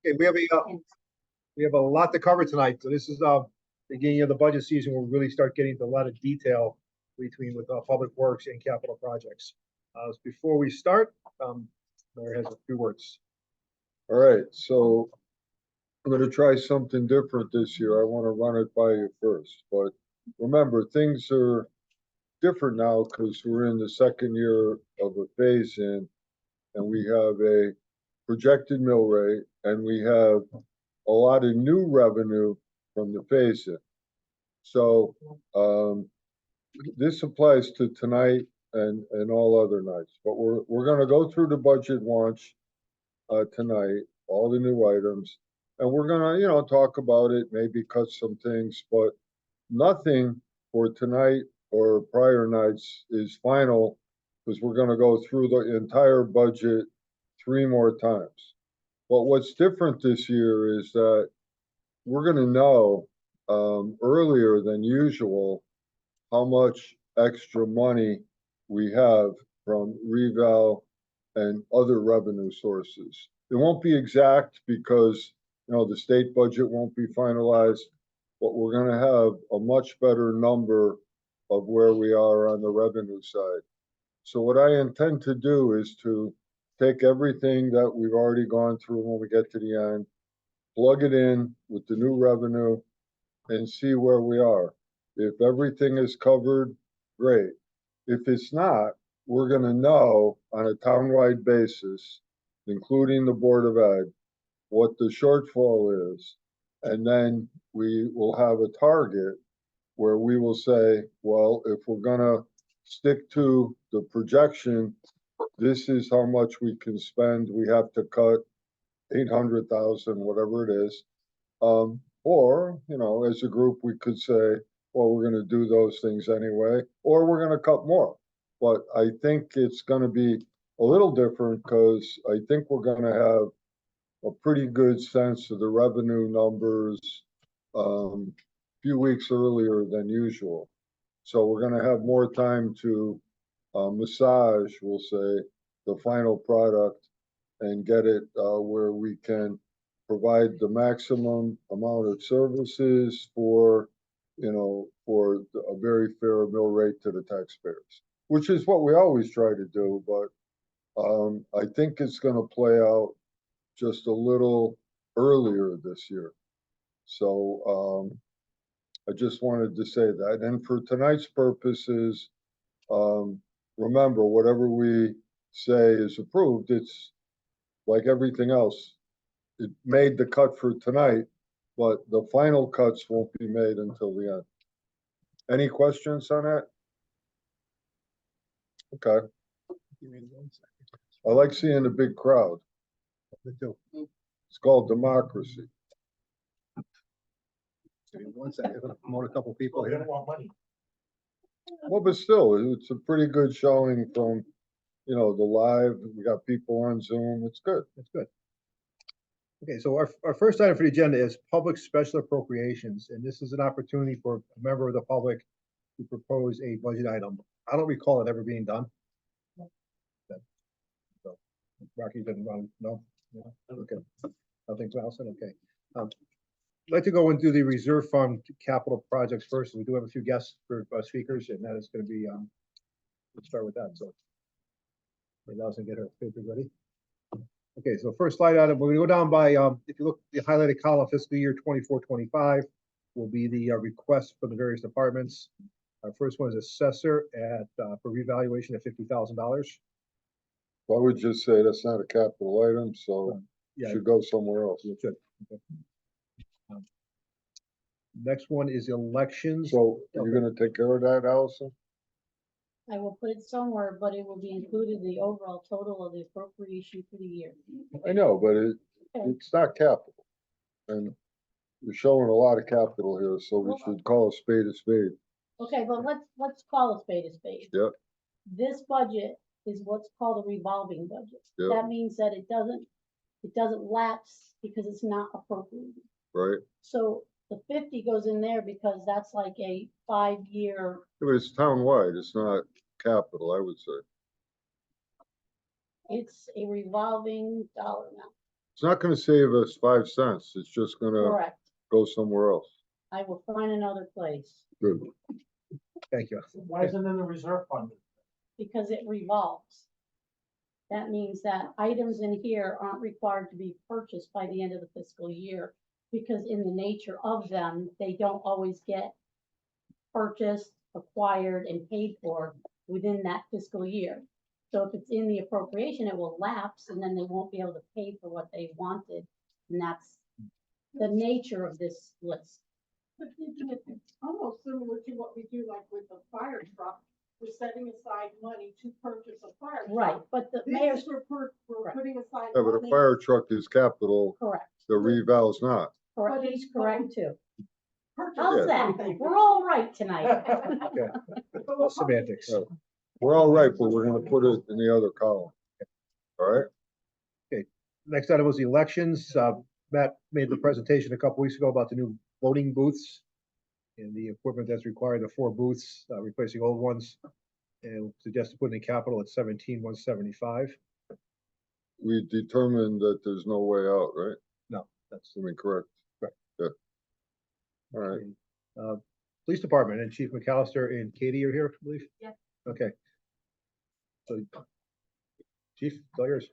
Okay, we have a lot to cover tonight. So this is beginning of the budget season. We'll really start getting into a lot of detail with public works and capital projects. Before we start, Mayor has a few words. All right, so I'm going to try something different this year. I want to run it by you first, but remember, things are different now because we're in the second year of a phase in, and we have a projected mill rate, and we have a lot of new revenue from the phase in. So this applies to tonight and all other nights, but we're going to go through the budget launch tonight, all the new items, and we're going to, talk about it, maybe cut some things, but nothing for tonight or prior nights is final because we're going to go through the entire budget 3 more times. But what's different this year is that we're going to know earlier than usual how much extra money we have from reval and other revenue sources. It won't be exact because the state budget won't be finalized, but we're going to have a much better number of where we are on the revenue side. So what I intend to do is to take everything that we've already gone through when we get to the end, plug it in with the new revenue, and see where we are. If everything is covered, great. If it's not, we're going to know on a townwide basis, including the Board of Ed, what the shortfall is. And then we will have a target where we will say, well, if we're going to stick to the projection, this is how much we can spend. We have to cut 800,000, whatever it is. Or, as a group, we could say, well, we're going to do those things anyway, or we're going to cut more. But I think it's going to be a little different because I think we're going to have a pretty good sense of the revenue numbers a few weeks earlier than usual. So we're going to have more time to massage, we'll say, the final product and get it where we can provide the maximum amount of services for a very fair mill rate to the taxpayers, which is what we always try to do. But I think it's going to play out just a little earlier this year. So I just wanted to say that. And for tonight's purposes, remember, whatever we say is approved, it's like everything else. It made the cut for tonight, but the final cuts won't be made until the end. Any questions on that? Okay. I like seeing a big crowd. It's called democracy. One second, I'm going to promote a couple people here. Well, but still, it's a pretty good showing from, the live. We got people on Zoom. It's good. That's good. Okay, so our first item for the agenda is public special appropriations, and this is an opportunity for a member of the public to propose a budget item. I don't recall it ever being done. So, Rocky didn't run, no? Okay. Nothing else? Okay. I'd like to go and do the reserve fund capital projects first. We do have a few guests for speakers, and that is going to be, let's start with that. So, Allison, get her papers ready. Okay, so first slide item, we're going to go down by, if you look, the highlighted column, fiscal year 24-25 will be the request for the various departments. Our first one is assessor for revaluation at $50,000. I would just say that's not a capital item, so Yeah, it should go somewhere else. it should. Okay. Next one is elections. So you're going to take care of that, Allison? I will put it somewhere, but it will be included in the overall total of the appropriation for the year. I know, but it's not capital. And we're showing a lot of capital here, so we should call a spade a spade. Okay, but let's call a spade a spade. Yep. This budget is what's called a revolving budget. Yep. That means that it doesn't lapse because it's not appropriated. Right. So the 50 goes in there because that's like a 5-year. But it's townwide, it's not capital, I would say. It's a revolving dollar amount. It's not gonna save us 5 cents. It's just gonna Correct. go somewhere else. I will find another place Good. Thank you. Why isn't it in the reserve fund? because it revolves. That means that items in here aren't required to be purchased by the end of the fiscal year. Because in the nature of them, they don't always get purchased, acquired, and paid for within that fiscal year. So if it's in the appropriation, it will lapse and then they won't be able to pay for what they wanted. And that's the nature of this list. But isn't it almost similar to what we do like with the fire truck? We're setting aside money to purchase a fire truck. Right, but the mayor's, We're Right. putting aside Yeah, but a money. fire truck is capital, correct, the reval's not. correct, he's correct too. Purchase How's that? everything. We're all right tonight. But Well, we're semantics. Yeah. We're all right, but we're gonna put it in the other column. All right? Next item was the elections. Matt made the presentation a couple weeks ago about the new voting booths and the equipment that's required, the 4 booths, replacing old ones. And suggested putting the capital at 17,175. We determined that there's no way out, right? That's I mean, correct? Correct. Yeah. All right. Police Department and Chief McAllister and Katie are here, I believe? Yes. Okay. So, Chief, it's all yours.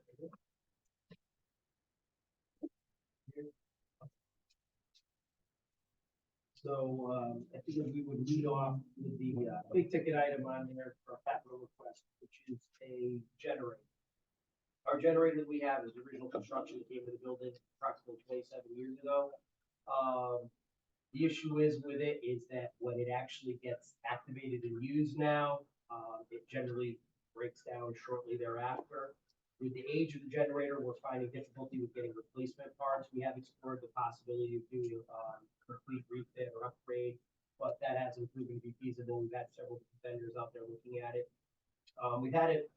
So, I figured we would lead off with the, big ticket item on there for a capital request, which is a generator. Our generator that we have is the original construction that came to the building approximately 27 years ago. The issue is with it is that when it actually gets activated and used now, it generally breaks down shortly thereafter. With the age of the generator, we're finding difficulty with getting replacement parts. We have explored the possibility of doing complete refit or upgrade, but that hasn't proven to be feasible. We've had several vendors out there looking at it. We've had it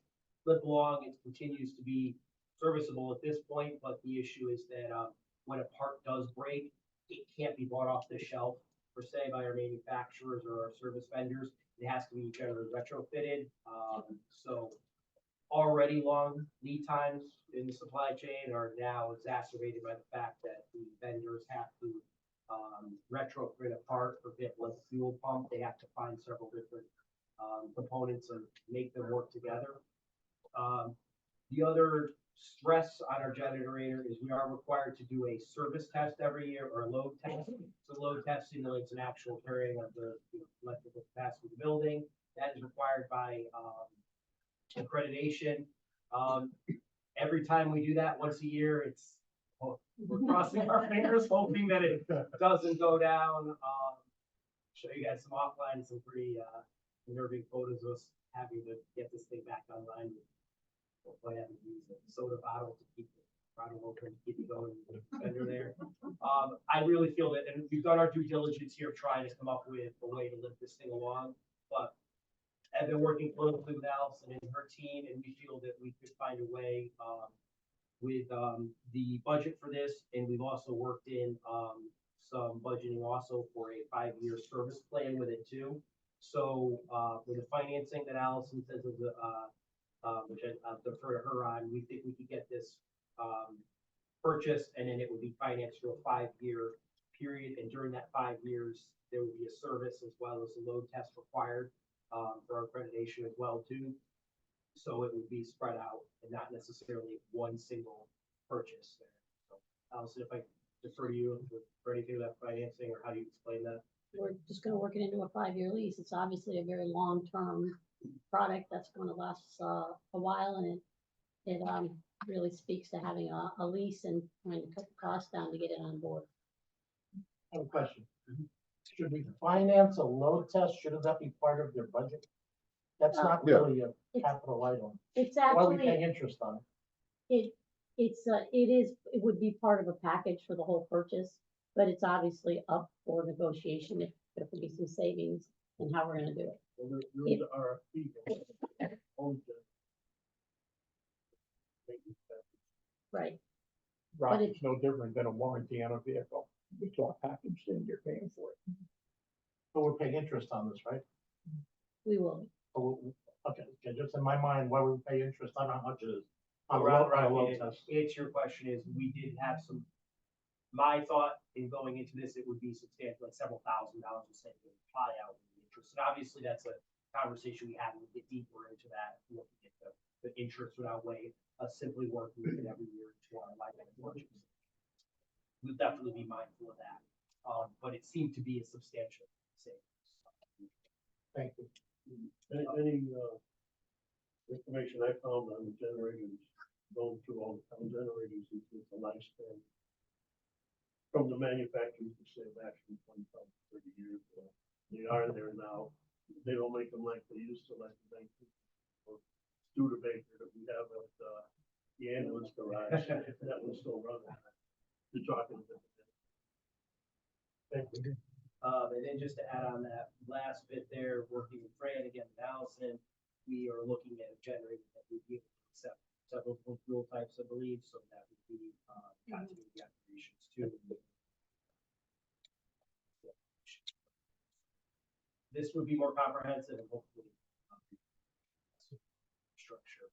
limp along. It continues to be serviceable at this point, but the issue is that when a part does break, it can't be bought off the shelf per se by our manufacturers or our service vendors. It has to be generally retrofitted. So already long lead times in the supply chain are now exacerbated by the fact that the vendors have to retrofit a part for bit like fuel pump. They have to find several different components and make them work together. The other stress on our generator is we are required to do a service test every year or a load test. So load test simulates an actual carrying of the electrical capacity of the building. That is required by accreditation. Every time we do that once a year, we're crossing our fingers, hoping that it doesn't go down. Show you guys some offline, some pretty unnerving photos of us having to get this thing back online. Hopefully, I haven't used a soda bottle to keep the throttle open, to keep it going, under there. I really feel that, and we've done our due diligence here, trying to come up with a way to lift this thing along, but I've been working closely with Allison and her team, and we feel that we could find a way, with, the budget for this, and we've also worked in, some budgeting also for a 5-year service plan with it too. So, with the financing that Allison says is, which I'll defer to her on, we think we could get this, purchased, and then it would be financed for a 5-year period, and during that 5 years, there would be a service as well as a load test required, for our accreditation as well too. So it would be spread out and not necessarily one single purchase there. So Allison, if I defer to you for anything about financing, or how do you explain that? We're just gonna work it into a 5-year lease. It's obviously a very long-term product that's gonna last a while, and it really speaks to having a lease and trying to cut the cost down to get it on board. I have a question. Should we finance a load test? Shouldn't that be part of your budget? That's not Yeah. really a capital item. It's Why are we actually, paying interest on it? it would be part of a package for the whole purchase, but it's obviously up for negotiation if there could be some savings in how we're gonna do it. Well, there is an RFP. Right. Right, But it's no different than a warranty on a vehicle. It's all packaged in, you're paying for it. But we're paying interest on this, right? We will. Okay, just in my mind, why would we pay interest? I don't know how much it is. On a Around, load, on a around, load to test. answer your question is, we did have some, my thought in going into this, it would be substantial, like several $1,000s of savings in apply out in the interest. And obviously, that's a conversation we had, we'll get deeper into that, looking at the interest would outweigh us simply working with it every year to our liability budget. We'll definitely be mindful of that, but it seemed to be a substantial savings. Thank you. Any information I found on the generators, going through all the town generators, is the lifespan. From the manufacturers, to say back from 25 to 30 years ago. They are there now. They don't make them like they used to, like the bank or Studebaker that we have at the ambulance garage. That was still running. You're talking about. Thank you. And then just to add on that last bit there, working with Fran again, and Allison, we are looking at a generator that would be able to accept several fuel types, I believe, so that would be, continuity operations too. This would be more comprehensive and hopefully, structure.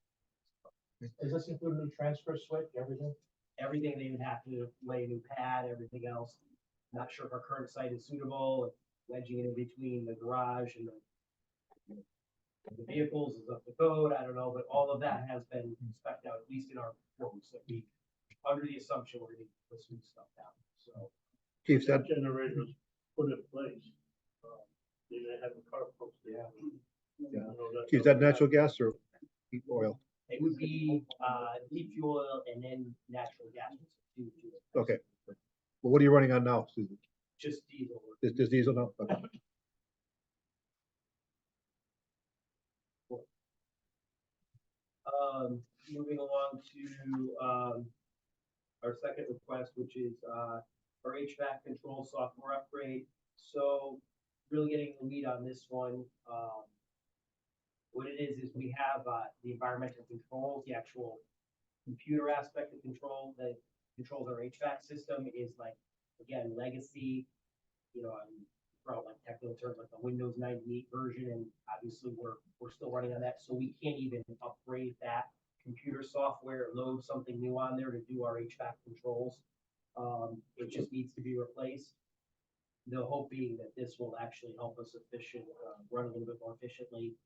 Does this include a new transfer switch, everything? Everything, they would have to lay a new pad, everything else. Not sure if our current site is suitable, if wedging it in between the garage and the vehicles is up to code, I don't know, but all of that has been spec'd out, at least in our quotes, that we, under the assumption we're gonna put some stuff down, so. Chief, that, Generators put in place. They may have a car posted. Yeah. Chief, is that natural gas or heat oil? It would be, heat fuel oil and then natural gas. Okay. Well, what are you running on now, Susan? Just diesel. Is diesel now? Okay. Moving along to, our second request, which is, our HVAC control software upgrade. So really getting the lead on this one, what it is we have, the environmental controls, the actual computer aspect of control that controls our HVAC system is like, again, legacy, you know, from like technical terms, like the Windows 98 version, and obviously we're still running on that, so we can't even upgrade that computer software, load something new on there to do our HVAC controls. It just needs to be replaced. The hope being that this will actually help us run a little bit more efficiently.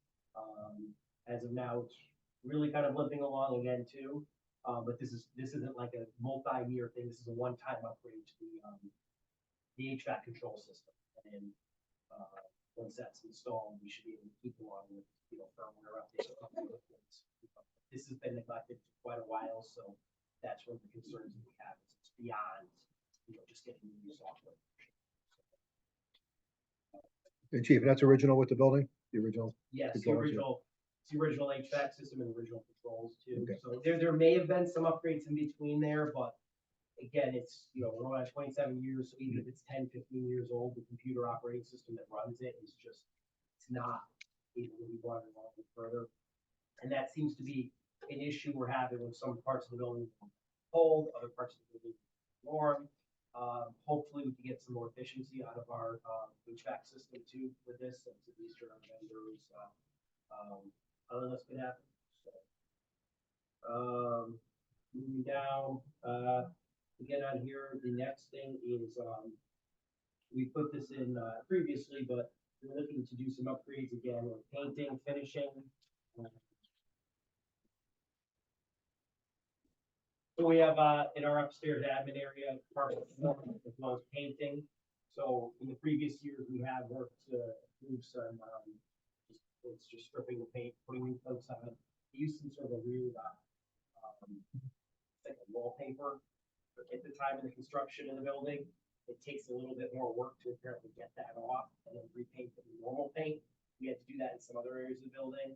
As of now, it's really kind of limping along again too. But this isn't like a multi-year thing. This is a one-time upgrade to the HVAC control system. And once that's installed, we should be able to keep along with, you know, firmware updates. This has been neglected for quite a while, so that's one of the concerns that we have. Is it's beyond, you know, just getting new software. And Chief, that's original with the building? The original? Yes, the Controls, yeah. original HVAC system and original controls too. Okay. So there may have been some upgrades in between there, but again, it's, you know, we're on 27 years, so even if it's 10, 15 years old, the computer operating system that runs it is just, it's not able to be brought along further. And that seems to be an issue we're having with some parts of the building cold, other parts of the building warm. Hopefully we can get some more efficiency out of our HVAC system too with this, since at least our vendors, other than this could happen. So, moving down, again on here, the next thing is, we put this in previously, but we're looking to do some upgrades again with painting, finishing. So we have, in our upstairs admin area, part of the as well as painting. So in the previous years, we have worked to move some, it's just stripping the paint, putting new coats on it. We used some sort of a weird, like a wallpaper at the time of the construction of the building. It takes a little bit more work to apparently get that off and then repaint with normal paint. We had to do that in some other areas of the building.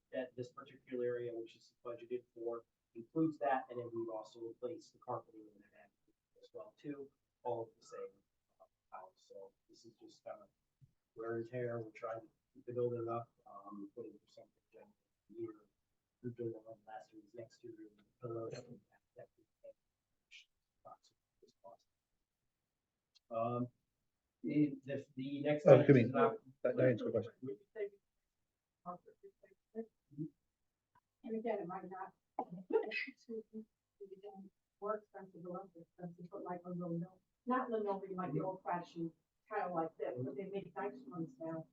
That this particular area, which is budgeted for, includes that, and then we've also replaced the carpeting in that as well too, all of the same house. So this is just kind of wear and tear. We're trying to keep the building up, putting something general year. We're doing it on last year's next year, pillars and that. The next. Oh, item give me is not- Diane's question. And again, it might not More expensive or less expensive, but like a linoleum, not linoleum, like the old fashioned tile like this, but they make nice ones now.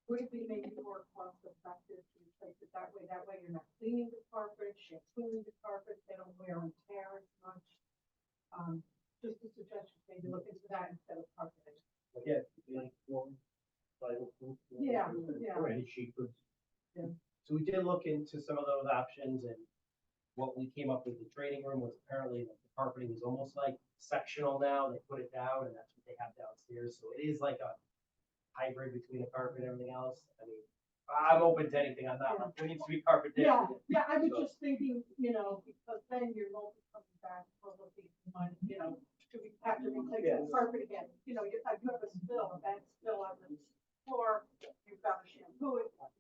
Would it be maybe more cost effective to replace it that way? That way you're not cleaning the carpet, shampooing the carpet, they don't wear and tear as much. Just a suggestion, maybe look into that instead of carpeting. Yeah. Like, vinyl proof, Yeah, yeah. Or any sheet goods. Yeah. So we did look into some of those options, and what we came up with the training room was apparently that the carpeting is almost like sectional now. They put it down and that's what they have downstairs. So it is like a hybrid between the carpet and everything else. I mean, I'm open to anything. I'm not, like, there needs to be carpet there. Yeah, I was So- just thinking, because then you're mostly coming back for looking money, do we have to replace the carpet again? You have a spill, a bad spill on the floor, you've got to shampoo it, that's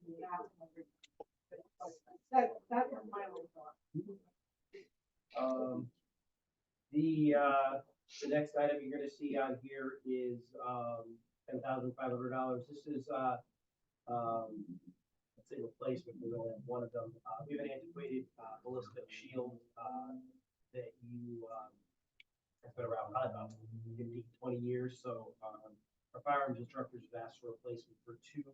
my only thought. The next item you're gonna see on here is, $10,500. This is, let's say replacement, we only have one of them. We have an antiquated, ballistic shield, that has been around probably about 15, 20 years, so, our firearms instructors have asked for replacement for two,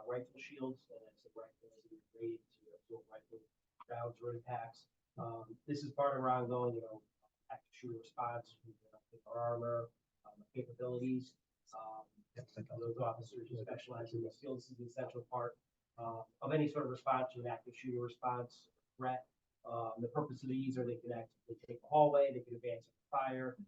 rifle shields, and it's a rifle that's rated to absorb rifle rounds or impacts. This is part of our ongoing, active shooter response, with our armor, capabilities. Those officers who specialize in this field, this is an essential part, of any sort of response to an active shooter response threat. The purpose of these are they can actually take a hallway, they can advance a fire,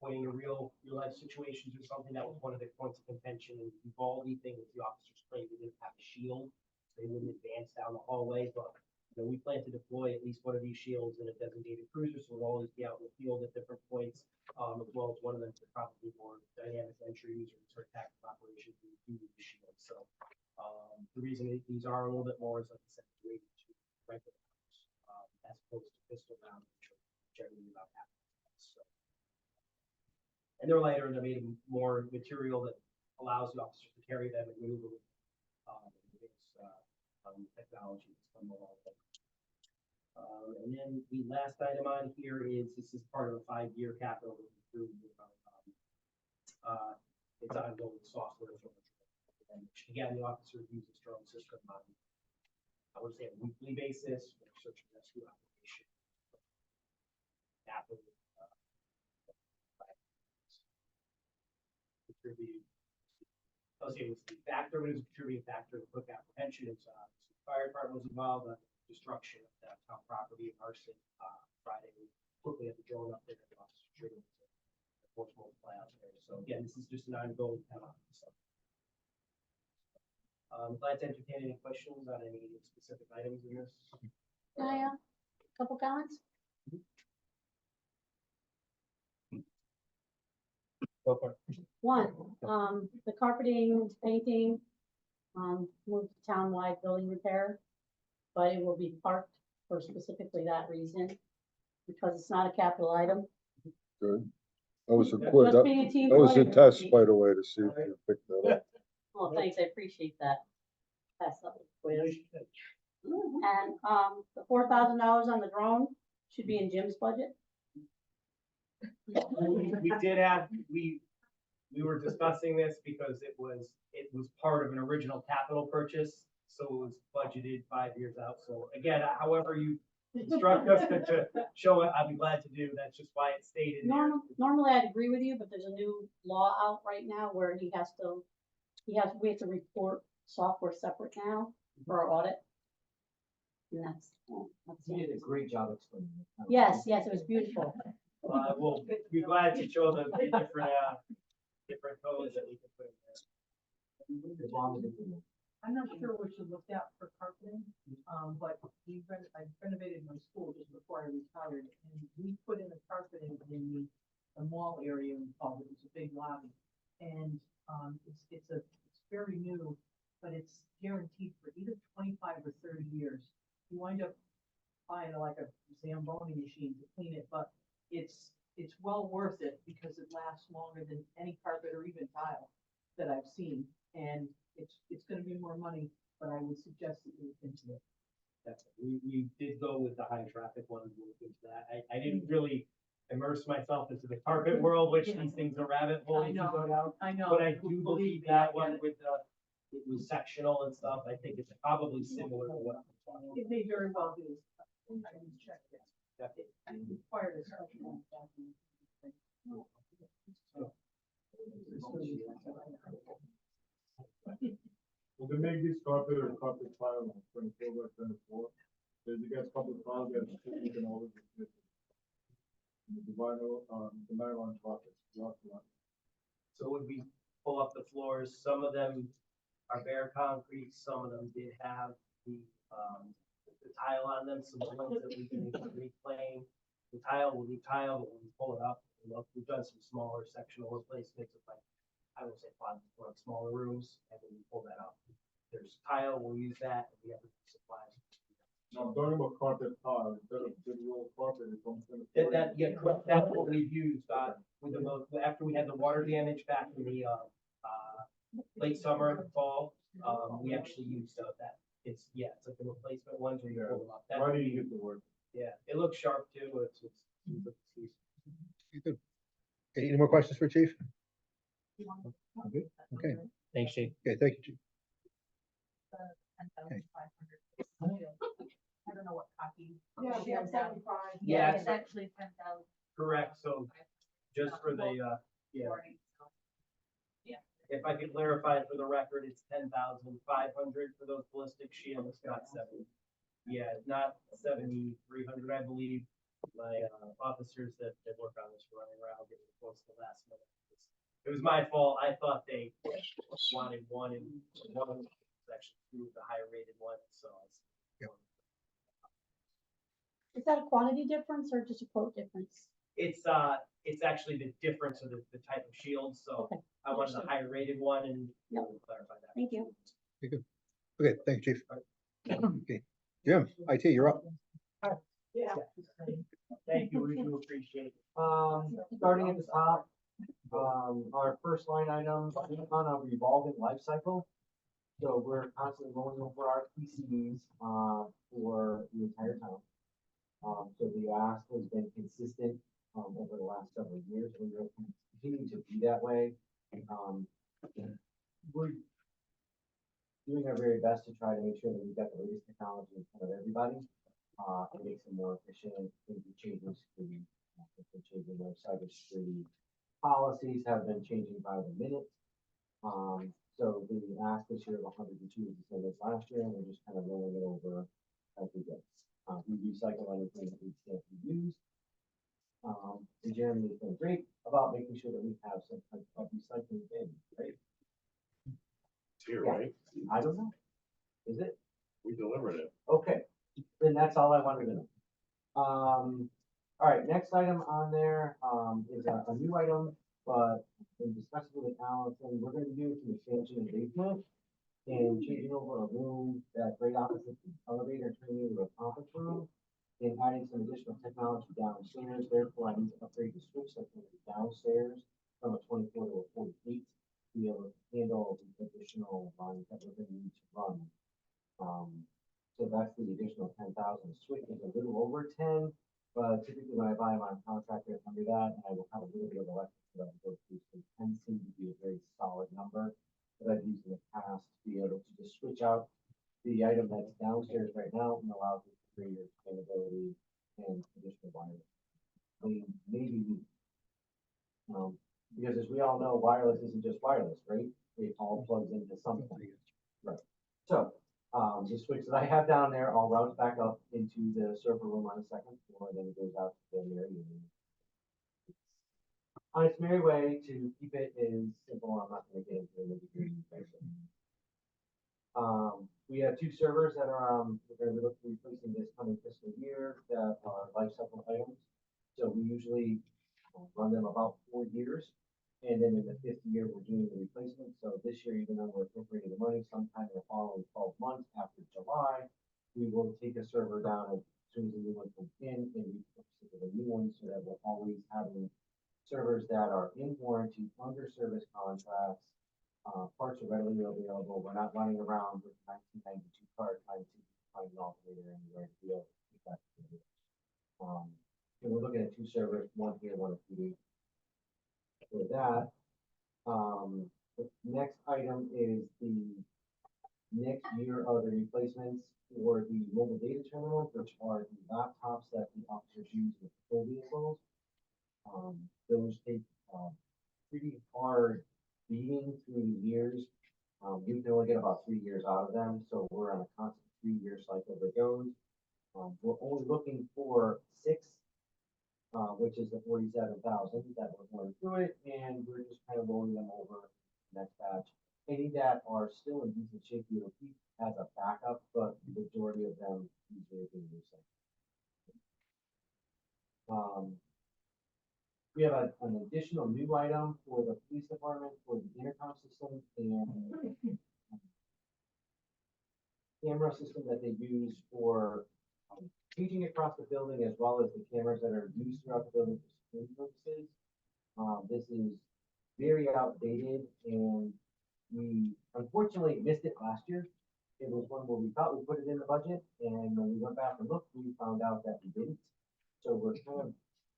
pointing to real life situations or something. That was one of the points of contention in the Uvalde thing, was the officers claimed they didn't have a shield, so they wouldn't advance down the hallway, but we plan to deploy at least one of these shields in a designated cruiser, so we'll always be out in the field at different points, as well as one of them for probably more dynamic entries or sort of tactical operations we do with the shield. So, the reason these are a little bit more is, like I said, rated to rifle rounds, as opposed to pistol rounds, which are generally about half. So, and they're lighter and they're made of more material that allows the officers to carry them and maneuver with, technology that's come along. And then the last item on here is, this is part of a 5-year capital improvement. It's ongoing software. Which again, the officers use this drone system on, I would say, a weekly basis for search and rescue operation. Capital, contribute. Associated with the factor, but it's a contributing factor to quick apprehension. It's, the fire department was involved in destruction of that town property in arson, Friday. We quickly had the drone up there, the officer treated it, the force multiply out there. So again, this is just an ongoing kind of stuff. Glad to entertain any questions on any specific items in this. Can I, couple comments? Go for it. One, the carpeting, painting, moved to townwide building repair, but it will be parked for specifically that reason, because it's not a capital item. Good. That was a quick, Just that being a team that was a player. test, by the way, to see if you picked that up. Well, thanks, I appreciate that. Pass that quiz. And, the $4,000 on the drone should be in Jim's budget. We did have, we were discussing this because it was part of an original capital purchase, so it was budgeted 5 years out. So again, however you instruct us to show it, I'd be glad to do. That's just why it stayed in there. Normally I'd agree with you, but there's a new law out right now where we have to report software separate now for our audit. And that's You did a great job explaining it. yes, it was beautiful. We'll be glad to show the different codes that we can put in there. As long as it- I'm not sure what you looked at for carpeting, but I renovated my school just before I retired, and we put in the carpeting in the mall area involved. It was a big lobby, and it's very new, but it's guaranteed for either 25 or 30 years. You wind up buying like a Zamboni machine to clean it, but it's well worth it because it lasts longer than any carpet or even tile that I've seen, and it's gonna be more money, but I would suggest that you look into it. That's immerse myself into the carpet world, which these things are rabbit holes I you know. go down. I know. But I do Believe believe me, that I one get it. with the, it was sectional and stuff, I think it's probably similar to what. I'm talking about. It may very well be. I didn't check that. Yeah. It required a special. Well, they make this carpet or carpet tile on 24 by 24. So you get couple of tiles that you can always replace it. The vinyl, the nylon carpet, rock one. So would we pull up the floors? Some of them are bare concrete, some of them did have the tile on them, some of the ones that we can reclaim. The tile will be tile, but when we pull it up, we've done some smaller sectional replacements of like, I would say five, like smaller rooms, and then we pull that up. There's tile, we'll use that, and we have the supplies. No, I'm talking about carpet tile, instead of the old carpet, it's on. Yeah, correct, that's what we've used, with the most, after we had the water damage back in the, late summer, fall, we actually used, that. It's like the replacement ones where you pull them up. That's Why what do we you use. get the word? Yeah, it looks sharp too, Good. Any more questions for Chief? Okay, okay, Thanks, Chief. okay, thank you, Chief. I don't know what copy. Yeah, we have 75. Yeah, It's actually 10,000. Correct, so just for the, if I could clarify for the record, it's 10,500 for those ballistic shields, not 70. Yeah, not 7,300, I believe. My officers that work on this were running around getting close to the last minute. It was my fault. I thought they wanted one and one was actually through the higher rated one, so. Is that a quantity difference or just a quote difference? It's actually the difference of the type of shield, so Okay. I wanted a higher rated one and Yep. we'll clarify that. Thank you. Okay, thank you, Chief. Okay, Jim, IT, you're up. Yeah. Thank you, we do appreciate it. Starting at the top, our first line item, on a revolving life cycle. So we're constantly rolling over our PCBs, for the entire town. So the ask has been consistent, over the last several years, and we're continuing to be that way. We're doing our very best to try to make sure that we've got the latest technology in front of everybody. It makes them more efficient, things are changing, security, been changing, their cybersecurity policies have been changing by the minute. So the ask this year of 102 is the same as last year, and we're just kind of rolling it over as we go. We recycle anything that we can't use. And Jeremy has been great about making sure that we have some type of recycling bin, right? It's here, Yeah. right? I don't know. Is it? We delivered it. Okay, then that's all I wanted to know. All right, next item on there, is a new item, but in discussing with Allison, we're gonna be doing some expansion in the basement and changing over a room that right opposite the elevator, turning into a conference room and adding some additional technology downstairs. Therefore, I need to upgrade the switch that's going to be downstairs from a 24 to a 48 to be able to handle the additional lines that we're gonna need to run. So that's the additional 10,000. Switch is a little over 10, but typically when I buy my contractor it's under that, and I will have a little bit of electric that I go through. So 10 seems to be a very solid number that I've used in the past to be able to just switch out the item that's downstairs right now and allows it greater expandability and additional wireless. Maybe, because as we all know, wireless isn't just wireless, right? It all plugs into something. Right. So, the switch that I have down there, all routes back up into the server room on the second floor, and then it goes out to the area. On its merry way to keep it as simple, I'm not gonna get into the nitty-gritty. We have two servers that are, we're gonna be looking at replacing this coming fiscal year that are life cycle items. So we usually run them about 4 years. And then in the 5th year, we're doing the replacement. So this year, even though we're appropriating the money sometime in the following 12 months after July, we will take a server down as soon as the new one comes in and repurpose it with a new one so that we're always having servers that are in warranty, under service contracts. Parts are readily available. We're not running around with 1992 car trying to find an alternator anywhere to be able to keep that. And we're looking at 2 servers, one here, one at PD. For that, the next item is the next year of the replacements for the mobile data terminals, which are the laptops that the officers use with patrol vehicles. Those take, pretty hard beating through the years. You can only get about 3 years out of them, so we're on a constant 3-year cycle with those. We're only looking for 6, which is the 47,000 that we're going through it, and we're just kind of rolling them over next batch. Any that are still in decent shape, we will keep as a backup, but the majority of them usually being recycled. We have an additional new item for the police department for the intercom system and camera system that they use for teaching across the building, as well as the cameras that are used throughout the building for security purposes. This is very outdated, and we unfortunately missed it last year. It was one where we thought we put it in the budget, and when we went back and looked, we found out that we didn't. So we're kind of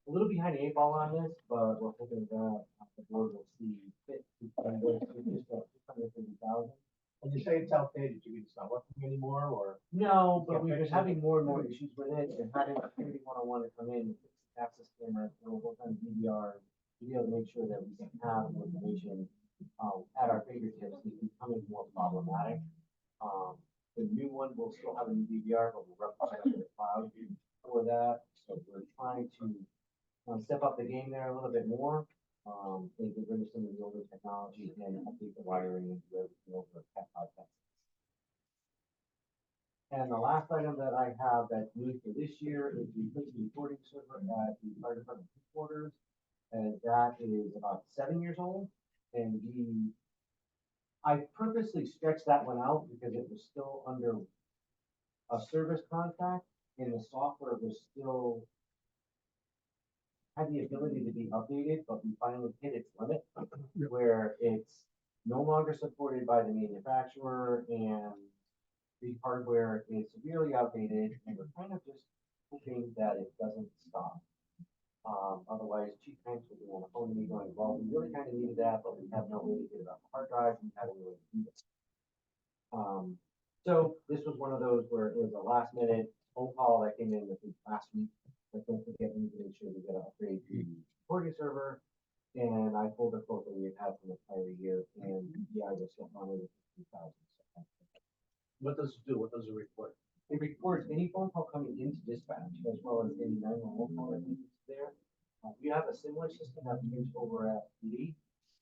a little behind the 8 ball on this, but we're hoping that the board will see fit to fund this with just $650,000. When you say it's outdated, you mean it's not working anymore, or? No, but we've been having more and more issues with it, and having a security 101 to come in and fix the access camera, and we'll work on DVR to be able to make sure that we can have the information at our fingertips is becoming more problematic. The new one will still have a new DVR, but we'll represent the cloud for that. So we're trying to step up the game there a little bit more. And get rid of some of the older technology and update the wiring and do everything over Cat5, Cat6. And the last item that I have that's new for this year is the replacement recording server at the fire department headquarters. And that is about 7 years old. And I purposely stretched that one out because it was still under a service contract, and the software was still had the ability to be updated, but we finally hit its limit where it's no longer supported by the manufacturer, and the hardware is severely outdated, and we're kind of just hoping that it doesn't stop. Otherwise, Chief Hanks will be on the phone to me going, well, we really kind of needed that, but we have no way to get it off the hard drive, and haven't really do it. So this was one of those where it was a last minute phone call that came in within last week. But don't forget, we need to make sure we get an upgrade to the recording server. And I pulled the quote that we had had from the prior year, and yeah, I was on it with 2,000. What does it do? What does it record? It records any phone call coming into dispatch, as well as any 911 call that is there. We have a similar system that we use over at PD,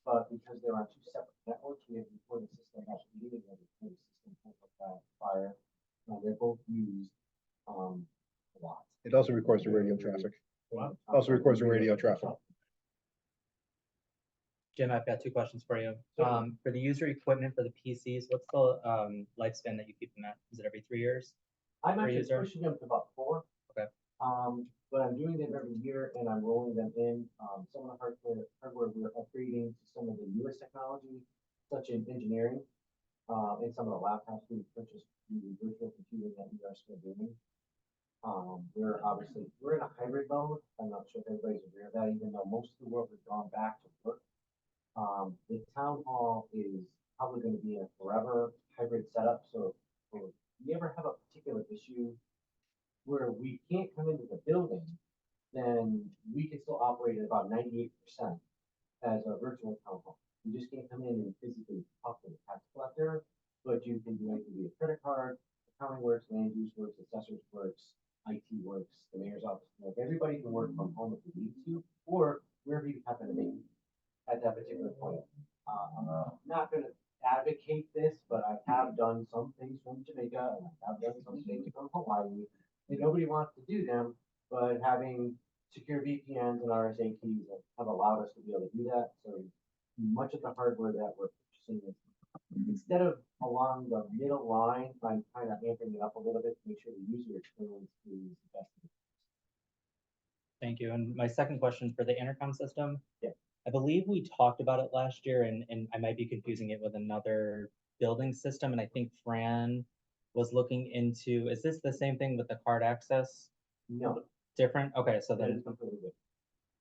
but because they're on 2 separate networks, we have a recording system at PD and a recording system at fire. They're both used a lot. It also records the radio traffic. What? Also records the radio traffic. Jim, I've got 2 questions for you. Sure. For the user equipment for the PCs, what's the lifespan that you keep them at? Is it every 3 years? I'm Per actually user? pushing them to about 4. Okay. But I'm doing them every year and I'm rolling them in. Some of the hardware we're upgrading to some of the newest technology, such as engineering, and some of the laptops we purchased through the virtual computing that we are still doing. We're in a hybrid mode. I'm not sure if everybody's aware of that, even though most of the world has gone back to work. The town hall is probably going to be a forever hybrid setup. So if you ever have a particular issue where we can't come into the building, then we can still operate at about 98% as a virtual town hall. You just can't come in and physically talk to the tax collector, but you can do anything via credit card, accounting works, land use works, assessors works, IT works, the mayor's office. Like everybody can work from home if they need to, or wherever you happen to be at that particular point. I'm not going to advocate this, but I have done some things from Jamaica, and I have done some things from Hawaii, and nobody wants to do them, but having secure VPNs and RSA keys have allowed us to be able to do that. So much of the hardware that we're purchasing is, instead of along the middle line, I'm kind of amping it up a little bit to make sure the user experience is the best. Thank you. And my second question for the intercom system. Yeah. I believe we talked about it last year, and I might be confusing it with another building system. And I think Fran was looking into, is this the same thing with the card access? No, different? Okay, so That is then completely good.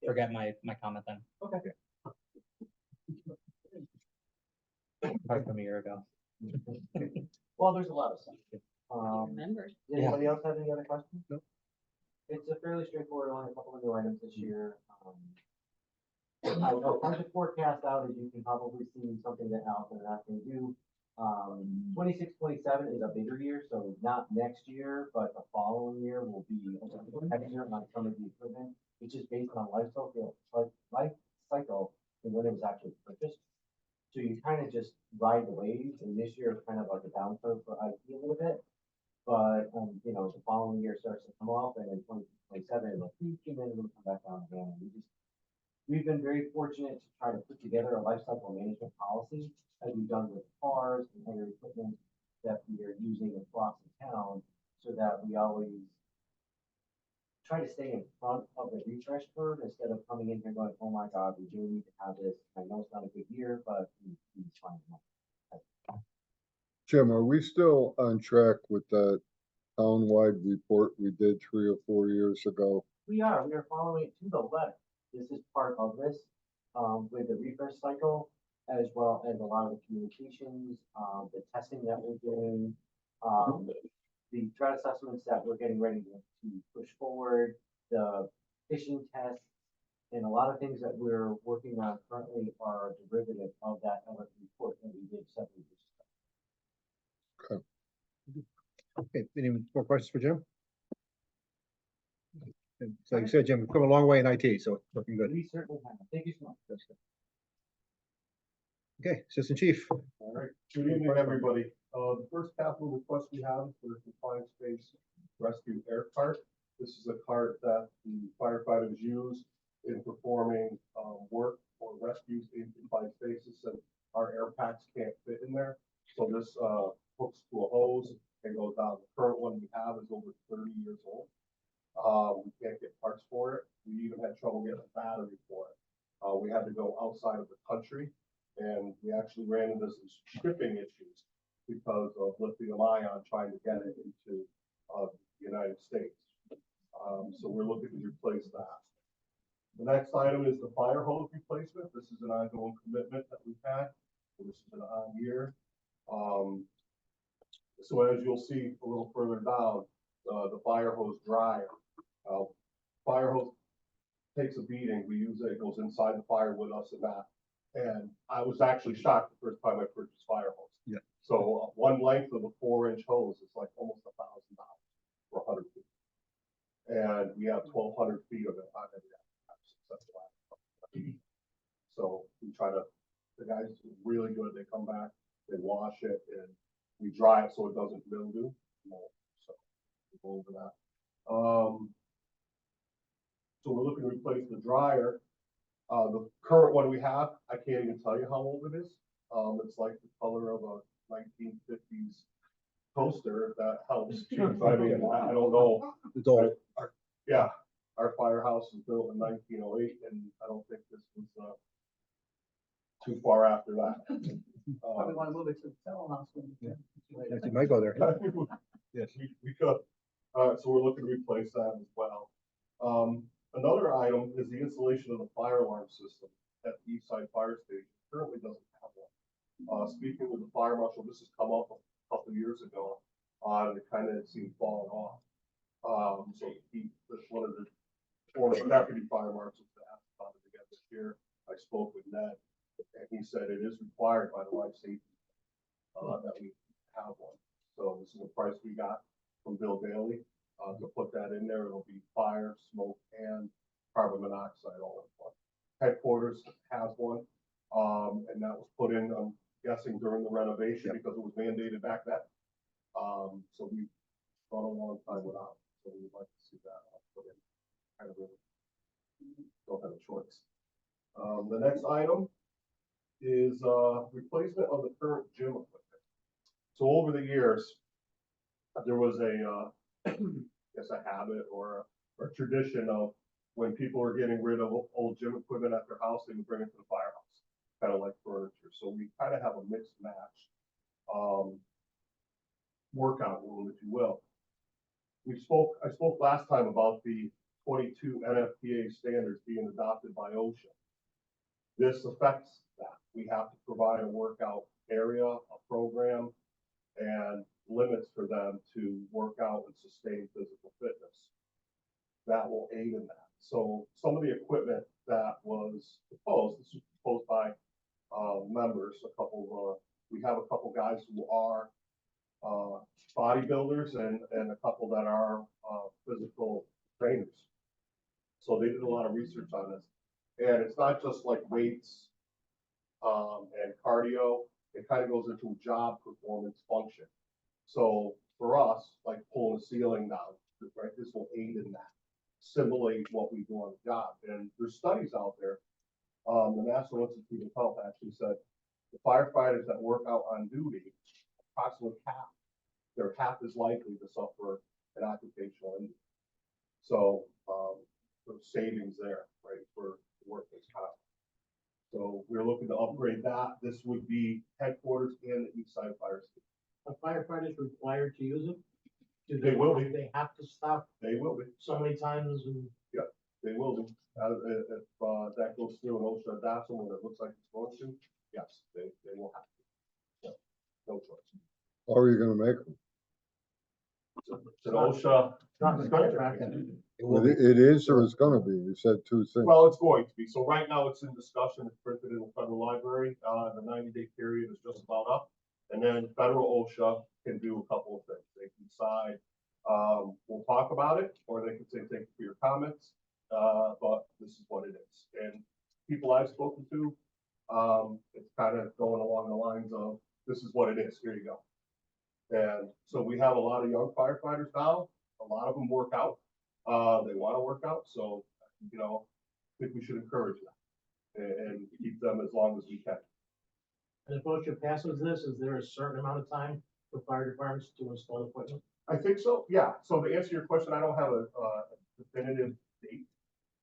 forget my comment then. Okay. Probably from a year ago. Well, there's a lot of stuff. Remember? Does anybody else have any other questions? No. It's a fairly straightforward, only a couple of new items this year. Our budget forecast out, as you can probably see, something that Allison and I can do. 26, 27 is a bigger year, so not next year, but the following year will be a little heavier on some of the equipment, which is based on life cycle and when it was actually purchased. So you kind of just ride the waves, and this year is kind of like a down curve for IT a little bit. But, you know, the following year starts to come up, and in 2027, like, and then it'll come back down again. And we've been very fortunate to try to put together a life cycle management policy, as we've done with cars and other equipment that we are using across the town, so that we always try to stay in front of the refresh curve instead of coming in here going, oh my God, we do need to have this. I know it's not a good year, but we find it. Jim, are we still on track with that townwide report we did 3 or 4 years ago? We are following it to the letter. This is part of this, with the refresh cycle, as well as a lot of the communications, the testing that we're doing, the threat assessments that we're getting ready to push forward, the phishing tests, and a lot of things that we're working on currently are a derivative of that other report that we did 7 years ago. Okay, any more questions for Jim? And so like you said, Jim, we've come a long way in IT, so it's looking good. We certainly have. Thank you so much. Okay, Assistant Chief. All right, good evening, everybody. The first capital request we have is for the confined space rescue air cart. This is a cart that the firefighters use in performing work or rescues in confined spaces, and our air packs can't fit in there. So this hooks to a hose and goes down. The current one we have is over 30 years old. We can't get parts for it. We even had trouble getting a battery for it. We had to go outside of the country, and we actually ran into some shipping issues because of lithium-ion trying to get it into the United States. So we're looking to replace that. The next item is the fire hose replacement. This is an ongoing commitment that we've had. So this is an on year. So as you'll see a little further down, the fire hose dryer. Fire hose takes a beating. We use it, it goes inside the fire with us and that. And I was actually shocked the first time I purchased fire hose. Yeah. So one length of a 4-inch hose is like almost $1,000 for 100 feet. And we have 1,200 feet of it on every house. So we try to, the guys are really good. They come back, they wash it, and we dry it so it doesn't mildew. So we go over that. So we're looking to replace the dryer. The current one we have, I can't even tell you how old it is. It's like the color of a 1950s toaster, if that helps. I mean, I don't know. It's old. Yeah, our firehouse was built in 1908, and I don't think this was too far after that. Probably want to move it to the cell house. You might go there. Yes. We could. So we're looking to replace that as well. Another item is the installation of the fire alarm system at the Eastside Fire Station. Currently doesn't have one. Speaking with the fire marshal, this has come up a couple of years ago, and it kind of seemed falling off. So one of the former deputy fire marshals that asked about it again this year. I spoke with Ned, and he said it is required by the life safety that we have one. So this is a price we got from Bill Daly. To put that in there, it'll be fire, smoke, and carbon monoxide all in one. Headquarters has one, and that was put in, I'm guessing, during the renovation because it was mandated back then. So we've gone a long time without it, so we'd like to see that put in. Kind of really don't have a choice. The next item is replacement of the current gym equipment. So over the years, there was a habit or a tradition of when people were getting rid of old gym equipment at their house, they would bring it to the firehouse, kind of like furniture. So we kind of have a mixed match workout room, if you will. I spoke last time about the 22 NFPA standards being adopted by OSHA. This affects that. We have to provide a workout area, a program, and limits for them to work out and sustain physical fitness. That will aid in that. So some of the equipment that was proposed, this was proposed by members, we have a couple guys who are bodybuilders and a couple that are physical trainers. So they did a lot of research on this. And it's not just like weights and cardio, it kind of goes into job performance function. So for us, like pulling a ceiling down, right, this will aid in that, simulate what we do on the job. And there's studies out there. The National Institute of Health actually said the firefighters that work out on duty, approximately they're half as likely to suffer an occupational injury. So there's savings there, right, for workers' comp. So we're looking to upgrade that. This would be headquarters and the East Side Fire Station. Are firefighters required to use it? Do They will be. They have to stop They will be. so many times and. They will be. If that goes through and OSHA adopts them when it looks like it's going to, yes, they will have to. Yeah, no choice. How are you gonna make them? It's an OSHA. Not the contract. It is or it's gonna be? You said two things. Well, it's going to be. So right now it's in discussion. It's printed in the federal library. The 90-day period is just about up. And then federal OSHA can do a couple of things. They can decide, we'll talk about it, or they can say, thank you for your comments. But this is what it is. And people I've spoken to, it's kind of going along the lines of, this is what it is. Here you go. And so we have a lot of young firefighters now. A lot of them work out. They want to work out. So, you know, I think we should encourage that and keep them as long as we can. And if OSHA passes this, is there a certain amount of time for fire departments to install equipment? I think so, yeah. So to answer your question, I don't have a definitive date,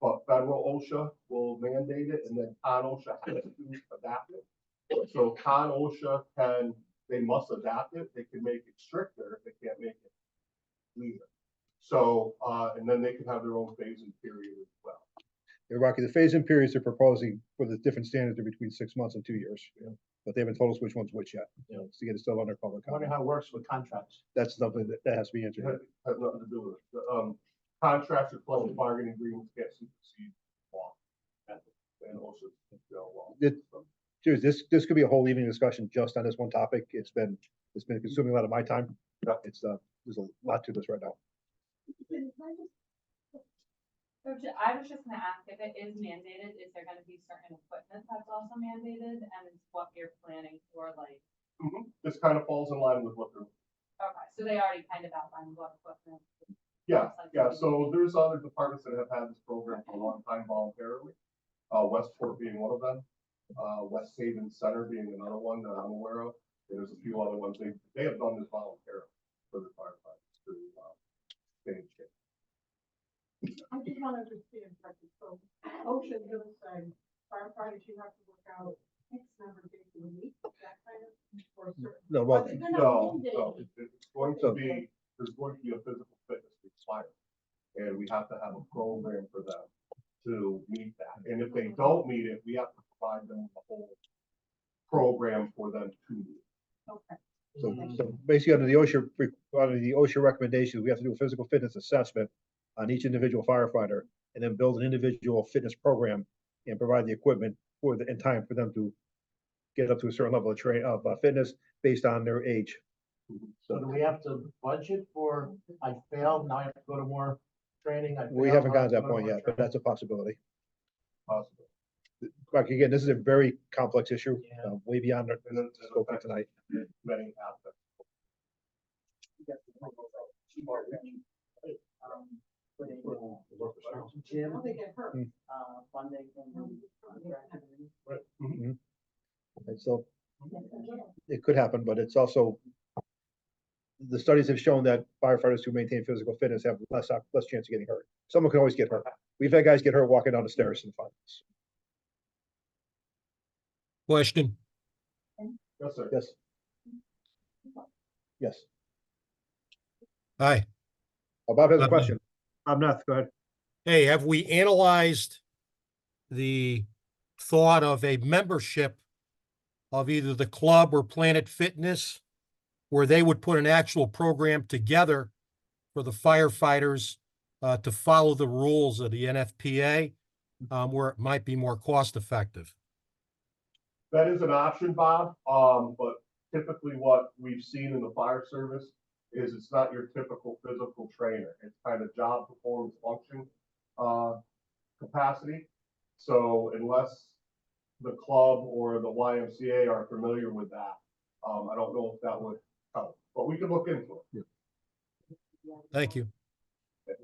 but federal OSHA will mandate it, and then con OSHA has to adapt it. So con OSHA they must adapt it. They can make it stricter if they can't make it leaner. So, and then they can have their own phasing period as well. Yeah, Rocky, the phase-in periods they're proposing for the different standards are between 6 months and 2 years. But they haven't told us which one's which yet. Yeah. To get it still under public I wonder comment. how it works with contracts. That's something that has to be It answered. has nothing to do with it. The, contracts or collective bargaining agreements can't supersede law. And OSHA, law. Cheers, this could be a whole evening discussion just on this one topic. It's been consuming a lot of my time. Yeah. There's a lot to this right now. So I was just gonna ask, if it is mandated, is there gonna be certain equipment that's also mandated, and is what you're planning for, like, This kind of falls in line with what they're. okay, so they already kind of outlined what equipment. Yeah, yeah, so there's other departments that have had this program for a long time voluntarily. Westport being one of them, West Haven Center being another one that I'm aware of. There's a few other ones, they have done this voluntarily for the firefighters to stay in shape. I just want to understand, so OSHA is gonna say firefighters, you have to work out X number of days a week, that kind of, or certain. No, well, They're not No, mandating. it's going to be, there's going to be a physical fitness requirement. And we have to have a program for them to meet that. And if they don't meet it, we have to provide them a whole program for them to meet. Okay. So basically under the OSHA recommendations, we have to do a physical fitness assessment on each individual firefighter and then build an individual fitness program and provide the equipment in time for them to get up to a certain level of fitness based on their age. So do we have to budget for, I failed, now I have to go to more training? We haven't gotten to that point yet, but that's a possibility. Possible. Like, again, this is a very complex issue, Yeah. way beyond the And then scope of tonight. many aspects. Jim, How they get hurt. funding Right. Mhm. And so it could happen, but it's also, the studies have shown that firefighters who maintain physical fitness have less chance of getting hurt. Someone can always get hurt. We've had guys get hurt walking down the stairs in the finals. Question. Yes, sir. Yes. Yes. Hi. Oh, Bob has a Bob. question. Bob Nuth, go ahead. hey, have we analyzed the thought of a membership of either the club or Planet Fitness, where they would put an actual program together for the firefighters to follow the rules of the NFPA, where it might be more cost effective? That is an option, Bob, but typically what we've seen in the fire service is it's not your typical physical trainer. It's kind of job performance function capacity. So unless the club or the YMCA are familiar with that, I don't know if that would help, but we can look into it. Thank you.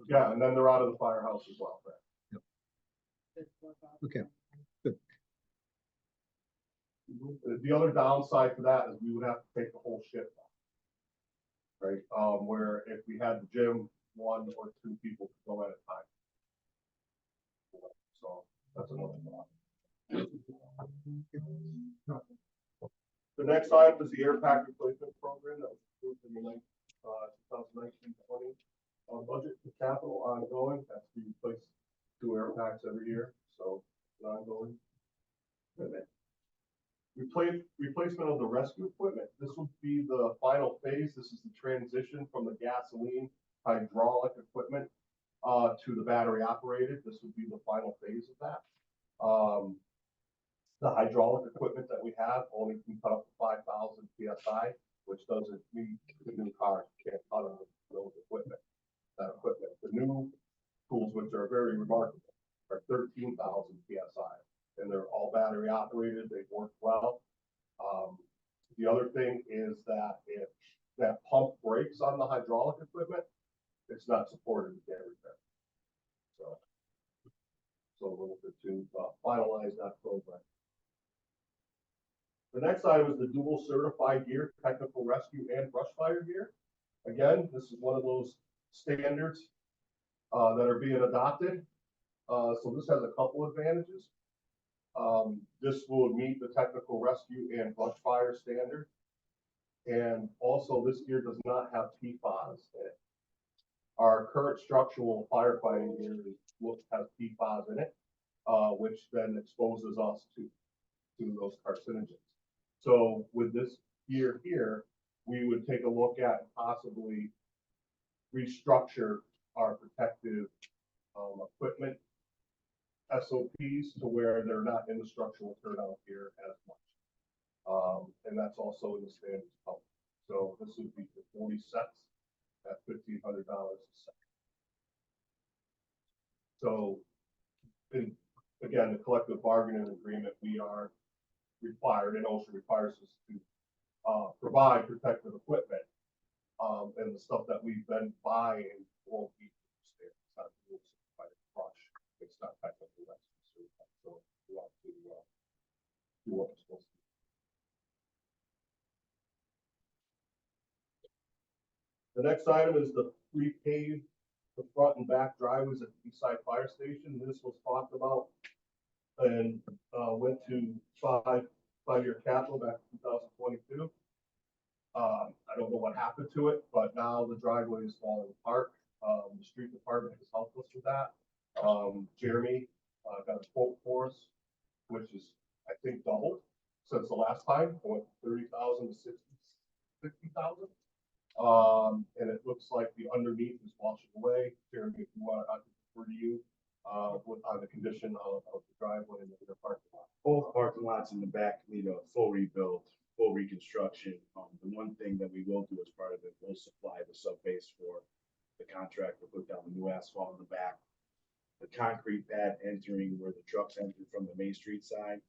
Yeah, and then they're out of the firehouse as well. Okay, good. The other downside to that is we would have to take the whole shift off. Right, where if we had the gym, 1 or 2 people could go at a time. So that's another thought. The next item is the air pack replacement program that was approved in the 2019-20 budget for capital ongoing. That's to replace 2 air packs every year, so it's ongoing. Replacement of the rescue equipment. This would be the final phase. This is the transition from the gasoline hydraulic equipment to the battery operated. This would be the final phase of that. The hydraulic equipment that we have only can cut up to 5,000 PSI, which doesn't meet the new cars. You can't cut on those equipment. That equipment. The new tools, which are very remarkable, are 13,000 PSI, and they're all battery operated. They work well. The other thing is that if that pump breaks on the hydraulic equipment, it's not supported to get repair. So we're looking to finalize that program. The next item is the dual certified gear, technical rescue and brush fire gear. Again, this is one of those standards that are being adopted. So this has a couple advantages. This will meet the technical rescue and brush fire standard. And also this gear does not have PFAS in it. Our current structural firefighting gear has PFAS in it, which then exposes us to those carcinogens. So with this gear here, we would take a look at possibly restructure our protective equipment SOPs to where they're not in the structural turnout gear as much. And that's also in the standards public. So this would be for 40 sets at $1,500 a set. So again, the collective bargaining agreement, we are required, and OSHA requires us to provide protective equipment. And the stuff that we've been buying won't be it's not by the brush. It's not technically rescue. So we have to do what we're supposed to do. The next item is the repave the front and back driveways at the Eastside Fire Station. This was talked about and went to five-year capital back in 2022. I don't know what happened to it, but now the driveway is falling apart. The street department has helped us with that. Jeremy got a quote for us, which is, I think, doubled since the last time. It went from 30,000 to 60,000. And it looks like the underneath is washing away. Jeremy, if you want, I can refer to you on the condition of the driveway and the parking lot. Both parking lots in the back need a full rebuild, full reconstruction. The one thing that we will do as part of it, we'll supply the sub base for the contractor, put down the new asphalt in the back. The concrete pad entering where the trucks enter from the Main Street side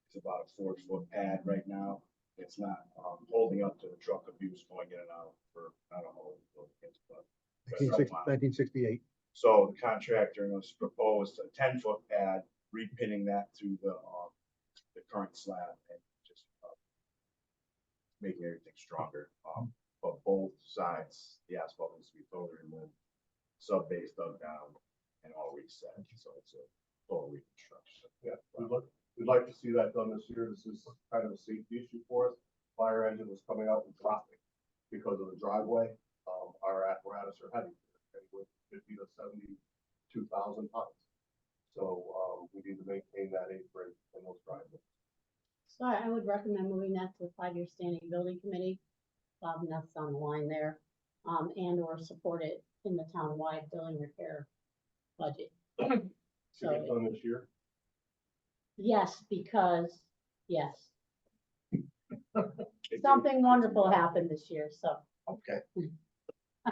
is about a 4-foot pad right now. It's not holding up to the truck abuse going in and out for, I don't know, 1968. So the contractor has proposed a 10-foot pad, repinning that to the current slab and just making everything stronger. But both sides, the asphalt needs to be totally removed, sub base dug down, and all reset. So it's a full reconstruction. Yeah, we'd like to see that done this year. This is kind of a safety issue for us. Fire engine was coming out and dropping because of the driveway. Our apparatus are heavy, anywhere 50 to 70 2,000 tons. So, we need to maintain that apron in those driveways. So I would recommend moving that to the 5-year standing building committee. Bob Nutt's on the line there, and or support it in the town-wide building repair budget. To get done this year. Yes, because, yes. Something wonderful happened this year, so. Okay. I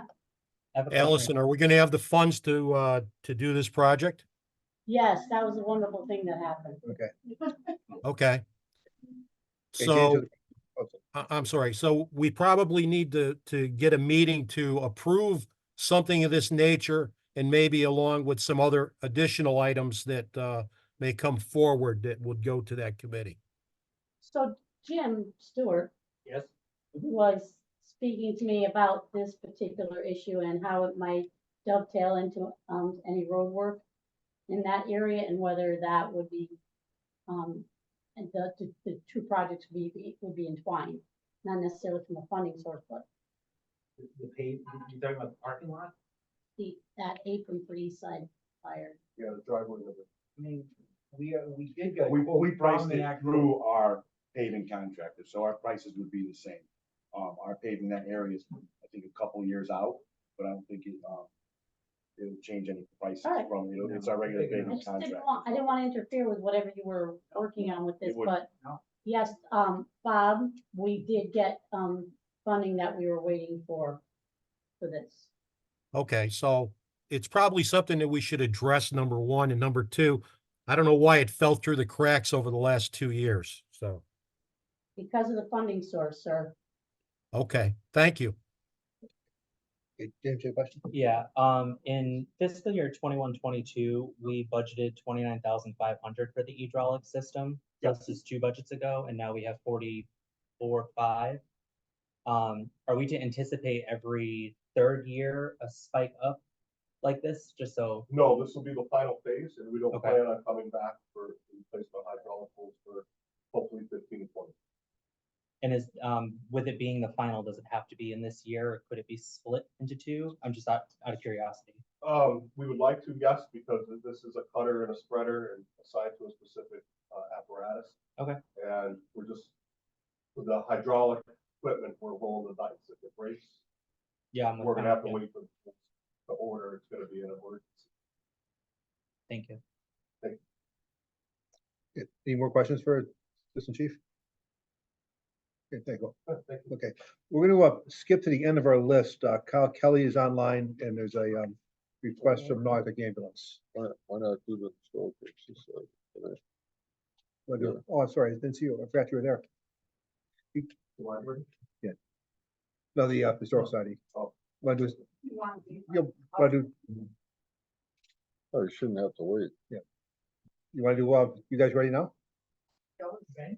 have a question. Allison, are we gonna have the funds to do this project? Yes, that was a wonderful thing that happened. Okay. Okay. Okay, So, James, I'm sorry, so we probably need to get a meeting to approve something of this nature and maybe along with some other additional items that may come forward that would go to that committee. So Jim Stewart Yes? was speaking to me about this particular issue and how it might dovetail into any road work in that area and whether that would be and the two projects would be entwined, not necessarily from a funding source, but The pave, you're talking about the parking lot? that apron for East Side Fire. Yeah, the driveway. I mean, we did get. a We quote priced from the it actual- through our paving contractor, so our prices would be the same. Our paving that area is, I think, a couple years out, but I don't think it'll change any prices All right. from, it's our regular I paving just didn't contract. want, I didn't want to interfere with whatever you were working on with this, It would- but No. yes, Bob, we did get funding that we were waiting for this. Okay, so it's probably something that we should address, number one, and number two, I don't know why it fell through the cracks over the last 2 years, so, Because of the funding source, sir. okay, thank you. Okay, James, your question? Yeah, in fiscal year 21-22, we budgeted 29,500 for the hydraulic system. This is 2 budgets ago, and now we have 44.5. Are we to anticipate every third year a spike up like this, just so? No, this will be the final phase, and we don't Okay. plan on coming back for replacement hydraulic pumps for hopefully 15 to 20. And is, with it being the final, does it have to be in this year, or could it be split into 2? I'm just out of curiosity. We would like to, yes, because this is a cutter and a spreader and assigned to a specific apparatus. Okay. And we're just, with the hydraulic equipment, we're rolling the dice. If it breaks, Yeah, I'm with we're gonna have to yeah. wait for the order. It's gonna be an emergency. Thank you. Okay, any more questions for Assistant Chief? Okay, thank you. Thank you. Okay, we're gonna skip to the end of our list. Kyle Kelly is online and there's a request from Norfolk Ambulance. Why not do the historical society today? Wanna do it? Oh, I'm sorry, I didn't see you. I forgot you were there. The library? No, the Historical Society. Oh. Want to do, You want to be- you want to do, Oh, you shouldn't have to wait. you want to do, you guys ready now? Okay.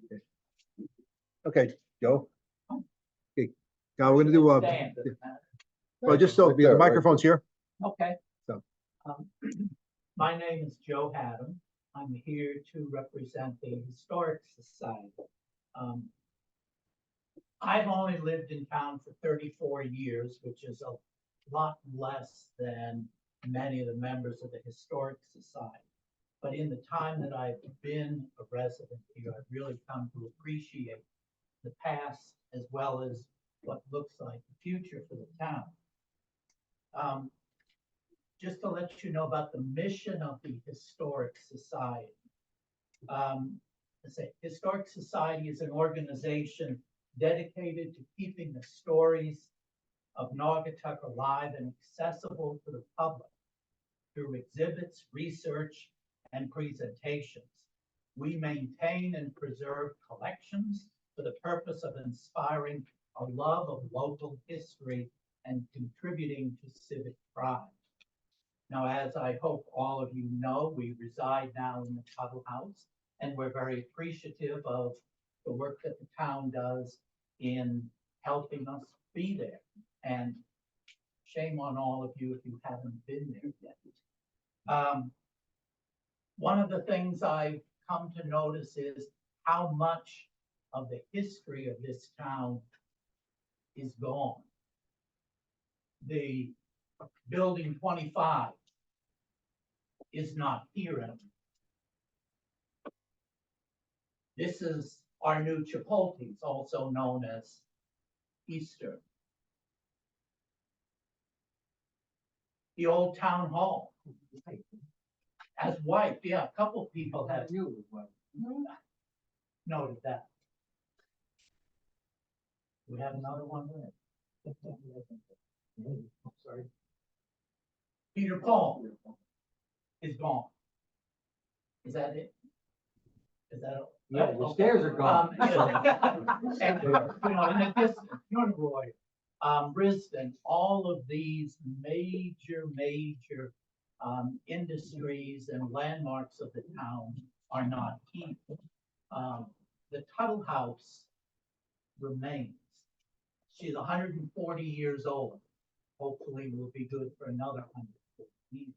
Okay, Joe? Okay, now we're gonna do, Stand, doesn't matter. well, just so, Right there, the right microphone's here. Okay. So. My name is Joe Haddam. I'm here to represent the Historic Society. I've only lived in town for 34 years, which is a lot less than many of the members of the Historic Society. But in the time that I've been a resident here, I've really come to appreciate the past as well as what looks like the future for the town. Just to let you know about the mission of the Historic Society. Historic Society is an organization dedicated to keeping the stories of Naugatuck alive and accessible to the public through exhibits, research, and presentations. We maintain and preserve collections for the purpose of inspiring a love of local history and contributing to civic pride. Now, as I hope all of you know, we reside now in the Tuttle House, and we're very appreciative of the work that the town does in helping us be there. And shame on all of you if you haven't been there yet. One of the things I've come to notice is how much of the history of this town is gone. The building 25 is not here anymore. This is our new Chipotle's, also known as Easter. The old town hall. As white, yeah, a couple people have noted that. We have another one there. Sorry. Peter Paul is gone. Is that it? Is that? Yeah, the stairs are gone. And, you know, in the distance, Roy, Riston, all of these major industries and landmarks of the town are not here. The Tuttle House remains. She's 140 years old. Hopefully will be good for another 140 years.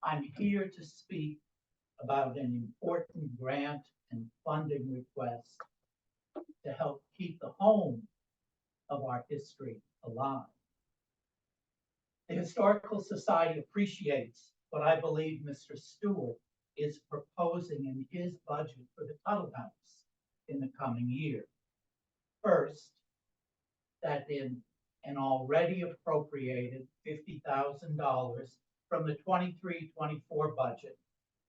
I'm here to speak about an important grant and funding request to help keep the home of our history alive. The Historical Society appreciates what I believe Mr. Stewart is proposing in his budget for the Tuttle House in the coming year. First, that in an already appropriated $50,000 from the 23-24 budget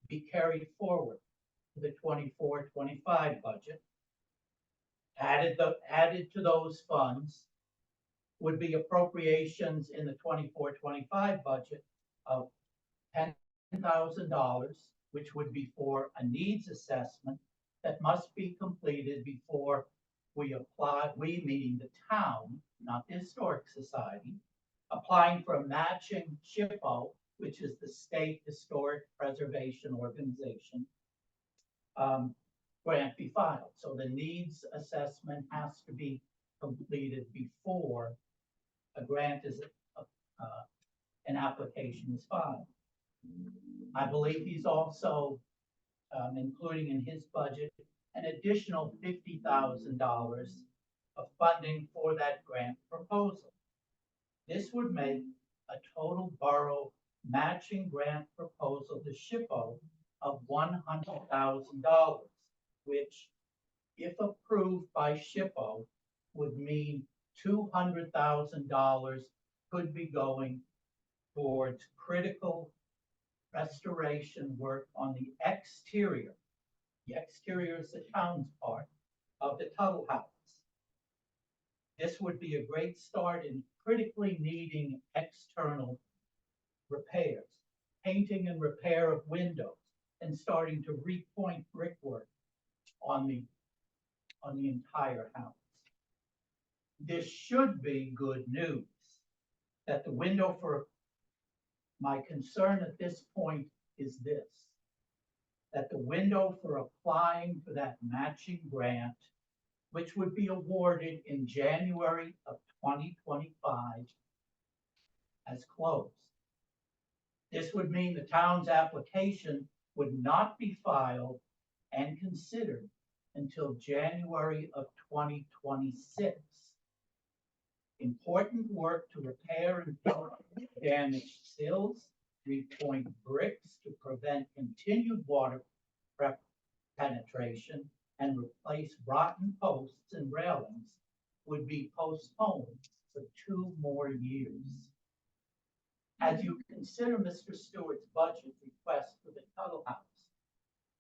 be carried forward to the 24-25 budget. Added to those funds would be appropriations in the 24-25 budget of $10,000, which would be for a needs assessment that must be completed before we apply, we meaning the town, not the Historic Society, applying for a matching SHPO, which is the State Historic Preservation Organization, grant be filed. So the needs assessment has to be completed before a grant is, an application is filed. I believe he's also including in his budget an additional $50,000 of funding for that grant proposal. This would make a total borough matching grant proposal to SHPO of $100,000, which, if approved by SHPO, would mean $200,000 could be going towards critical restoration work on the exterior. The exterior is the town's part of the Tuttle House. This would be a great start in critically needing external repairs, painting and repair of windows, and starting to repoint brickwork on the entire house. This should be good news, that the window for my concern at this point is this, that the window for applying for that matching grant, which would be awarded in January of 2025, has closed. This would mean the town's application would not be filed and considered until January of 2026. Important work to repair and damaged sills, repoint bricks to prevent continued water penetration, and replace rotten posts and railings would be postponed for 2 more years. As you consider Mr. Stewart's budget request for the Tuttle House,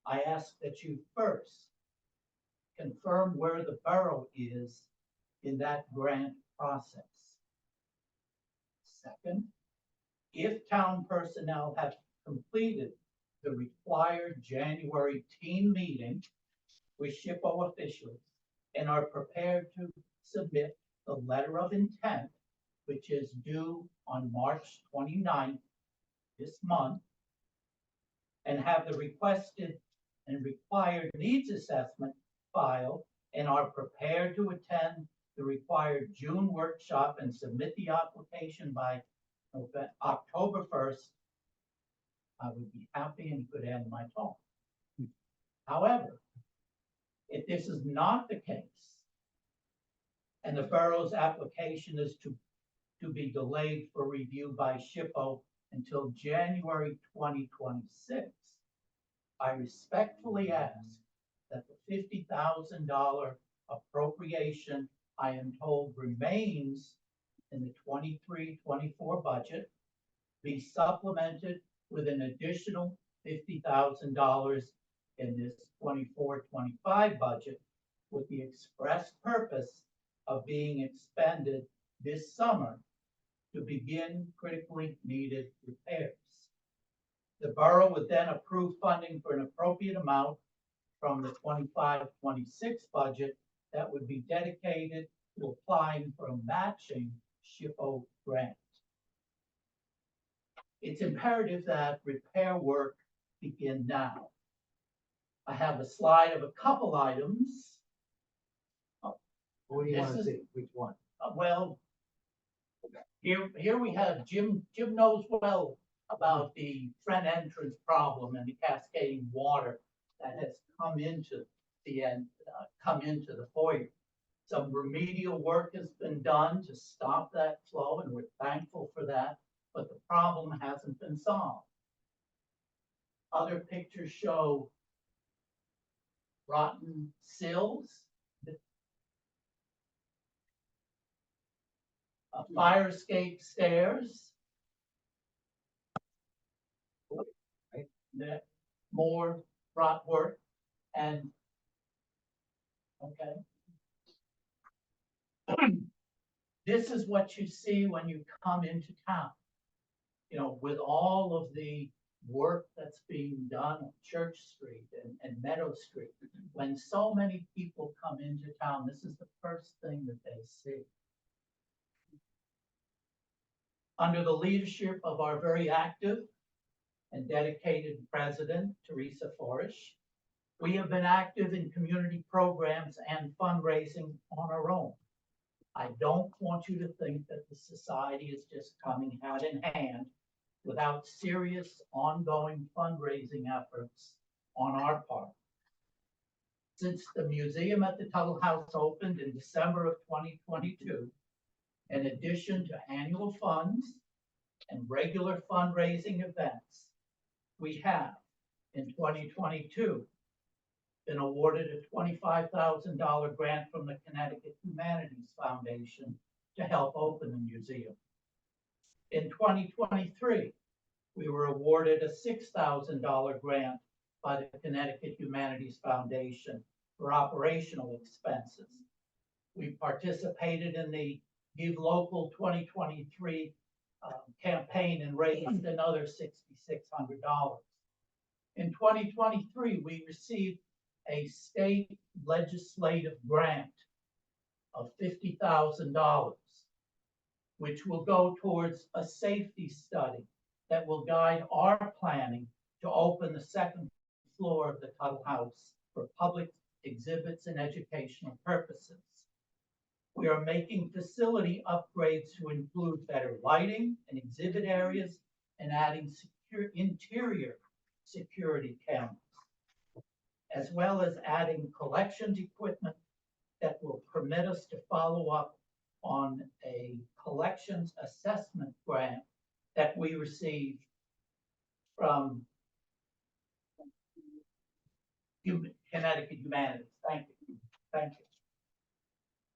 I ask that you first confirm where the borough is in that grant process. Second, if town personnel have completed the required January team meeting with SHPO officials and are prepared to submit the letter of intent, which is due on March 29th this month, and have the requested and required needs assessment filed and are prepared to attend the required June workshop and submit the application by October 1st, I would be happy and could end my talk. However, if this is not the case, and the borough's application is to be delayed for review by SHPO until January 2026, I respectfully ask that the $50,000 appropriation I am told remains in the 23-24 budget be supplemented with an additional $50,000 in this 24-25 budget with the express purpose of being expended this summer to begin critically needed repairs. The borough would then approve funding for an appropriate amount from the 25-26 budget that would be dedicated to applying for a matching SHPO grant. It's imperative that repair work begin now. I have a slide of a couple items. What do you This wanna is- see? Which one? Well, here we have Jim knows well about the front entrance problem and the cascading water that has come into the foyer. Some remedial work has been done to stop that flow, and we're thankful for that, but the problem hasn't been solved. Other pictures show rotten sills, fire escape stairs. More rot work and, okay. This is what you see when you come into town. You know, with all of the work that's being done on Church Street and Meadow Street. When so many people come into town, this is the first thing that they see. Under the leadership of our very active and dedicated president, Teresa Forish, we have been active in community programs and fundraising on our own. I don't want you to think that the society is just coming hand in hand without serious ongoing fundraising efforts on our part. Since the museum at the Tuttle House opened in December of 2022, in addition to annual funds and regular fundraising events, we have, in 2022, been awarded a $25,000 grant from the Connecticut Humanities Foundation to help open the museum. In 2023, we were awarded a $6,000 grant by the Connecticut Humanities Foundation for operational expenses. We participated in the Give Local 2023 campaign and raised another $6,600. In 2023, we received a state legislative grant of $50,000, which will go towards a safety study that will guide our planning to open the second floor of the Tuttle House for public exhibits and educational purposes. We are making facility upgrades to include better lighting and exhibit areas and adding interior security cameras, as well as adding collections equipment that will permit us to follow up on a collections assessment grant that we received from Connecticut Humanities. Thank you. Thank you.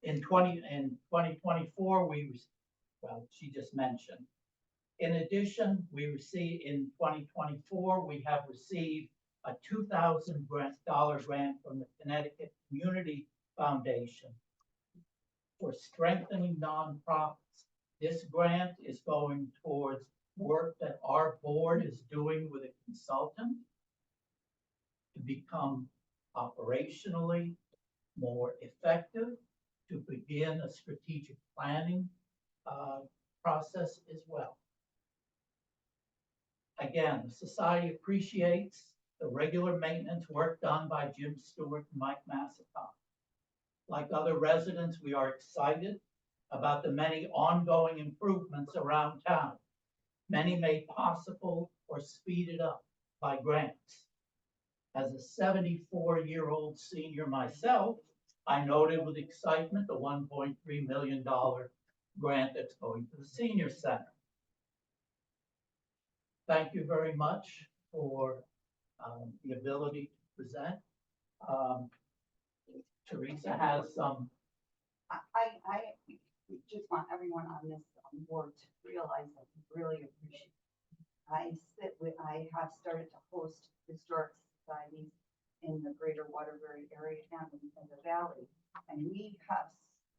In 2024, she just mentioned. In addition, we received in 2024, we have received a $2,000 grant from the Connecticut Community Foundation for strengthening nonprofits. This grant is going towards work that our board is doing with a consultant to become operationally more effective, to begin a strategic planning process as well. Again, the society appreciates the regular maintenance work done by Jim Stewart and Mike Massacott. Like other residents, we are excited about the many ongoing improvements around town, many made possible or speeded up by grants. As a 74-year-old senior myself, I noted with excitement the $1.3 million grant that's going to the senior center. thank you very much for, the ability to present. Teresa has some, I just want everyone on this board to realize that we really appreciate. I have started to host historic societies in the greater Waterbury area and in the valley. And we have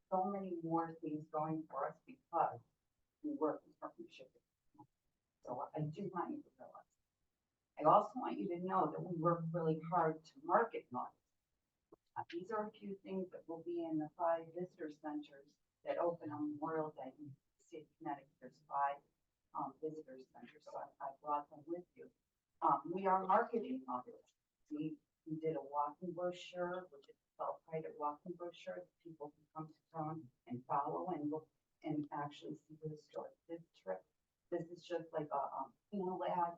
so many more things going for us because we work in partnership. So I do want you to realize. I also want you to know that we work really hard to market noise. These are a few things that will be in the 5 visitor centers that open on Memorial Day in the state of Connecticut. There's 5 visitor centers, so I brought them with you. We are marketing all this. We did a walking brochure, which is called private walking brochure, that people can come to town and follow and look and actually see the historic district. This is just like a ad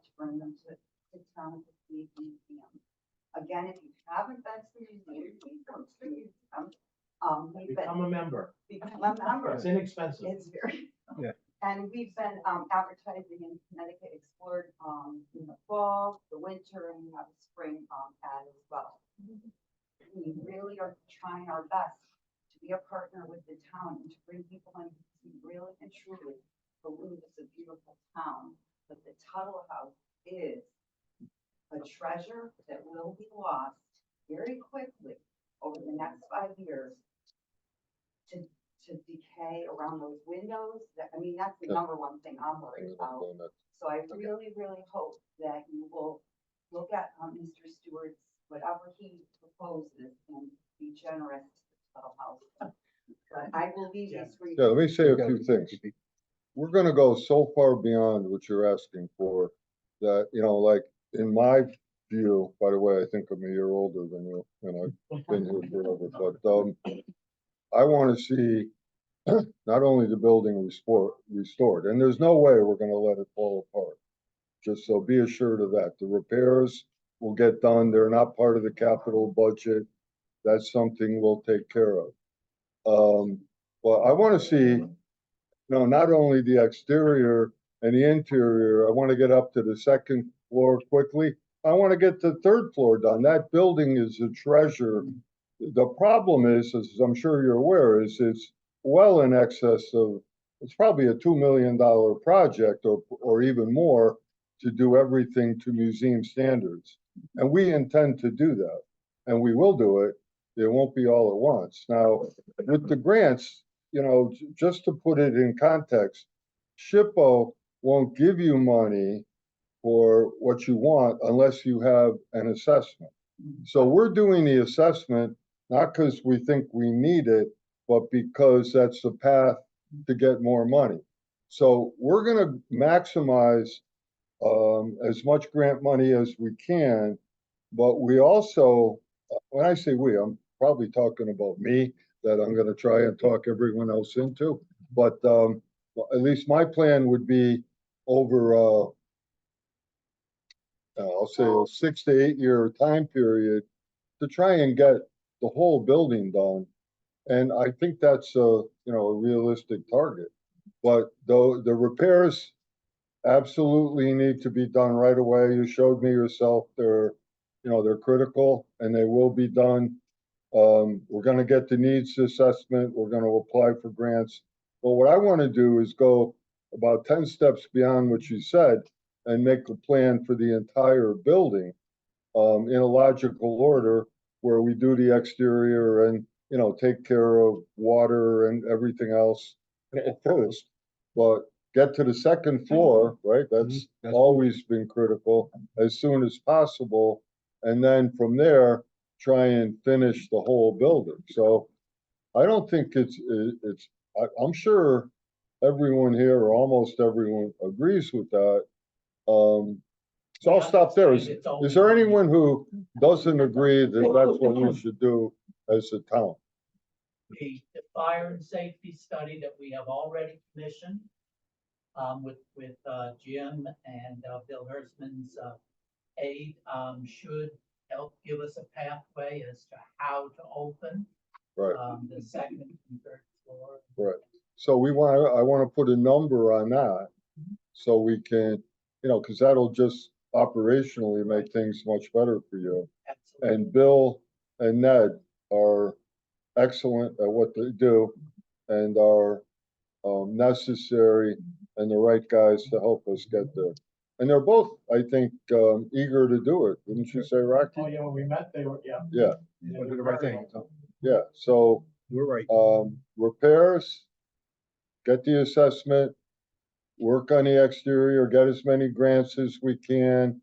to bring them to town to see the museum. Again, if you haven't been to the museum, please come to the museum. Become a member. Become a member. It's inexpensive. It's very. Yeah. And we've been advertising in Connecticut Explored in the fall, the winter, and we have a spring ad as well. We really are trying our best to be a partner with the town and to bring people in who really and truly believe it's a beautiful town. But the Tuttle House is a treasure that will be lost very quickly over the next 5 years to decay around those windows. I mean, that's the number one thing I'm worried about. So I really, really hope that you will look at Mr. Stewart's, whatever he proposes, and be generous to the Tuttle House. But I will leave this for you. Yeah, let me say a few things. We're gonna go so far beyond what you're asking for that, like in my view, by the way, I think I'm a year older than you, and I've been here forever, but, I want to see not only the building restored, and there's no way we're going to let it fall apart. Just so be assured of that. The repairs will get done. They're not part of the capital budget. That's something we'll take care of. But I want to see, not only the exterior and the interior, I want to get up to the 2nd floor quickly. I want to get the 3rd floor done. That building is a treasure. The problem is, as I'm sure you're aware, is it's well in excess of, it's probably a $2 million project or even more to do everything to museum standards. And we intend to do that, and we will do it. It won't be all at once. Now, with the grants, just to put it in context, SHPO won't give you money for what you want unless you have an assessment. So we're doing the assessment not because we think we need it, but because that's the path to get more money. So we're going to maximize as much grant money as we can, but we also, when I say we, I'm probably talking about me, that I'm going to try and talk everyone else into. But at least my plan would be over, I'll say a 6 to 8 year time period to try and get the whole building done. And I think that's a realistic target. But the repairs absolutely need to be done right away. You showed me yourself, they're critical and they will be done. We're going to get the needs assessment. We're going to apply for grants. But what I want to do is go about 10 steps beyond what you said and make a plan for the entire building in a logical order, where we do the exterior and, take care of water and everything else first. But get to the 2nd floor, right? That's always been critical, as soon as possible. And then from there, try and finish the whole building. So I don't think I'm sure everyone here, or almost everyone, agrees with that. So I'll stop there. Is there anyone who doesn't agree that that's what we should do as a town? the fire and safety study that we have already commissioned, with Jim and Bill Hersman's aid, should help give us a pathway as to how to open Right. the 2nd and 3rd floor. Right. So I want to put a number on that so we can cause that'll just operationally make things much better for you. Absolutely. And Bill and Ned are excellent at what they do and are necessary and the right guys to help us get there. And they're both, I think, eager to do it. Wouldn't you say, Rocky? Oh, yeah, when we met, they were, yeah. Yeah, You wanna do the right thing, so yeah. So, you're right. repairs, get the assessment, work on the exterior, get as many grants as we can,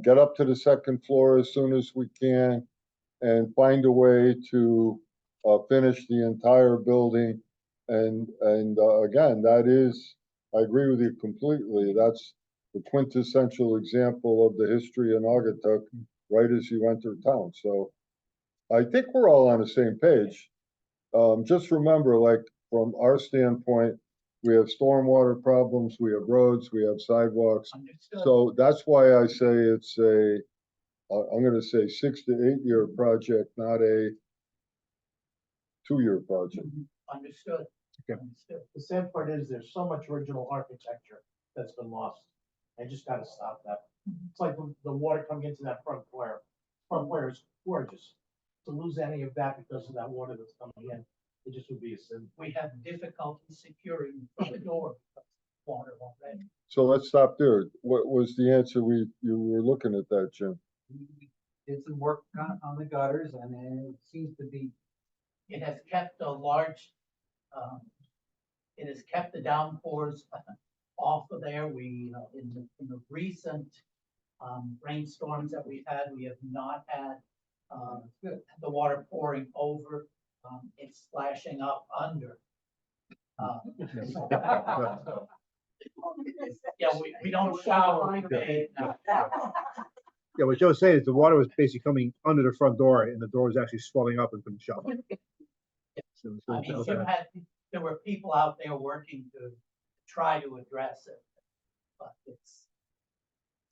get up to the second floor as soon as we can, and find a way to finish the entire building. And again, that is, I agree with you completely. That's the quintessential example of the history in Naugatuck, right as you enter town. So I think we're all on the same page. Just remember, like, from our standpoint, we have stormwater problems, we have roads, we have sidewalks. Understood. So that's why I say it's I'm gonna say 6 to 8 year project, not a 2 year project. Understood. Okay. Understood. The sad part is there's so much original architecture that's been lost. I just gotta stop that. It's like the water coming into that front foyer. Front foyer is gorgeous. To lose any of that because of that water that's coming in, it just would be a sin. We have difficulty securing the door, because of water already. So let's stop there. What was the answer you were looking at that, Jim? We did some work on the gutters and it seems to be, It has kept a large, it has kept the downpours off of there. We, in the recent, rainstorms that we've had, we have not had, the water pouring over. It's splashing up under. Yeah, we don't shower, we bathe now. Yeah, what Joe's saying is the water was basically coming under the front door and the door was actually swelling up and couldn't shut. So I mean, Jim had, there were people out there working to try to address it, but it's,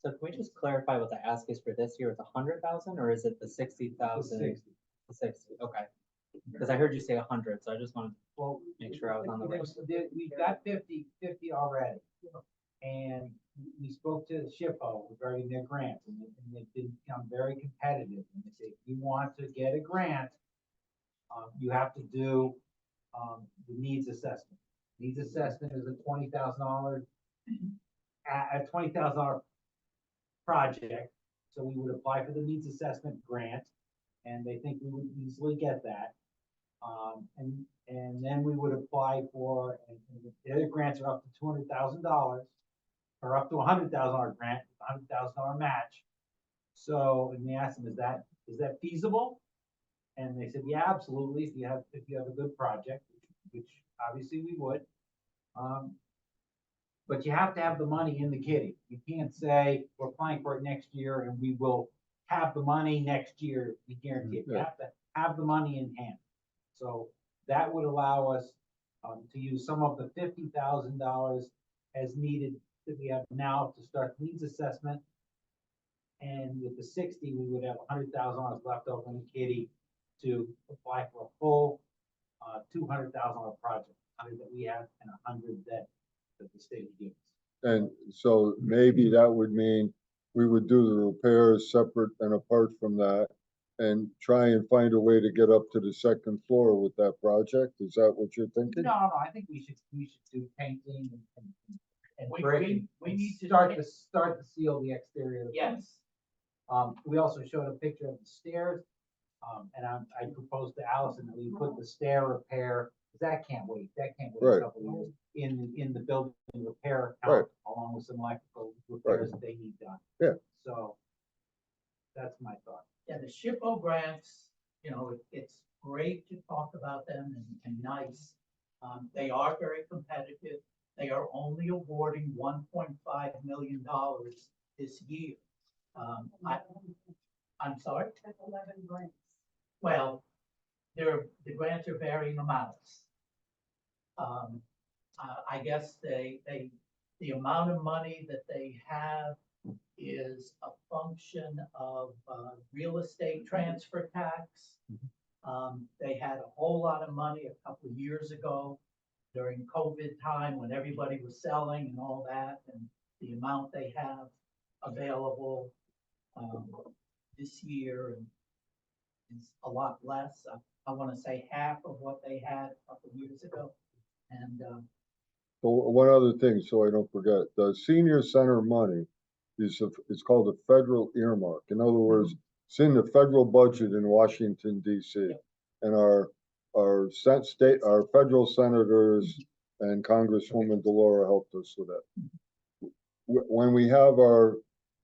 So can we just clarify what the ask is for this year? It's 100,000 or is it the 60,000? 60. The 60, okay. Because I heard you say 100, so I just wanted to well, make sure I was on the right. we've got 50 already. And we spoke to SHPO regarding their grants and they've become very competitive. And they say, if you want to get a grant, you have to do, the needs assessment. Needs assessment is a $20,000, a $20,000 project. So we would apply for the needs assessment grant and they think we would easily get that. And then we would apply for, and the other grants are up to $200,000 or up to $100,000 grant, $100,000 match. So, and we asked them, is that feasible? And they said, yeah, absolutely, if you have a good project, which obviously we would. But you have to have the money in the kitty. You can't say, we're applying for it next year and we will have the money next year, we guarantee it. You have to have the money in hand. So that would allow us to use some of the $50,000 as needed that we have now to start needs assessment. And with the 60, we would have $100,000 left over in the kitty to apply for a full $200,000 project, 100 that we have and 100 that the state gives. And so maybe that would mean we would do the repairs separate and apart from that and try and find a way to get up to the second floor with that project. Is that what you're thinking? No, I think we should do painting and We- brick. we and need to start take- to seal the exterior. Of the yes. We also showed a picture of the stairs. And I proposed to Allison that we put the stair repair, because that can't wait a Right. couple of years, in the building repair Right. account, along with some electrical repairs that they need done. Yeah. So that's my thought. Yeah, the SHPO grants, it's great to talk about them and nice. They are very competitive. They are only awarding $1.5 million this year. I'm sorry? That's 11 grants. Well, the grants are varying amounts. I guess the amount of money that they have is a function of, real estate transfer tax. They had a whole lot of money a couple of years ago during COVID time when everybody was selling and all that, and the amount they have available, this year and is a lot less. I want to say half of what they had a couple of years ago. And, So one other thing, so I don't forget, the senior center money it's called a federal earmark. In other words, it's in the federal budget in Washington DC. And our federal senators and Congresswoman Delora helped us with that. When we have our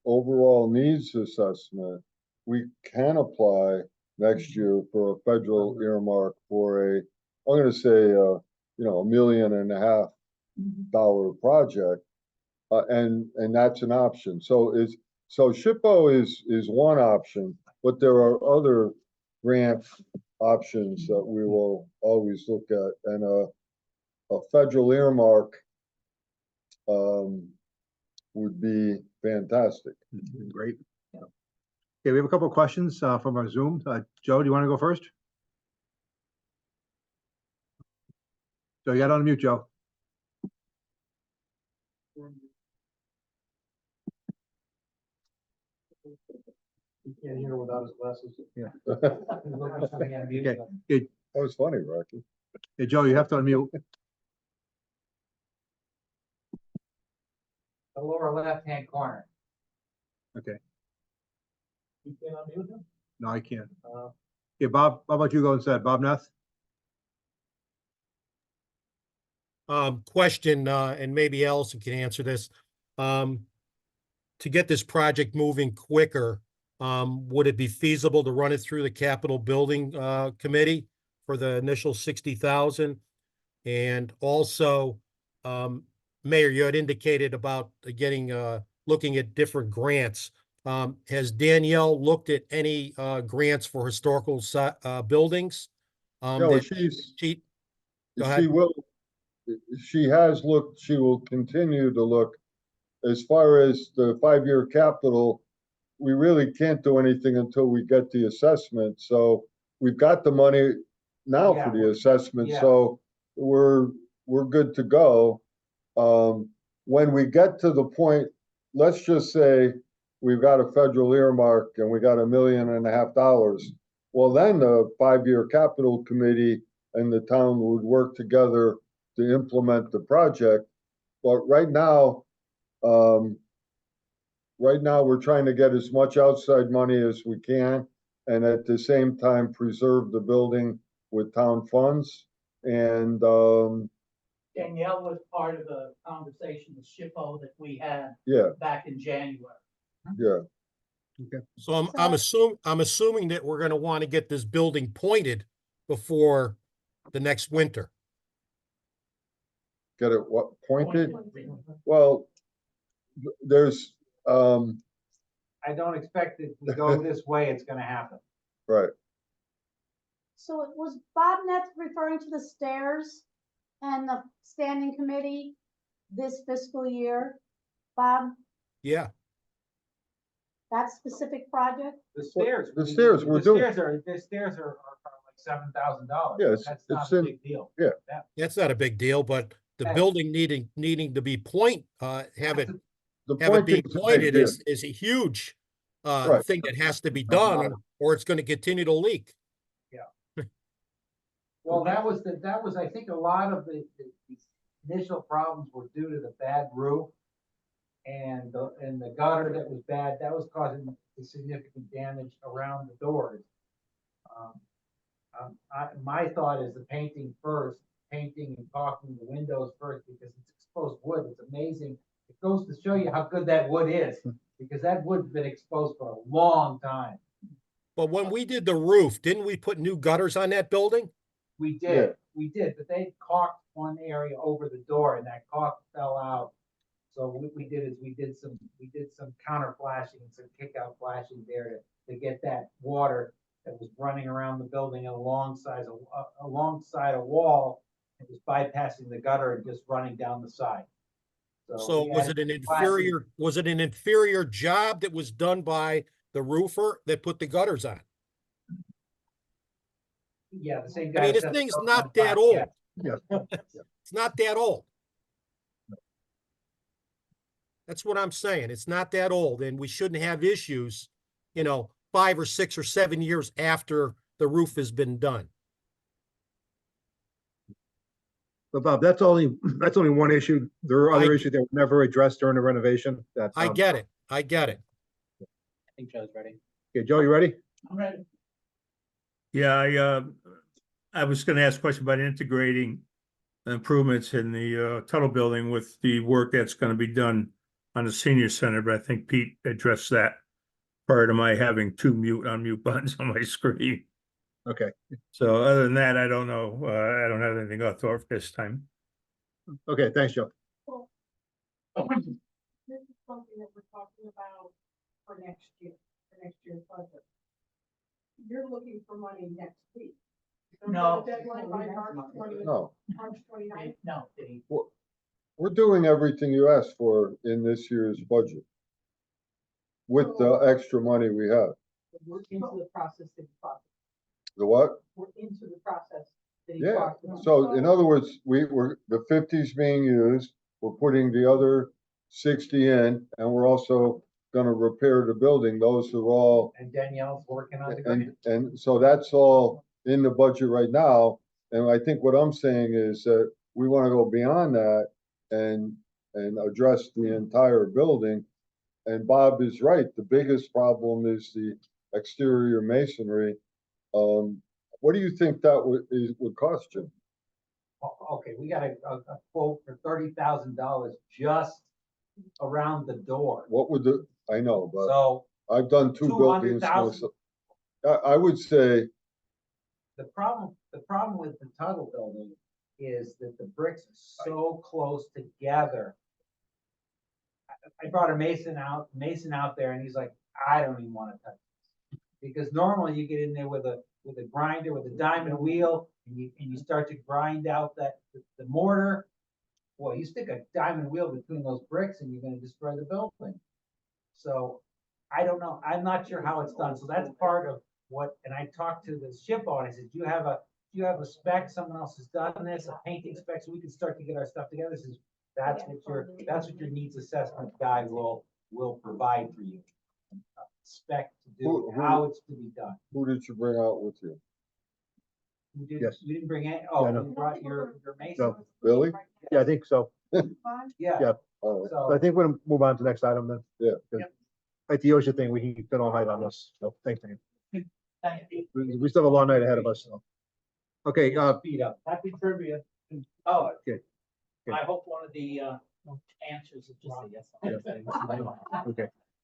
overall needs assessment, we can apply next year for a federal earmark for I'm gonna say, $1.5 million project. And that's an option. So SHPO is one option, but there are other grant options that we will always look at, and a federal earmark would be fantastic. Great. Okay, we have a couple of questions from our Zoom. Joe, do you want to go first? Joe, you got on mute, Joe. You can't hear without his glasses. Yeah. Okay. Okay. That was funny, Rocky. Hey, Joe, you have to unmute. The lower left-hand corner. Okay. You can't unmute him? No, I can't. Okay, Bob, how about you go instead? Bob Ness? Question, and maybe Allison can answer this. To get this project moving quicker, would it be feasible to run it through the Capitol Building Committee for the initial 60,000? And also, Mayor, you had indicated about looking at different grants. Has Danielle looked at any grants for historical buildings? No, she has looked, she will continue to look. As far as the 5-year capital, we really can't do anything until we get the assessment. So we've got the money now for the assessment, so we're good to go. When we get to the point, let's just say we've got a federal earmark and we got $1.5 million. Well, then the 5-year capital committee and the town would work together to implement the project. But right now we're trying to get as much outside money as we can, and at the same time preserve the building with town funds. And Danielle was part of the conversation with SHPO that we had back in January. yeah. Okay. So I'm assuming that we're gonna want to get this building pointed before the next winter. Get it what pointed? Well, there's I don't expect it to go this way, it's gonna happen. right. So was Bob Ness referring to the stairs and the standing committee this fiscal year? Bob, Yeah. that specific project? The stairs. The stairs we're doing. The stairs are like $7,000. Yeah, That's not it's a in- big deal. yeah. That's not a big deal, but the building needing to be have it be pointing's a big pointed deal. is a huge Right. thing that has to be done, or it's gonna continue to leak. Well, that was, I think a lot of the initial problems were due to the bad roof and the gutter that was bad, that was causing the significant damage around the doors. My thought is the painting and caulking the windows first, because it's exposed wood. It's amazing. It goes to show you how good that wood is, because that wood's been exposed for a long time. But when we did the roof, didn't we put new gutters on that building? We did, but they caulked one area over the door and that caulk fell out. So what we did is we did some counter flashing and some kick out flashing there to get that water that was running around the building alongside a wall. It was bypassing the gutter and just running down the side. So was it an inferior job that was done by the roofer that put the gutters on? Yeah, the same I guy. mean, this thing's not that old. Yeah. It's not that old. That's what I'm saying. It's not that old and we shouldn't have issues, 5 or 6 or 7 years after the roof has been done. But Bob, that's only one issue. There are other I- issues that were never addressed during the renovation that. I get it. I get it. I think Joe's ready. Okay, Joe, you ready? I'm ready. Yeah, I was gonna ask a question about integrating improvements in the Tuttle building with the work that's gonna be done on the senior center, but I think Pete addressed that prior to my having two unmute buttons on my screen. Okay, So other than that, I don't know. I don't have anything else for this time. okay, thanks, Joe. This is something that we're talking about for next year's budget. You're looking for money next week. So No. the Deadline by March No, 29th. No, Dave. we're doing everything you asked for in this year's budget. With the extra money we have. We're into the process that he talked, The what? we're into the process that he Yeah, talked about. so in other words, the 50's being used, we're putting the other 60 in, and we're also gonna repair the building. Those are all, And Danielle's working on the grant. and so that's all in the budget right now. And I think what I'm saying is that we wanna go beyond that and address the entire building. And Bob is right, the biggest problem is the exterior masonry. What do you think that would cost you? Okay, we got a quote for $30,000 just around the door. What would I know, but So I've done two buildings. 200,000. I would say, the problem with the Tuttle building is that the bricks are so close together. I brought a mason out there and he's like, I don't even wanna touch this. Because normally you get in there with a grinder, with a diamond wheel, and you start to grind out the mortar. Boy, you stick a diamond wheel between those bricks and you're gonna destroy the building. So, I don't know, I'm not sure how it's done, so that's part of what, and I talked to the ship owner, I said, do you have a spec, someone else has done this, a painting spec, so we can start to get our stuff together? This is, that's what your needs assessment guy will provide for you. A spec to do, Who- how it's to be done. who did you bring out with you? Yes. We didn't bring any, Yeah, I know. you brought your mason, So, Billy? yeah, I think so. yeah. Yeah. Oh, So I think we're gonna move on to the next item then. Yeah. Because Like the OSHA thing, we can get all night on this, so thanks, Dan. Thank you. We still have a long night ahead of us, so. Okay, Speed up. Happy trivia. Oh. Okay. Okay. I hope one of the, answers is just a yes. okay.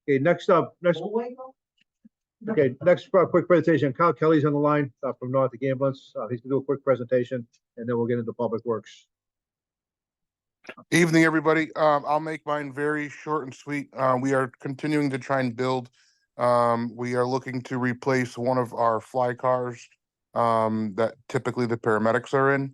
Okay, next up, okay, next quick presentation. Kyle Kelly's on the line from Nordic Ambulance. He's gonna do a quick presentation and then we'll get into Public Works. Evening, everybody. I'll make mine very short and sweet. We are continuing to try and build. We are looking to replace one of our fly cars that typically the paramedics are in.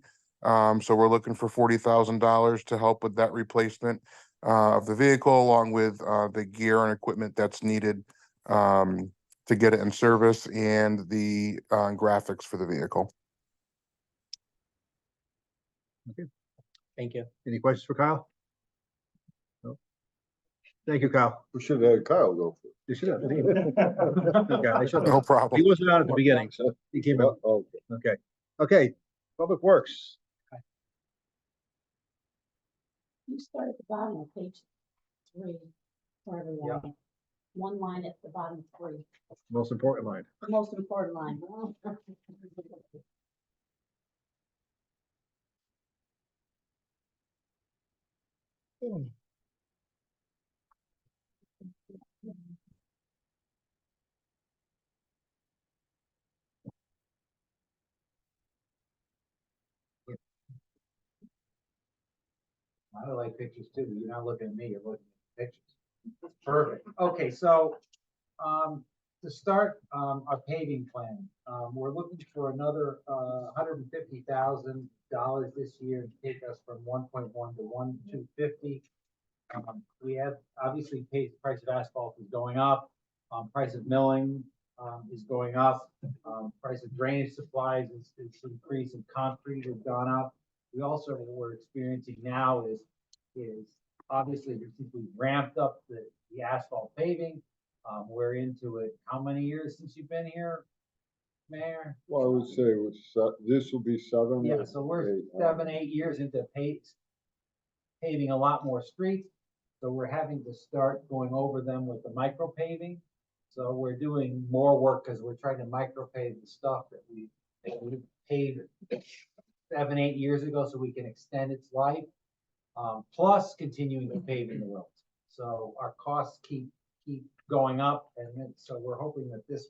So we're looking for $40,000 to help with that replacement of the vehicle, along with the gear and equipment that's needed to get it in service and the graphics for the vehicle. Thank you. Any questions for Kyle? No. Thank you, Kyle. we should have had Kyle go. You should have. Okay, I should have. No problem. He wasn't out at the beginning, so he came in. Oh, Okay, okay, Public Works. You start at the bottom of page 3 for everyone. One line at the bottom 3, Most important line. the most important line. I like pictures too, but you're not looking at me, you're looking at pictures. Perfect. Okay, so, to start, our paving plan, we're looking for another, $150,000 this year to take us from 1.1 to 1,250. We have, obviously, price of asphalt is going up, price of milling, is going up, price of drainage supplies is increasing, concrete has gone up. We also, what we're experiencing now is obviously, since we ramped up the asphalt paving, we're into it. How many years since you've been here, Mayor? Well, I would say it was, this will be 7. Yeah, or so we're 8, 7, 8 years into paving a lot more streets. So we're having to start going over them with the micro paving. So we're doing more work because we're trying to micro pave the stuff that we paved 7, 8 years ago, so we can extend its life. Plus continuing to paving the roads. So our costs keep going up, and then, so we're hoping that this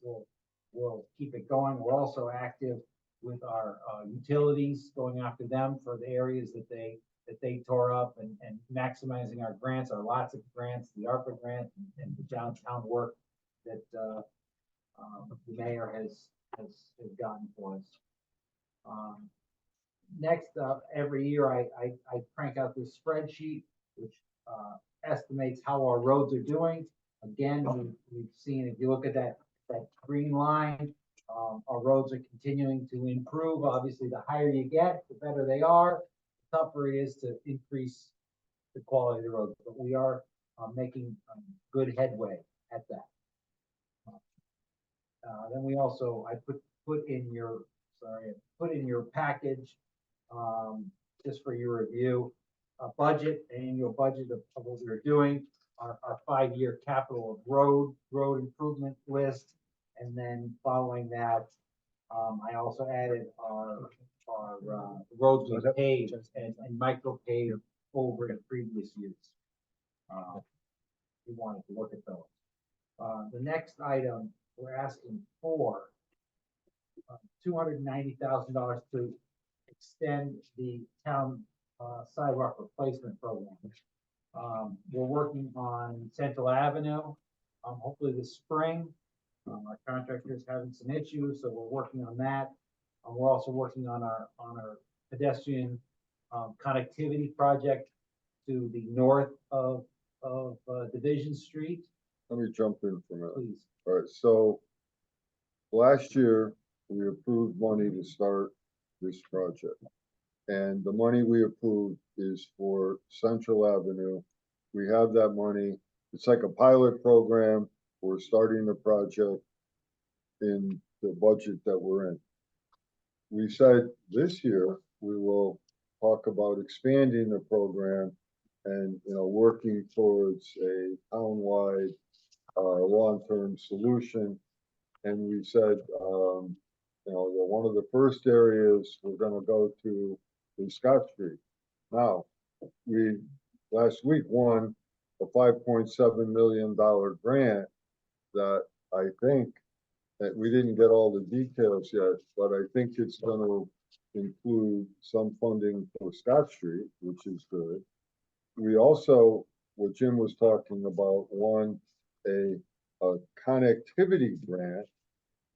will keep it going. We're also active with our utilities, going after them for the areas that they tore up, and maximizing our grants, our lots of grants, the ARPA grant and the downtown work that the mayor has gotten for us. Next up, every year I crank out this spreadsheet, which estimates how our roads are doing. Again, we've seen, if you look at that green line, our roads are continuing to improve. Obviously, the higher you get, the better they are. The tougher it is to increase the quality of the roads, but we are making good headway at that. Then we also, I put in your package, just for your review, a budget, annual budget of what we're doing, our 5-year capital road improvement list. And then following that, I also added our roads we paved and micro paved over the previous years. We wanted to look at those. The next item, we're asking for $290,000 to extend the town sidewalk replacement program. We're working on Central Avenue, hopefully this spring. Our contractor's having some issues, so we're working on that. We're also working on our pedestrian connectivity project to the north of Division Street. Let me jump in for a minute. Please. All right, so last year, we approved money to start this project. And the money we approved is for Central Avenue. We have that money. It's like a pilot program. We're starting the project in the budget that we're in. We said this year, we will talk about expanding the program and, working towards a townwide long-term solution. And we said, one of the first areas we're going to go to is Scott Street. Now, we last week won a $5.7 million grant that I think that we didn't get all the details yet, but I think it's going to include some funding for Scott Street, which is good. We also, what Jim was talking about, won a connectivity grant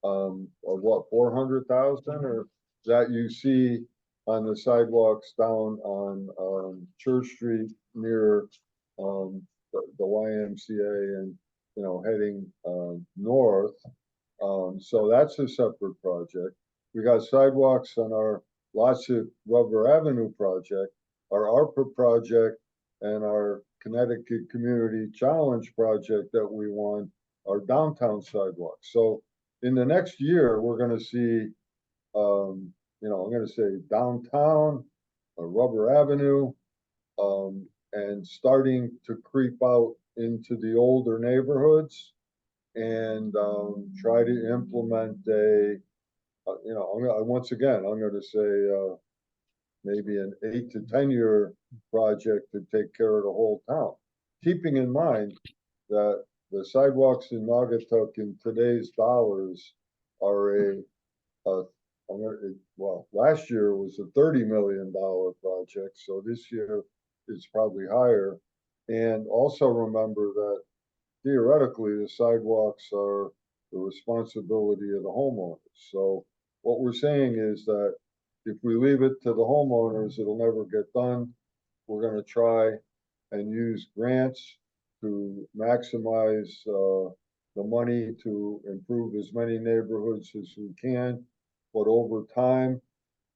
of what, 400,000, or that you see on the sidewalks down on Church Street near the YMCA and heading north. So that's a separate project. We got sidewalks on our Lotsett Rubber Avenue project, our ARPA project, and our Connecticut Community Challenge project that we won, our downtown sidewalks. So in the next year, we're going to see, I'm going to say downtown, Rubber Avenue, and starting to creep out into the older neighborhoods and try to implement once again, I'm going to say maybe an 8 to 10 year project to take care of the whole town. Keeping in mind that the sidewalks in Naugatuck in today's dollars are last year was a $30 million project, so this year it's probably higher. And also remember that theoretically the sidewalks are the responsibility of the homeowners. So what we're saying is that if we leave it to the homeowners, it'll never get done. We're going to try and use grants to maximize the money to improve as many neighborhoods as we can. But over time,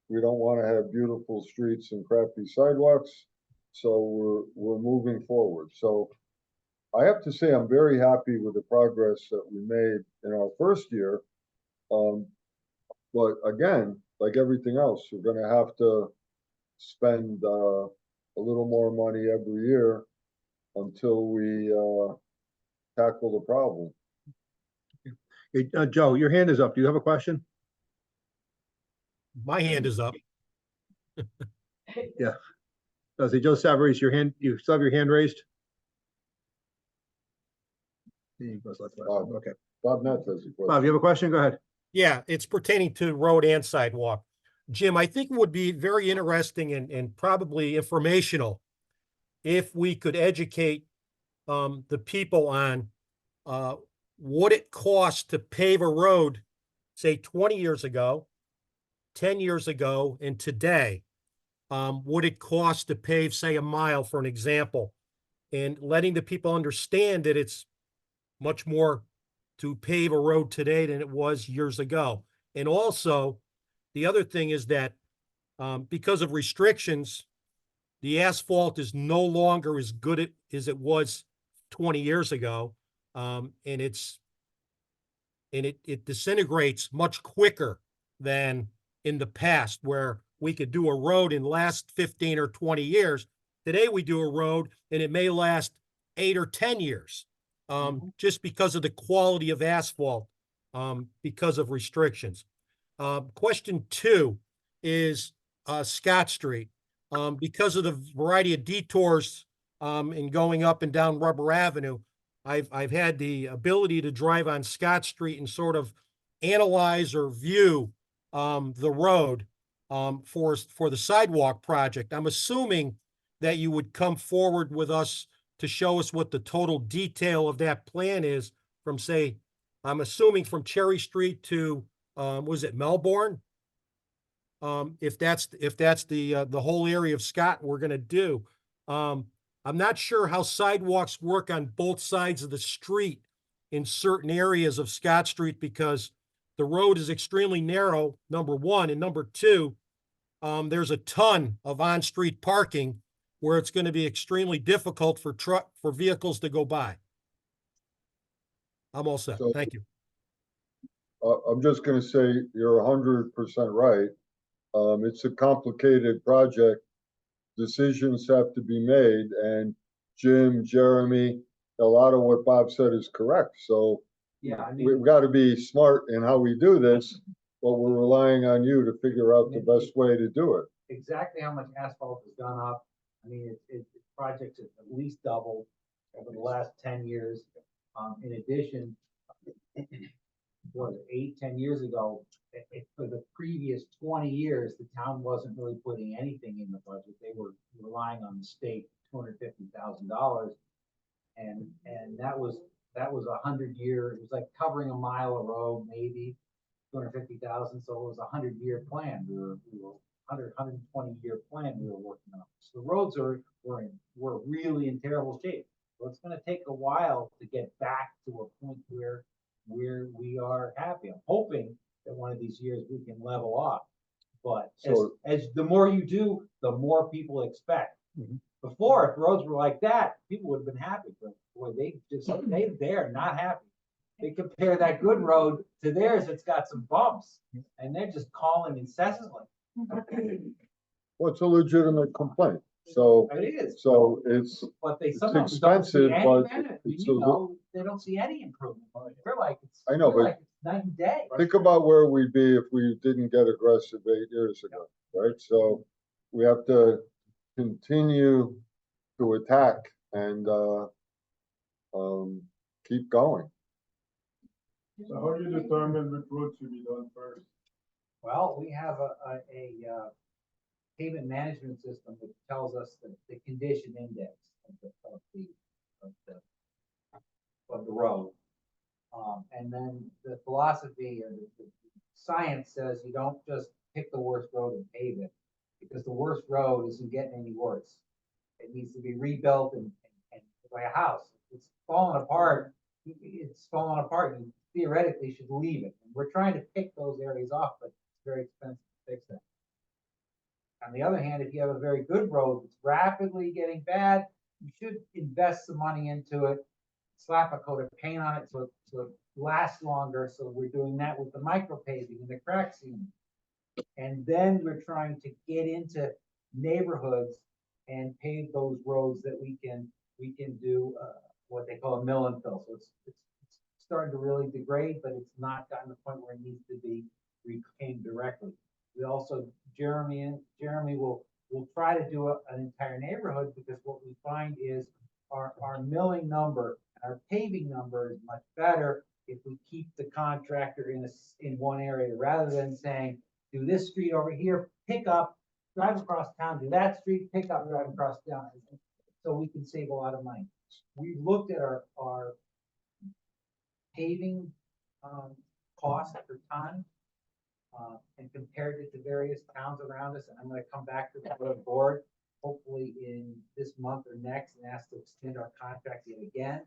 we don't want to have beautiful streets and crappy sidewalks. So we're moving forward. So I have to say, I'm very happy with the progress that we made in our first year. But again, like everything else, you're gonna have to spend, a little more money every year until we, tackle the problem. Hey, Joe, your hand is up. Do you have a question? My hand is up. Say Joe Savarese, your hand, you still have your hand raised? He goes like that. Bob. Okay. Bob Metz has a question. Bob, you have a question? Go ahead. Yeah, it's pertaining to road and sidewalk. Jim, I think it would be very interesting and probably informational if we could educate the people on what it costs to pave a road, say 20 years ago, 10 years ago, and today. What it costs to pave, say, a mile, for an example, and letting the people understand that it's much more to pave a road today than it was years ago. And also, the other thing is that because of restrictions, the asphalt is no longer as good as it was 20 years ago. And it disintegrates much quicker than in the past, where we could do a road and last 15 or 20 years. Today we do a road and it may last 8 or 10 years, just because of the quality of asphalt, because of restrictions. Question 2 is Scott Street. Because of the variety of detours in going up and down Rubber Avenue, I've had the ability to drive on Scott Street and sort of analyze or view the road for the sidewalk project. I'm assuming that you would come forward with us to show us what the total detail of that plan is from, say, I'm assuming from Cherry Street to, was it Melbourne? If that's the whole area of Scott we're gonna do. I'm not sure how sidewalks work on both sides of the street in certain areas of Scott Street, because the road is extremely narrow, number one, and number two, there's a ton of on-street parking where it's going to be extremely difficult for vehicles to go by. I'm all set. So- Thank you. I'm just gonna say you're 100% right. It's a complicated project. Decisions have to be made, and Jim, Jeremy, a lot of what Bob said is correct. So Yeah, I mean, we've got to be smart in how we do this, but we're relying on you to figure out the best way to do it. exactly how much asphalt has gone up. I mean, projects have at least doubled over the last 10 years. In addition, what, 8, 10 years ago, for the previous 20 years, the town wasn't really putting anything in the budget. They were relying on the state, $250,000. And that was a 100-year, it was like covering a mile of road, maybe 250,000. So it was a 100-year plan. We were 120-year plan we were working on. So the roads were really in terrible shape. So it's going to take a while to get back to a point where we are happy. I'm hoping that one of these years we can level off. But as the more you do, the more people expect. Before, if roads were like that, people would have been happy. But boy, they're not happy. They compare that good road to theirs that's got some bumps, and they're just calling incessantly. Well, it's a legitimate complaint. So, It is. so it's, But they it's sometimes don't see expensive, any but benefit. it's You a know, they don't see any improvement. They're like, I know, they're but- like it's night and day. think about where we'd be if we didn't get aggressive 8 years ago, right? So we have to continue to attack and, keep going. So how do you determine which road should be done first? Well, we have a pavement management system that tells us the condition index of the road. And then the philosophy or the science says you don't just pick the worst road and pave it, because the worst road isn't getting any worse. It needs to be rebuilt and like a house. If it's falling apart, it's falling apart. You theoretically should leave it. And we're trying to pick those areas off, but it's very expensive to fix that. On the other hand, if you have a very good road that's rapidly getting bad, you should invest some money into it, slap a coat of paint on it so it lasts longer. So we're doing that with the micro paving and the crack sealing. And then we're trying to get into neighborhoods and pave those roads that we can do, what they call a mill and fill. So it's starting to really degrade, but it's not gotten to the point where it needs to be reclaimed directly. We also, Jeremy will try to do an entire neighborhood, because what we find is our milling number, our paving number is much better if we keep the contractor in one area, rather than saying, do this street over here, pick up, drive across town, do that street, pick up, drive across town. So we can save a lot of money. We looked at our paving cost per ton and compared it to various towns around us. And I'm gonna come back to the board, hopefully in this month or next, and ask to extend our contract yet again.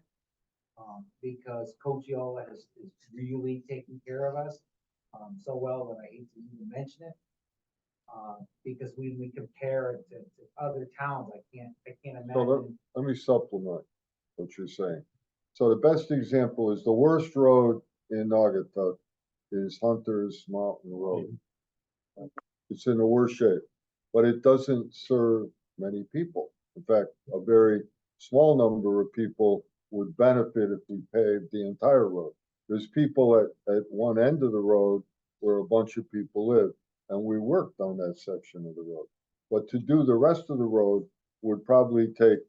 Because Coachella is really taking care of us so well that I hate to even mention it. Because when we compare it to other towns, I can't So imagine. let me supplement what you're saying. So the best example is the worst road in Naugatuck is Hunter's Mountain Road. It's in the worst shape, but it doesn't serve many people. In fact, a very small number of people would benefit if we paved the entire road. There's people at one end of the road where a bunch of people live, and we worked on that section of the road. But to do the rest of the road would probably take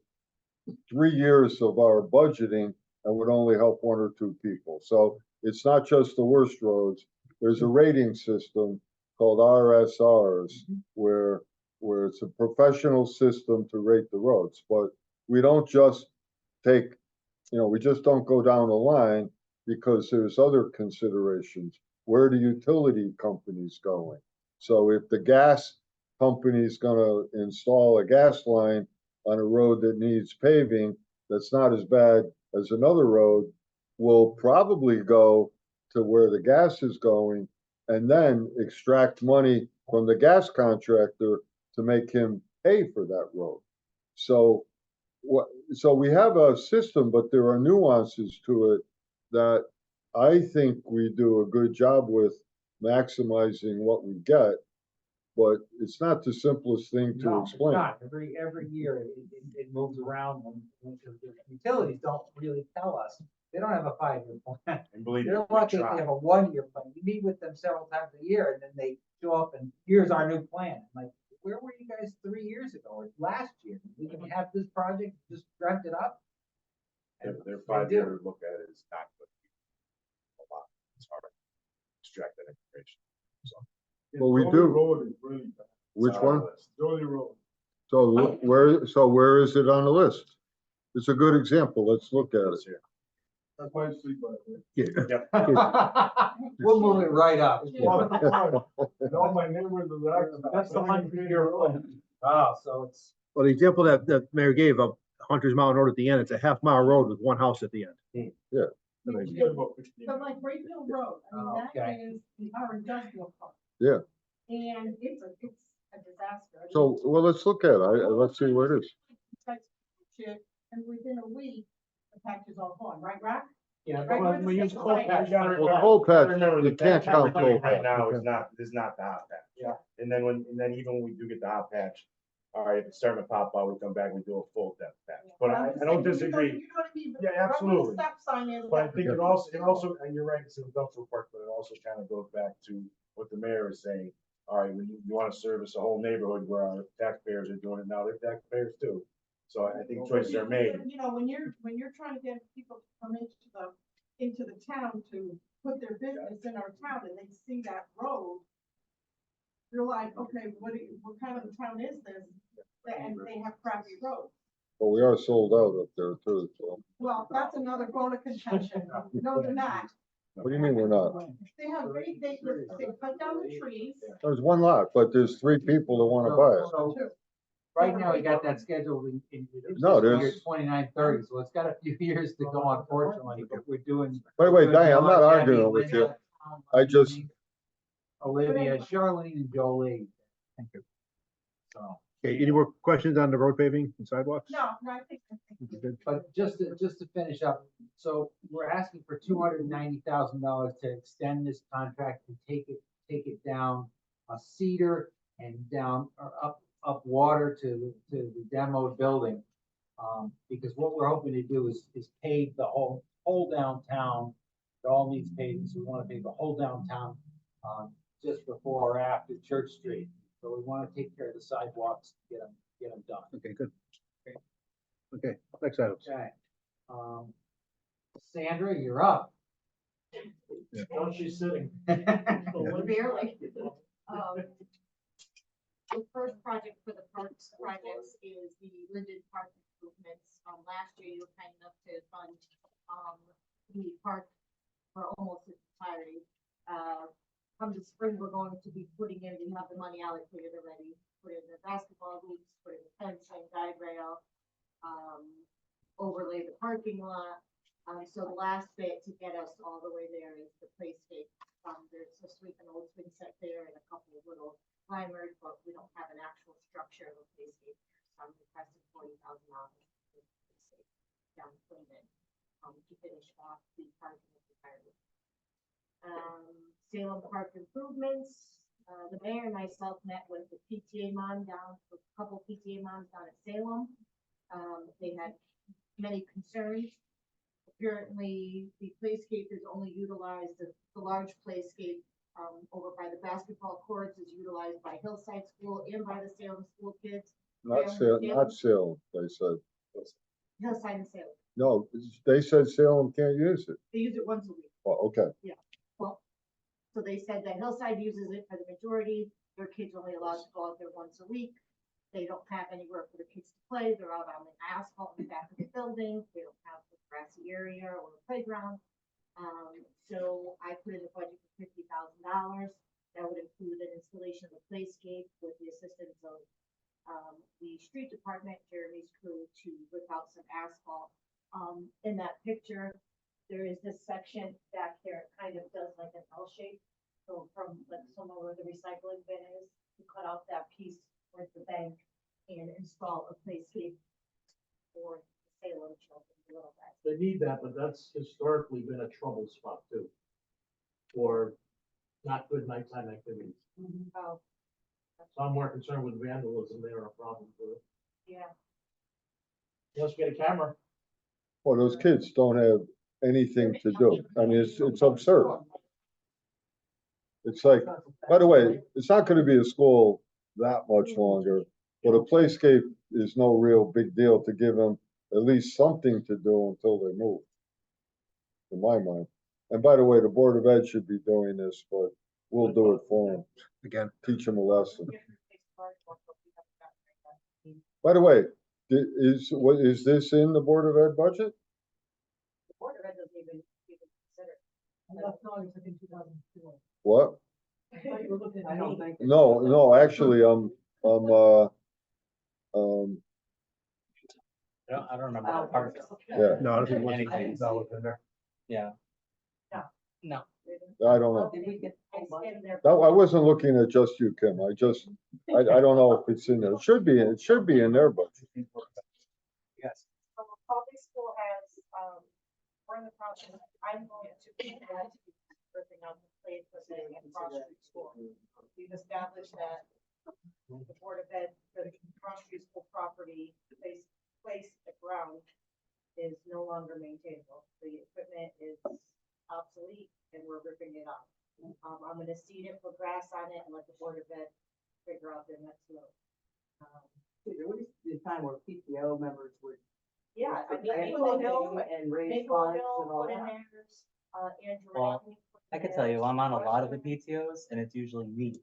3 years of our budgeting and would only help 1 or 2 people. So it's not just the worst roads. There's a rating system called RSRs where it's a professional system to rate the roads. But we don't just take, we just don't go down the line, because there's other considerations. Where are the utility companies going? So if the gas company's gonna install a gas line on a road that needs paving, that's not as bad as another road, will probably go to where the gas is going and then extract money from the gas contractor to make him pay for that road. So we have a system, but there are nuances to it that I think we do a good job with maximizing what we get, but it's not the simplest thing to No, it's explain. not. Every year it moves around because the utilities don't really tell us. They don't have a 5-year plan. And believe me, They're we lucky if try. they have a 1-year plan. You meet with them several times a year, and then they show up and here's our new plan. I'm like, where were you guys 3 years ago or last year? We can have this project, just draft it up. Their They 5-year do. look at it is not good. A lot. It's hard to extract that information. So. Well, we Downey do. Road is really bad. Which it's on our one? list. Downey Road. So where is it on the list? It's a good example. Let's look at it. It's here. That's my street, by the way. Yep. We'll move it right up. And all my neighbors are that. That's the 100-year plan. Oh, so it's. Well, the example that Mayor gave of Hunter's Mountain Road at the end, it's a half-mile road with one house at the end. Yeah. So like Rayfield Road, I mean, that Okay. is our industrial park. Yeah. And it's a disaster. I mean, So, well, let's look at it. Let's see where it is. And within a week, the patch is all gone, right, Rock? Yeah, Right, but when we use cold patch, you gotta Well, remember. cold patch, Remember, you the can't patch we're count doing cold right patch. now Okay. is not the hot patch. Yeah. And then even when we do get the hot patch, all right, if it's starting to pop out, we come back, we do a full depth patch. But I'm I just don't saying, disagree. You know what I mean? Yeah, Right where the absolutely. Stop sign is. But I think it also, and you're right, it's an industrial park, but it also kind of goes back to what the mayor is saying. All right, when you want to service a whole neighborhood where our taxpayers are doing it now, they're taxpayers too. So I think choices are made. You know, when you're trying to get people to come into the town to put their business in our town and they see that road, you're like, okay, what kind of a town is this? And they have crappy roads. But we are sold out up there too, so. Well, that's another bone of contention. No, they're not. What do you mean we're not? They cut down the trees. There's one lot, but there's 3 people that wanna buy it. So, right now, we got that scheduled in. No, fiscal year there's- 29-30, so it's got a few years to go, unfortunately, but we're doing. Wait, Diane, I'm not Debbie, arguing with you. Linda, I just- Olivia, Charlene, and Jolie. Thank you. So, Okay, any more questions on the road paving and sidewalks? No, I think. Good. but just to finish up, so we're asking for $290,000 to extend this contract and take it down Cedar and down or up Water to the demoed building. Because what we're hoping to do is pave the whole downtown. It all needs paving, so we want to pave the whole downtown, just before or after Church Street. So we want to take care of the sidewalks, get them done. Okay, good. Okay, next item. Okay. Sandra, you're up. Oh, she's sitting. Barely. The first project for the parks projects is the Linden Park improvements. Last year you were kind enough to fund, the park for almost its entirety. Come the spring, we're going to be putting in, we have the money allocated already, put in the basketball hoops, put in the fencing, guide rail, overlay the parking lot. So the last bit to get us all the way there is the playscape. There's an old swing set there and a couple of little climbers, but we don't have an actual structure of a playscape. So I'm requesting $40,000 down payment, to finish off the parking entirely. Salem Park improvements, the mayor and myself met with the PTA mom a couple PTA moms down at Salem. They had many concerns. Apparently, the playscape is only utilized, the large playscape, over by the basketball courts is utilized by Hillside School and by the Salem school kids. Not Salem, they said. Hillside and Salem. No, they said Salem can't use it. They use it once a week. Oh, okay. Well, so they said that Hillside uses it for the majority, their kids only allowed to go out there once a week. They don't have anywhere for the kids to play, they're out on the asphalt in the back of the building, they don't have a grassy area or a playground. So I put in a budget for $50,000, that would include an installation of a playscape with the assistance of the street department, Jeremy's crew, to rip out some asphalt. In that picture, there is this section back here, it kind of does like an L shape. So from like somewhere where the recycling bin is, to cut out that piece with the bank and install a playscape for Salem children, little guys. They need that, but that's historically been a trouble spot too. For not good nighttime activities. Oh, So I'm more concerned with vandalism there, a problem with it. yeah. Let's get a camera. Well, those kids don't have anything to do. I mean, it's absurd. It's like, by the way, it's not gonna be a school that much longer, but a playscape is no real big deal to give them at least something to do until they move. In my mind. And by the way, the Board of Ed should be doing this, but we'll do it for them, Again, teach them a lesson. By the way, is this in the Board of Ed budget? The Board of Ed doesn't even consider. That's not, it's in 2004. What? I thought you were looking I at don't me. think. No, actually, um, I don't remember that part. yeah, no, I don't think Anything. that was in there. Yeah. No. No. I don't know. Did we get? I stand there. No, I wasn't looking at just you, Kim. I don't know if it's in there. It should be in their budget. Yes. Public school has, we're in the process, I'm going to be ripping out the play equipment at Cross Street School. We've established that the Board of Ed, the Cross Street School property, place the ground is no longer maintainable. The equipment is obsolete and we're ripping it up. I'm gonna seed it, put grass on it and let the Board of Ed figure out their next move. There was the time where PTO members would. Yeah, I mean, And raise Maple funds Hill and all put in that. theirs, Andrew Well, Rodney put in I could tell you, I'm on a theirs. lot of the PTOs and it's usually me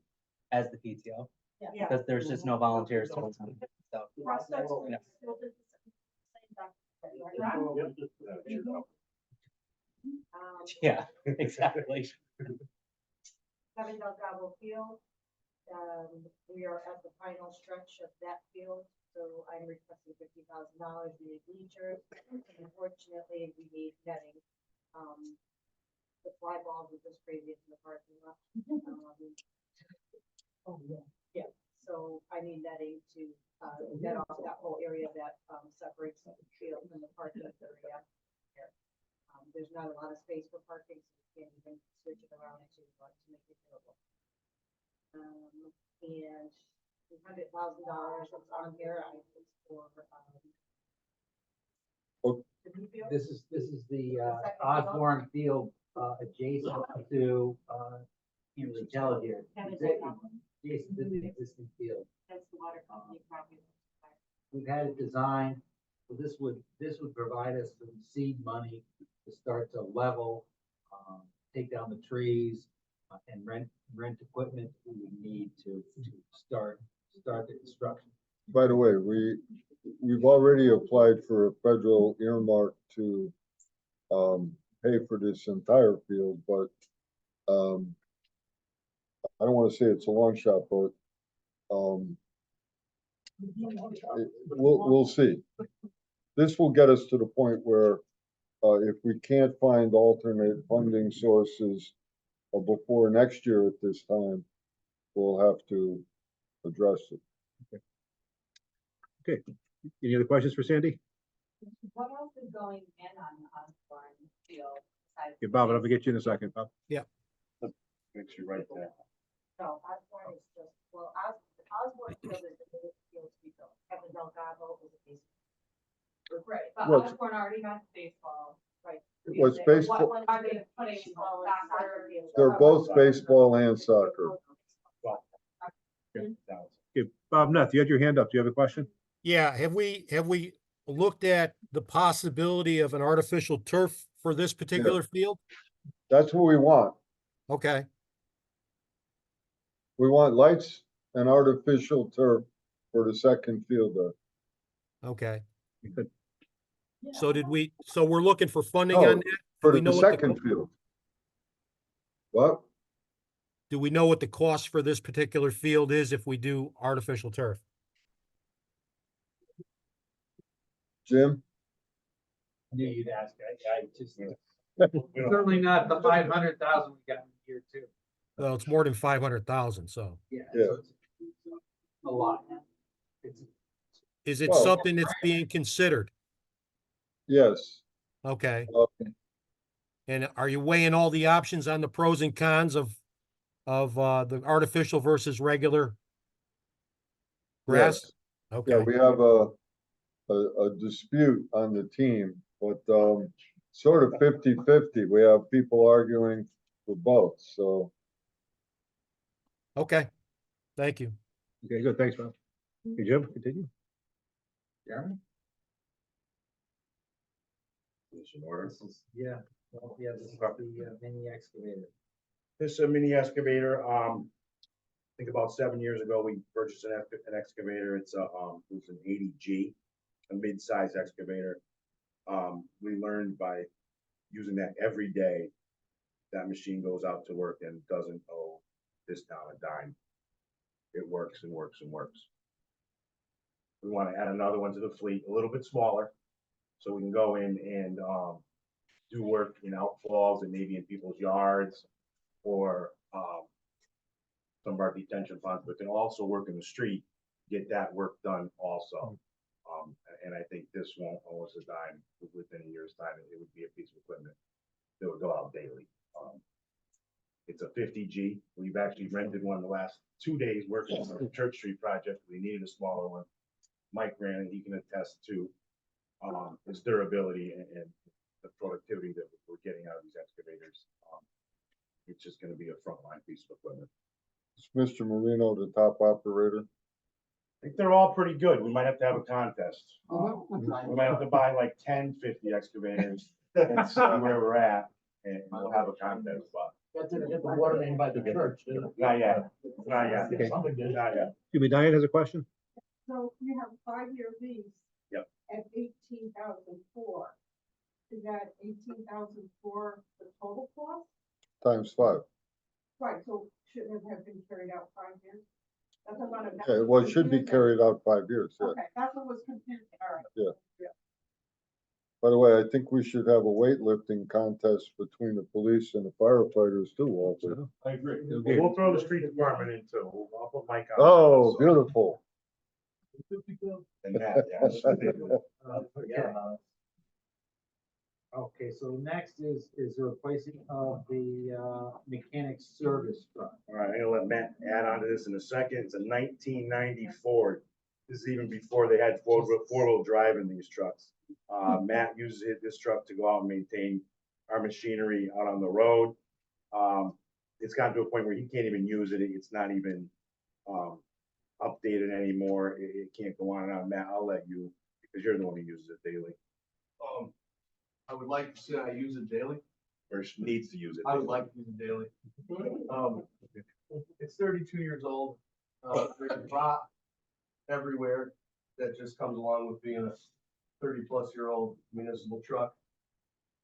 as the PTO, Yeah. because there's just no volunteers to attend. So, Cross Street School Yeah. still did the same back then, right? yeah, exactly. Kevin Delgado Field, we are at the final stretch of that field, so I'm requesting $50,000. We need bleachers, unfortunately, we need netting. The fly balls are just crazy in the parking lot. Oh, yeah. Yeah, so I need netting to, net off that whole area that, separates the field and the parking area here. There's not a lot of space for parking, so you can't even switch it around to make it available. And $100,000 that's on here, I think for, This is the Osborne Field, adjacent to, Cambridge Intelligence. Adjacent to the existing field. that's the water company property. We've had it designed, so this would provide us some seed money to start to level, take down the trees, and rent equipment we would need to start the construction. By the way, we've already applied for a federal earmark to pay for this entire field, but I don't want to say it's a long shot, but we'll see. This will get us to the point where if we can't find alternate funding sources before next year at this time, we'll have to address it. Okay, any other questions for Sandy? What else is going in on the Osborne field besides? Okay, Bob, I'm gonna get you in a second, Bob. Make sure you write that. No, Osborne is just, well, Osborne Field is the biggest field to be built. Kevin Delgado is a baseball. Right, but What's- Osborne already has baseball. Right. What's baseball? What are they putting soccer? They're both baseball and soccer. Okay, Bob Nutt, you had your hand up. Do you have a question? Yeah, have we looked at the possibility of an artificial turf for this particular field? That's what we want. Okay, We want lights and artificial turf for the second field there. okay. Good. So we're looking for funding No, on that? For we the know what the second field. What? Do we know what the cost for this particular field is if we do artificial turf? Jim? I knew you'd ask, I just, certainly not the 500,000 we got in year two. Well, it's more than 500,000, so Yeah. Yeah. so it's a lot. It's, is it Well- something that's being considered? Yes. Okay, Uh, and are you weighing all the options on the pros and cons of the artificial versus regular grass? Yes. Yeah, Okay, we have a dispute on the team, but sort of 50-50. We have people arguing for both, so. okay, thank you. Okay, good, thanks, Bob. Okay, Jim, continue. This is, yeah, well, yeah, this is the mini excavator. This is a mini excavator. I think about 7 years ago, we purchased an excavator. It's it's an 80G, a mid-size excavator. We learned by using that every day, that machine goes out to work and doesn't owe this town a dime. It works and works and works. We want to add another one to the fleet, a little bit smaller, so we can go in and do work in outfalls and maybe in people's yards or some of our detention ponds, but can also work in the street, get that work done also. And I think this won't owe us a dime within a year's time. It would be a piece of equipment that would go out daily. It's a 50G. We've actually rented one the last 2 days working on the Church Street project. We needed a smaller one. Mike ran it. He can attest to its durability and the productivity that we're getting out of these excavators. It's just going to be a frontline piece of equipment. Is Mr. Marino the top operator? I think they're all pretty good. We might have to have a contest. We might have to buy like 10, 50 excavators and see where we're at, and we'll have a contest, but that's gonna get the water main by the church. not yet, not yet, Okay. not yet. Excuse me, Diane has a question? So you have a 5-year lease. Yep. At 18,004. Is that 18,004 the total cost? Times 5. Right, so shouldn't it have been carried out 5 years? That's what I'm. Okay, well, it should be carried out 5 years, yeah. Okay, that's what was confusing, all right. By the way, I think we should have a weightlifting contest between the police and the firefighters too, Walter. I agree. Okay. We'll throw the street department in too. I'll put Mike on. Oh, So, beautiful. And that, yeah. Forget about it. Okay, so next is the replacing of the, mechanic service truck. All right, I'm gonna let Matt add on to this in a second. It's a 1990 Ford. This is even before they had four-wheel drive in these trucks. Matt uses this truck to go out and maintain our machinery out on the road. It's gotten to a point where he can't even use it. It's not even updated anymore. It can't go on and on. Matt, I'll let you, because you're the one who uses it daily, I would like to say I use it daily. or needs to use it. I would like to use it daily. It's 32 years old. There's rot everywhere that just comes along with being a 30-plus-year-old municipal truck.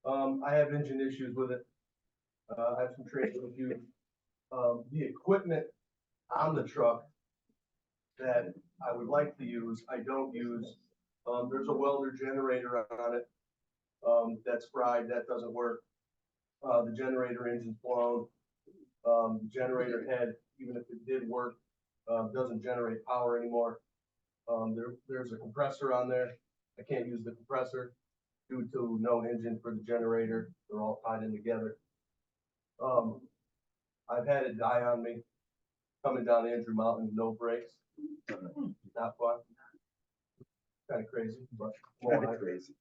I have engine issues with it. I have some training issues. The equipment on the truck that I would like to use, I don't use. There's a welder generator on it. That's fried, that doesn't work. The generator engine's blown. The generator head, even if it did work, doesn't generate power anymore. There's a compressor on there. I can't use the compressor due to no engine for the generator. They're all tied in together. I've had it die on me coming down Andrew Mountain, no brakes. Not fun. Kind of crazy, but Kind of crazy.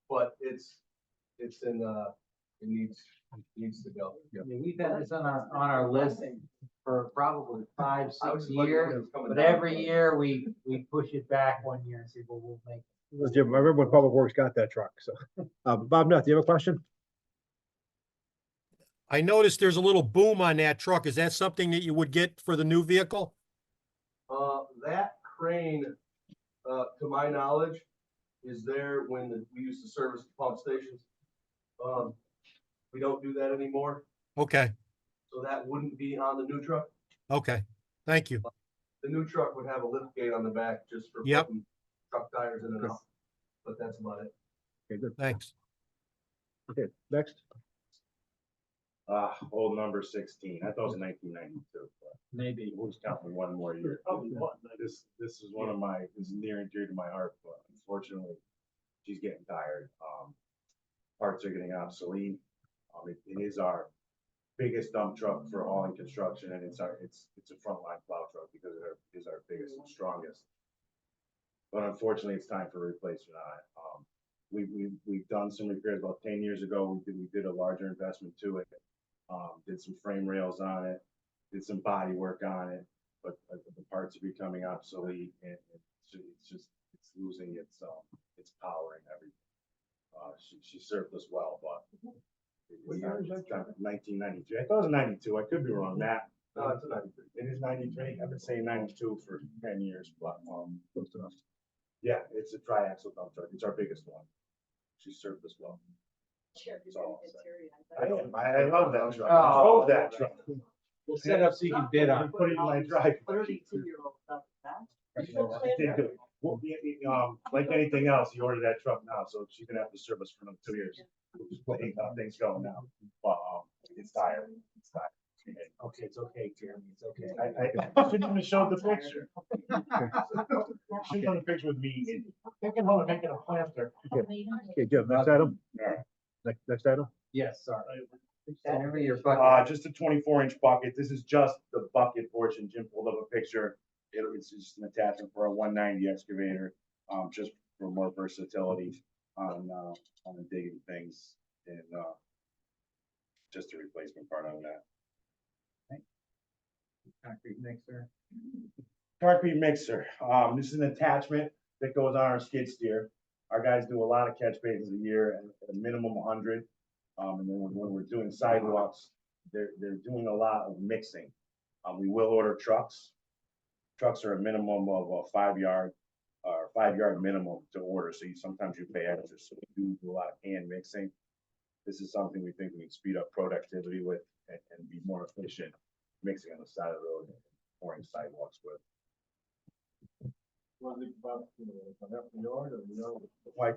but it's in it needs to go. I mean, we've had this on our list for probably 5, 6 years, but every year we push it back 1 year and say, well, we'll make. Jim, I remember when Public Works got that truck, so. Bob Nutt, do you have a question? I noticed there's a little boom on that truck. Is that something that you would get for the new vehicle? That crane, to my knowledge, is there when we used to service the pump stations. We don't do that anymore, Okay, so that wouldn't be on the new truck. okay. Thank you. The new truck would have a lift gate on the back just for Yep. putting truck tires in and out, but that's about it. Okay, good. Thanks. Okay, next. Old number 16. I thought it was 1992. Maybe. We'll just count for one more year. This is one of my, this is near and dear to my heart, but unfortunately, she's getting tired. Parts are getting obsolete. It is our biggest dump truck for hauling construction, and it's a frontline plow truck because it is our biggest and strongest. But unfortunately, it's time for replacement on it. We've done some repairs about 10 years ago. We did a larger investment to it. Did some frame rails on it, did some body work on it, but the parts are becoming obsolete, and it's losing its power and everything. She served us well, but What year is that truck? 1993. I thought it was 92. I could be wrong, Matt. No, it's a 93. It is 93. I've been saying 92 for 10 years, but yeah, it's a triaxle dump truck. It's our biggest one. She served us well. That's all I'll say. I love that truck. I drove that truck. We'll set up so you can bid on it. Put it in my driveway. 32-year-old stuff, that. It did good. Well, like anything else, you order that truck now, so she's gonna have to serve us for another 2 years. We're just letting things go now, but it's tired. It's tired. Okay, it's okay, Jeremy, it's okay. I shouldn't even show the picture. Should show the picture with me. Thinking about making a plaster. Okay, Jim, next item. Next item. Yes, sorry. Jeremy, your bucket. Just a 24-inch bucket. This is just the bucket portion. Jim pulled up a picture. It's just an attachment for a 190 excavator, just for more versatility on digging things, and just a replacement part on that. Concrete mixer. Concrete mixer. This is an attachment that goes on our skid steer. Our guys do a lot of catch basins a year at a minimum 100. And then when we're doing sidewalks, they're doing a lot of mixing. We will order trucks. Trucks are a minimum of a 5-yard minimum to order. So sometimes you pay extra. So we do a lot of hand mixing. This is something we think we can speed up productivity with and be more efficient mixing on the side of the road and pouring sidewalks with. Like,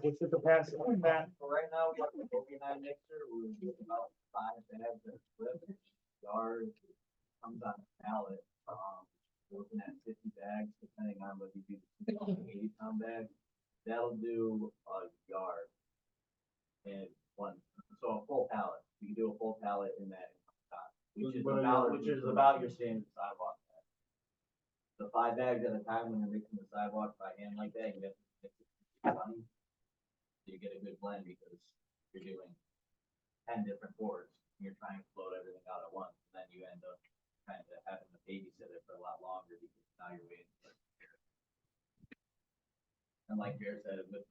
what's the capacity on that? So right now, we have the 49 mixer, we're about 5 bags of flip, yard, comes on a pallet, we're looking at 50 bags, depending on whether you that'll do a yard. And one, so a full pallet, you can do a full pallet in that, which is about your standard sidewalk. The 5 bags at a time when you're mixing the sidewalk by hand like that, you have to mix it running. So you get a good blend because you're doing 10 different boards, and you're trying to float everything out at once, and then you end up kind of having to babysit it for a lot longer because now you're waiting for it. And like Jared said, with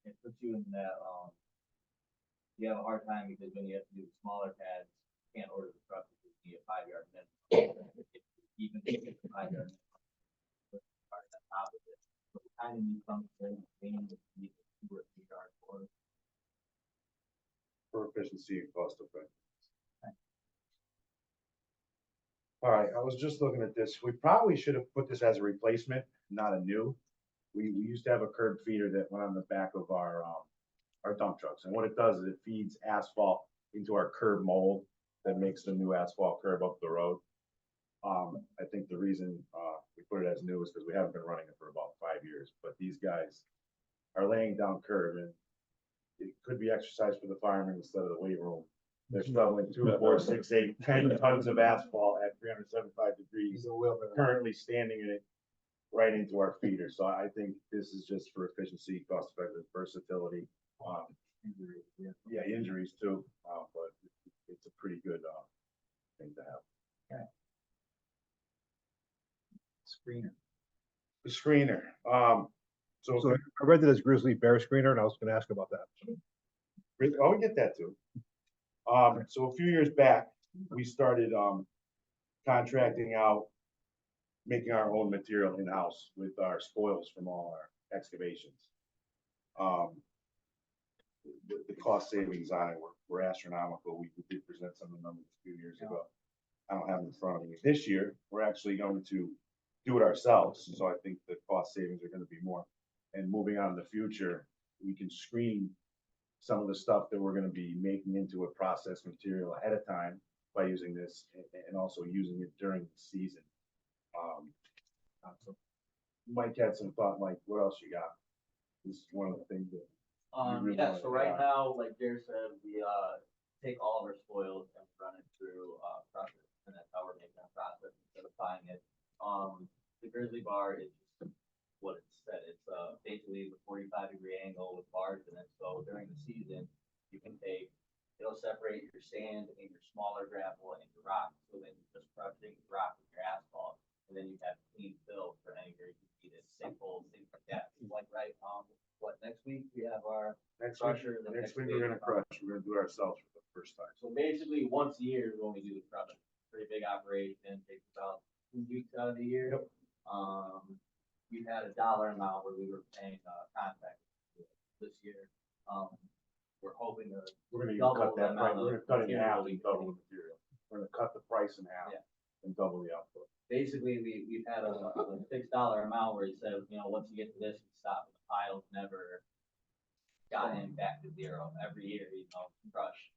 it puts you in that, you have a hard time because when you have to do smaller pads, you can't order the truck because you need a 5-yard minimum. Even if it's a 5-yard minimum, part on top of it. So it kind of needs something, you need 2 or 3 yard boards. For efficiency and cost effectiveness. All right, I was just looking at this. We probably should have put this as a replacement, not a new. We used to have a curb feeder that went on the back of our dump trucks. And what it does is it feeds asphalt into our curb mold that makes the new asphalt curb up the road. I think the reason we put it as new is because we haven't been running it for about 5 years, but these guys are laying down curb and it could be exercise for the firemen instead of the weight room. They're shoveling 2, 4, 6, 8, 10 tons of asphalt at 375 degrees, currently standing in it right into our feeder. So I think this is just for efficiency, cost effective, versatility. Yeah, injuries too, but it's a pretty good thing to have. Okay. Screener. The screener. So I read it as grizzly bear screener, and I was going to ask about that. Oh, we get that too. So a few years back, we started contracting out, making our own material in-house with our spoils from all our excavations. The cost savings on it were astronomical. We did present some of the numbers a few years ago. I don't have them in front of me. This year, we're actually going to do it ourselves. So I think the cost savings are going to be more. And moving on in the future, we can screen some of the stuff that we're going to be making into a processed material ahead of time by using this and also using it during the season. So Mike had some thought, Mike, what else you got? This is one of the things that. Yeah, so right now, like Jared said, we take all of our spoils and run it through process, and that's how we're making our process instead of buying it. The grizzly bar is just what it said. It's basically the 45-degree angle with bars in it. So during the season, you can take, it'll separate your sand and your smaller gravel and your rock. So then you're just crushing rock with your asphalt, and then you have clean fill for anywhere you can feed it, sinkholes, things like that. Like what next week we have our Next crusher. week we're gonna crush. We're gonna do it ourselves for the first time. So basically, once a year is when we do the crushing. Pretty big operation, takes about 2 weeks out of the year. Yep. We had a dollar amount where we were paying contract this year. We're hoping to We're going to double cut the that price. amount We're of going to cut it in half material we and double the material. We're going to cut the price in half Yeah. and double the output. Basically, we've had a $6 amount where he said, once you get to this, you stop. The pile's never gotten back to zero. Every year, crush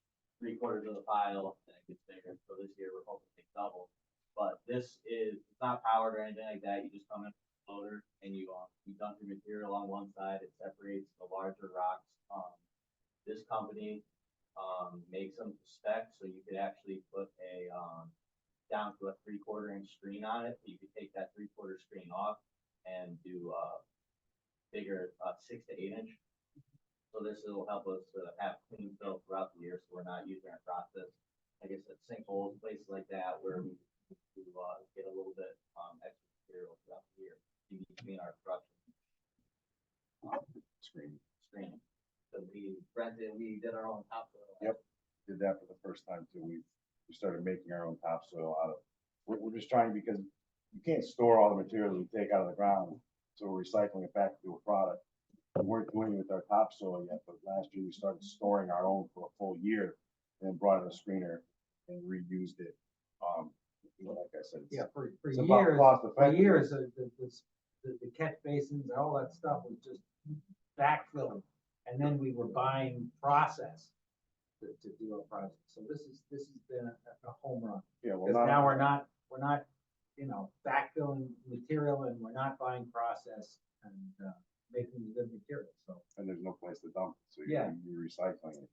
3/4 of the pile, and it gets bigger. So this year, we're hoping to double. But this is, it's not powered or anything like that. You just come in with a loader and you dump your material on one side. It separates the larger rocks. This company makes them to spec, so you could actually put a down to a 3/4 inch screen on it. You could take that 3/4 screen off and do bigger 6 to 8 inch. So this will help us have clean fill throughout the year, so we're not using our process. Like I said, sinkholes, places like that where we get a little bit extra material throughout the year in between our production. Screening. So we did our own topsoil. Yep, did that for the first time too. We started making our own topsoil out of. We're just trying because you can't store all the material we take out of the ground, so we're recycling it back to a product. We weren't doing it with our topsoil yet, but last year we started storing our own for a full year, and then brought in a screener and reused it. Like I said, For it's about cost effective. years, the catch basins, all that stuff was just backfilling. And then we were buying process to do a project. So this has been a home run. Yeah, well, Because now we're not, backfilling material and we're not buying process and making the good material, so. And there's no place to dump, so Yeah. you're recycling it.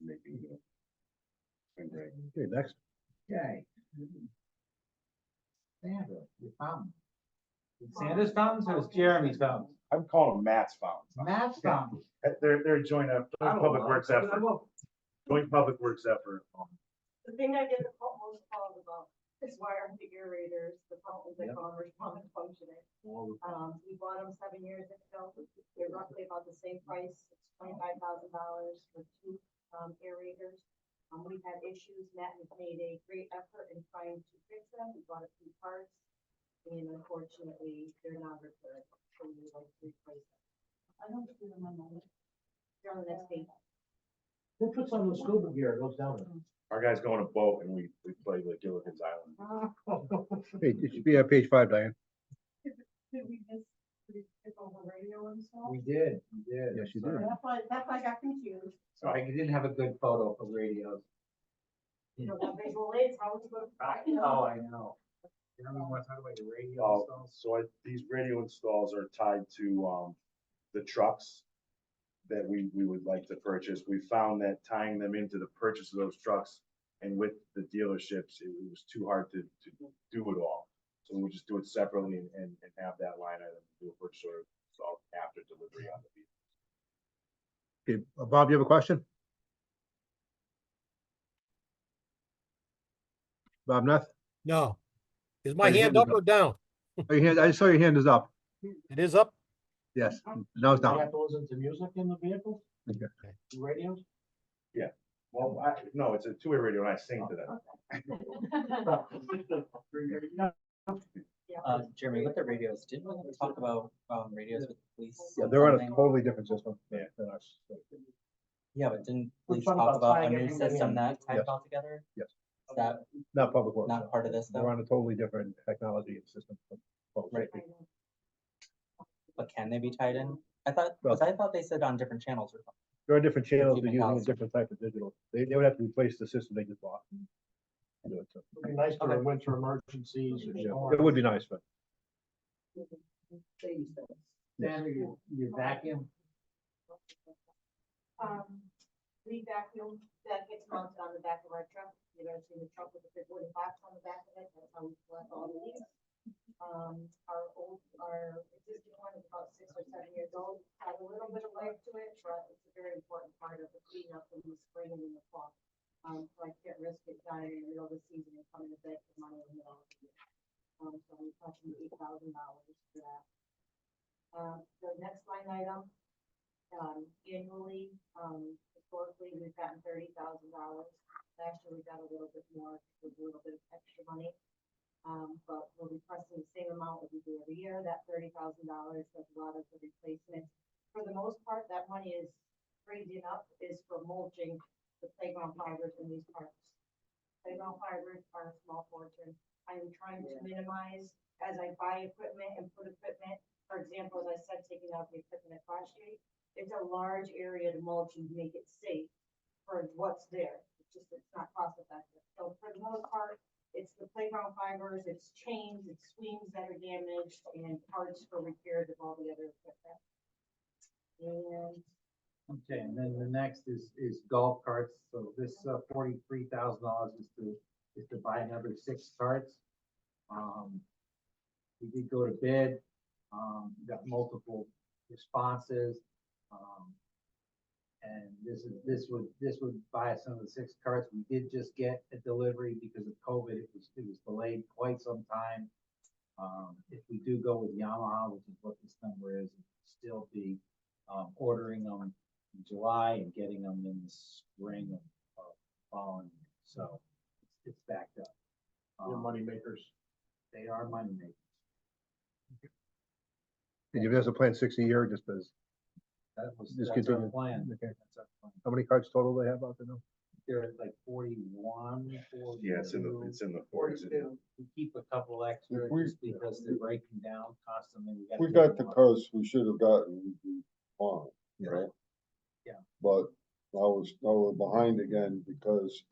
Making it. It's been great. Okay, next. Okay. Sandra, your fountain. Is Sandra's fountains or is Jeremy's fountains? I'm calling them Matt's fountains. Matt's fountains. They're a joint public works effort, joint public works effort. The thing I get the most calls about is why aren't the aerators, the fountains at Commerce Pond functioning? We bought them 7 years ago. They're roughly about the same price. It's $25,000 for two aerators. We've had issues. Matt has made a great effort in trying to fix them. We bought a few parts, and unfortunately, they're not repaired. So we would like to replace them. I don't see them on the list. They're on the next page. Who puts on the scuba gear, goes down there? Our guys go on a boat and we play like Gilligan's Island. Hey, it should be on page 5, Diane. Did we just skip over radio and stuff? We did. Yes, you did. That's why I got confused. Sorry, you didn't have a good photo for radios. You know, that visual aids, how would you go to? I know. You know, want to talk about your radio installs? So these radio installs are tied to, the trucks that we would like to purchase. We found that tying them into the purchase of those trucks and with the dealerships, it was too hard to do it all. So we'll just do it separately and have that line item, do a purchase order, so after delivery on the vehicle. Okay, Bob, you have a question? Bob Nuth? No. Is my your hand hand is up or down? Oh, your hand, I saw your hand is up. It is up? Yes, now it's Do you down. have to listen to music in the vehicle? Okay. Radios? Yeah, well, no, it's a two-way radio and I sing to that. Jeremy, with the radios, didn't we talk about, radios with police? Yeah, and they're on a something? totally different system than us. Yeah, but didn't We're police talking talk about about a tying new everybody system in. that ties Yes. it all together? Yes. Is that Not public works. not part of this They're though? on a totally different technology and system. Right. But can they be tied in? I thought, Well- because I thought they said on different channels or something. They're on different channels, they're Different using a houses. different type of digital. They would have to replace the system they just bought. To do it, so. It'd be nice for winter emergencies or Yeah, storms. it would be nice, but Sandra, your vacuum? We vacuum that gets mounted on the back of our truck. You know, see the truck with the big wooden box on the back of it, that's how we collect all the leaves. Our existing one is about 6 or 7 years old, has a little bit of life to it, but it's a very important part of the cleanup in the spring and in the fall. So I can't risk it dying in the middle of the season and coming to bed for money in the middle of the year. So we're talking $8,000 for that. The next line item, annually, historically, we've gotten $30,000. Last year, we got a little bit more, with a little bit of extra money. But we're requesting the same amount as we do every year, that $30,000, that's a lot of the replacement. For the most part, that money is crazy enough, is for mulching the playground fibers in these parks. Playground fibers are a small fortune. I am trying to minimize as I buy equipment and put equipment, for example, as I said, taking out the equipment at Cross Street, it's a large area to mulch and make it safe for what's there. It's not cost effective. So for the most part, it's the playground fibers, it's chains, it's swings that are damaged, and parts for repairs of all the other equipment. And Okay, and then the next is golf carts, so this $43,000 is to buy another 6 carts. We did go to bid, got multiple responses. And this would buy us another 6 carts. We did just get a delivery because of COVID, it was delayed quite some time. If we do go with Yamaha, which is what this number is, it'd still be ordering them in July and getting them in the spring of following year. So it's backed up. They're money makers. They are money makers. and you guys are playing 60 a year, just as, That's Just our continue. plan. Okay. That's our plan. how many cards total they have out there now? They're at like 41, Yeah, it's in the 40s. isn't it? We keep a couple extra We- just because they're breaking down constantly. If we got the cars we should have gotten, we'd be fine, right? Yeah. But now we're behind again because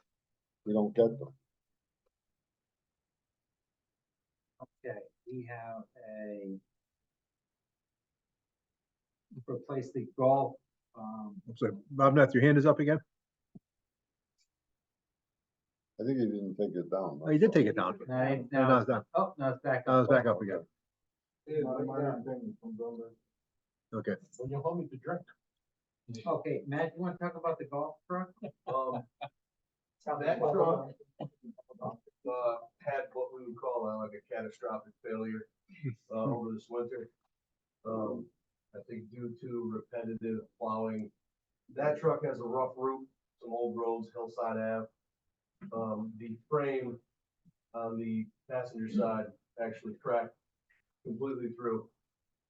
we don't get them. Okay, we have replace the golf, So, Bob Nutt, your hand is up again? I think he didn't take it down. Oh, you did take it down. now, No, it's done. oh, now it's back Now up. it's back up again. Okay. When you hold me to drink. Okay, Matt, you wanna talk about the golf truck? That truck, had what we would call like a catastrophic failure, over this winter. I think due to repetitive plowing, that truck has a rough route, some old roads, Hillside Ave. The frame on the passenger side actually cracked completely through,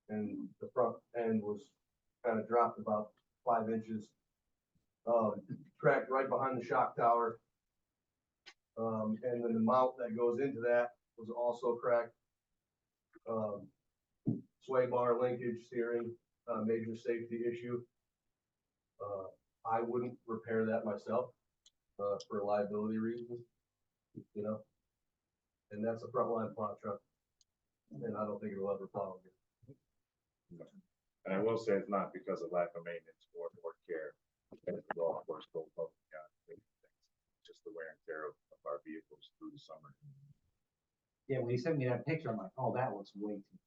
and the front end was kind of dropped about 5 inches. Cracked right behind the shock tower. And then the mount that goes into that was also cracked. Sway bar linkage, steering, major safety issue. I wouldn't repair that myself, for liability reasons, you know? And that's a frontline plow truck, and I don't think it'll ever plow again. And I will say it's not because of lack of maintenance or care. It's the golf course goes above and beyond things. Just the wear and tear of our vehicles through the summer. Yeah, when you sent me that picture, I'm like, oh, that looks way too.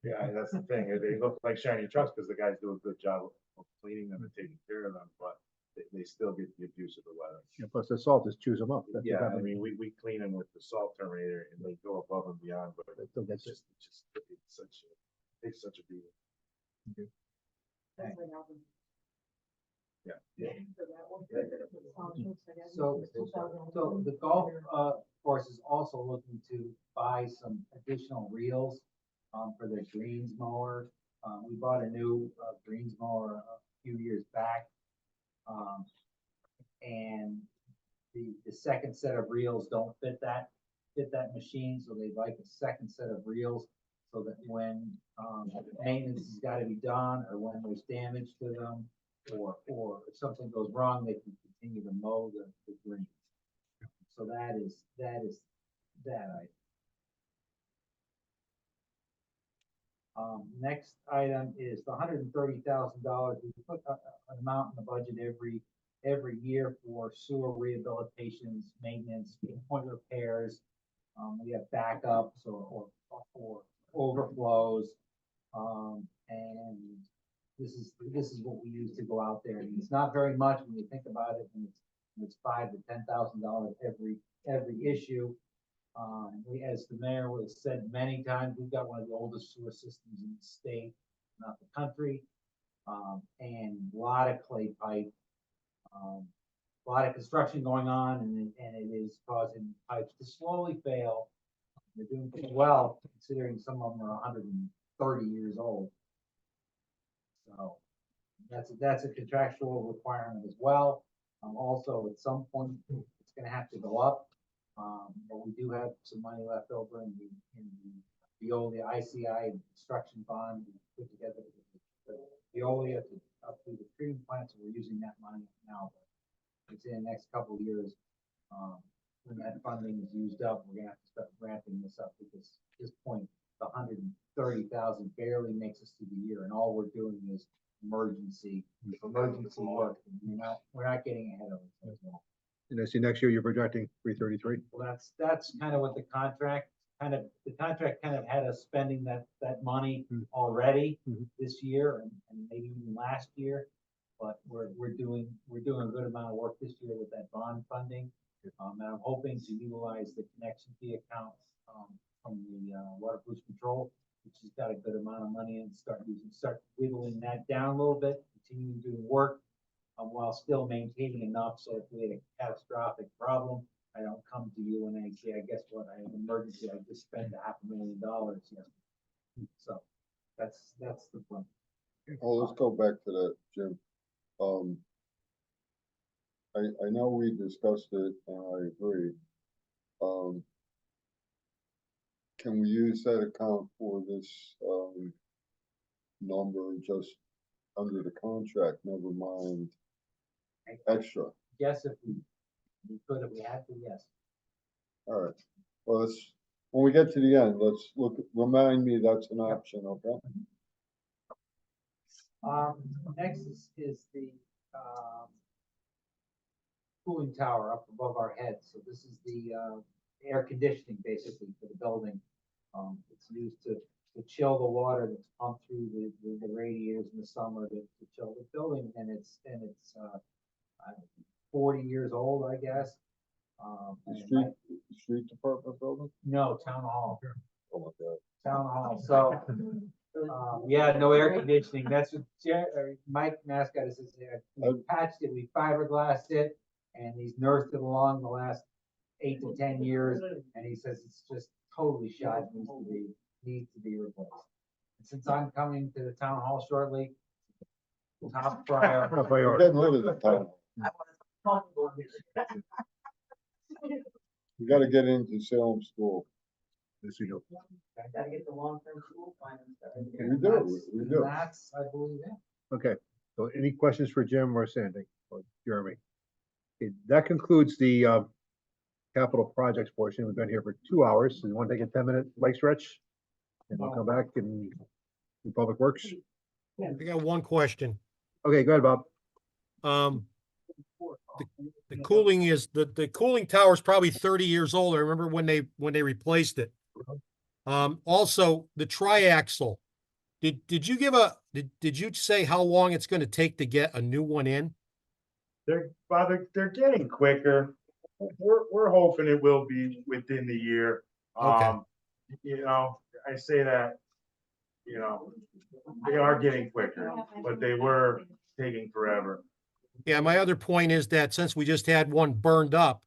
Yeah, that's the thing. They look like shiny trucks because the guys do a good job of cleaning them and taking care of them, but they still get the abuse of the weather. Yeah, plus the salt just chews them up. That's what Yeah, I happens. mean, we clean them with the salt terminator and they go above and beyond, but It still it's gets it. it's such a beating. That's what happened. Yeah. So that one, So the golf, course is also looking to buy some additional reels, for their greens mower. We bought a new, greens mower a few years back. And the second set of reels don't fit that machine, so they'd like a second set of reels. So that when, maintenance has gotta be done, or when there's damage to them, or if something goes wrong, they can continue to mow the greens. So that is that item. Next item is the $130,000. We put an amount in the budget every year for sewer rehabilitations, maintenance, point repairs. We have backups or overflows. And this is what we use to go out there. And it's not very much when you think about it, and it's $5,000 to $10,000 every issue. As the mayor has said many times, we've got one of the oldest sewer systems in the state, not the country. And a lot of clay pipe, a lot of construction going on, and it is causing pipes to slowly fail. They're doing pretty well, considering some of them are 130 years old. So that's a contractual requirement as well. Also, at some point, it's gonna have to go up. But we do have some money left over in the Veolia ICI construction bond we put together. Veolia up to the treatment plants, and we're using that money now. It's in the next couple of years. When that funding is used up, we're gonna have to start ramping this up, because at this point, the 130,000 barely makes us through the year, and all we're doing is emergency work. And we're not getting ahead of it. And I see next year you're projecting 333. Well, that's kind of what the contract kind of had us spending that money already this year and maybe even last year. But we're doing a good amount of work this year with that bond funding. And I'm hoping to utilize the connection fee account, from the, water pollution control, which has got a good amount of money, and start whittling that down a little bit, continuing doing work, while still maintaining enough, so if we had a catastrophic problem, I don't come to you and I say, I guess what, I have an emergency, I just spent $500,000 yesterday. So that's the plan. Oh, let's go back to that, Jim. I know we discussed it, and I agree. Can we use that account for this, number just under the contract, never mind extra? Yes, if we could, if we had to, yes. All right, well, when we get to the end, let's remind me that's an option, okay? Next is the, cooling tower up above our heads. So this is the, air conditioning basically for the building. It's used to chill the water that's pumped through the radiators in the summer to chill the building, and it's 40 years old, I guess. The and street department building? No, town hall. Oh my God. Town hall, so, yeah, no air conditioning, that's what Mike Mascot says, we patched it, we fiberglassed it, and he's nursed it along the last 8 to 10 years, and he says it's just totally shot, needs to be replaced. And since I'm coming to the town hall shortly, top priority. We're getting rid of the town. We gotta get into Salem School. Yes, we do. I gotta get the long-term school finance. We do, we do. That's, I believe, it. Okay, so any questions for Jim or Sandy or Jeremy? Okay, that concludes the capital projects portion. We've been here for 2 hours. So you want to take a 10-minute leg stretch? And we'll come back and do Public Works. I got one question. Okay, go ahead, Bob. The cooling is, the cooling tower is probably 30 years old. I remember when they replaced it. Also the triaxle, did you give did you say how long it's going to take to get a new one in? They're getting quicker. We're hoping it will be within the year. Okay. You know, I say that, you know, they are getting quicker, but they were taking forever. Yeah, my other point is that since we just had one burned up,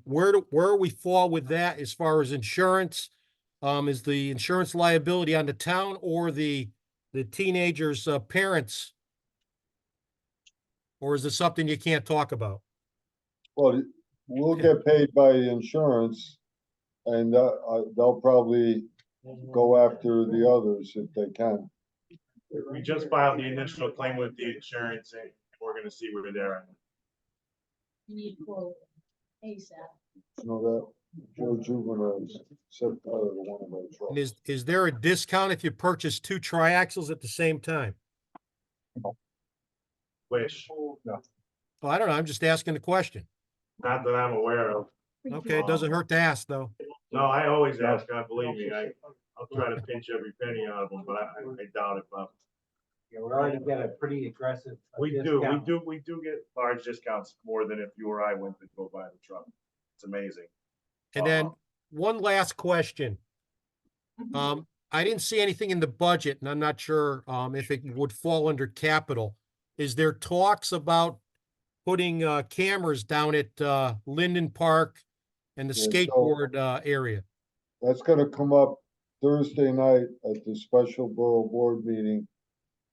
where do we fall with that as far as insurance? Is the insurance liability on the town or the teenagers' parents? Or is it something you can't talk about? Well, we'll get paid by insurance, and they'll probably go after the others if they can. We just filed the initial claim with the insurance, and we're gonna see where they're at. You need to quote ASAP. You know that Joe Juvenile's set fire to one of our And trucks. is there a discount if you purchase 2 triaxles at the same time? Wish, Well, I don't know. I'm just asking the question. not that I'm aware of. Okay, it doesn't hurt to ask though. No, I always ask, God, believe me, I'll try to pinch every penny out of them, but I doubt it, Bob. Yeah, we already get a pretty aggressive. We discount. do get large discounts more than if you or I went to go buy the truck. It's amazing. And then one last question. I didn't see anything in the budget, and I'm not sure if it would fall under capital. Is there talks about putting cameras down at Linden Park and the Yeah, so- skateboard area? That's gonna come up Thursday night at the special borough board meeting.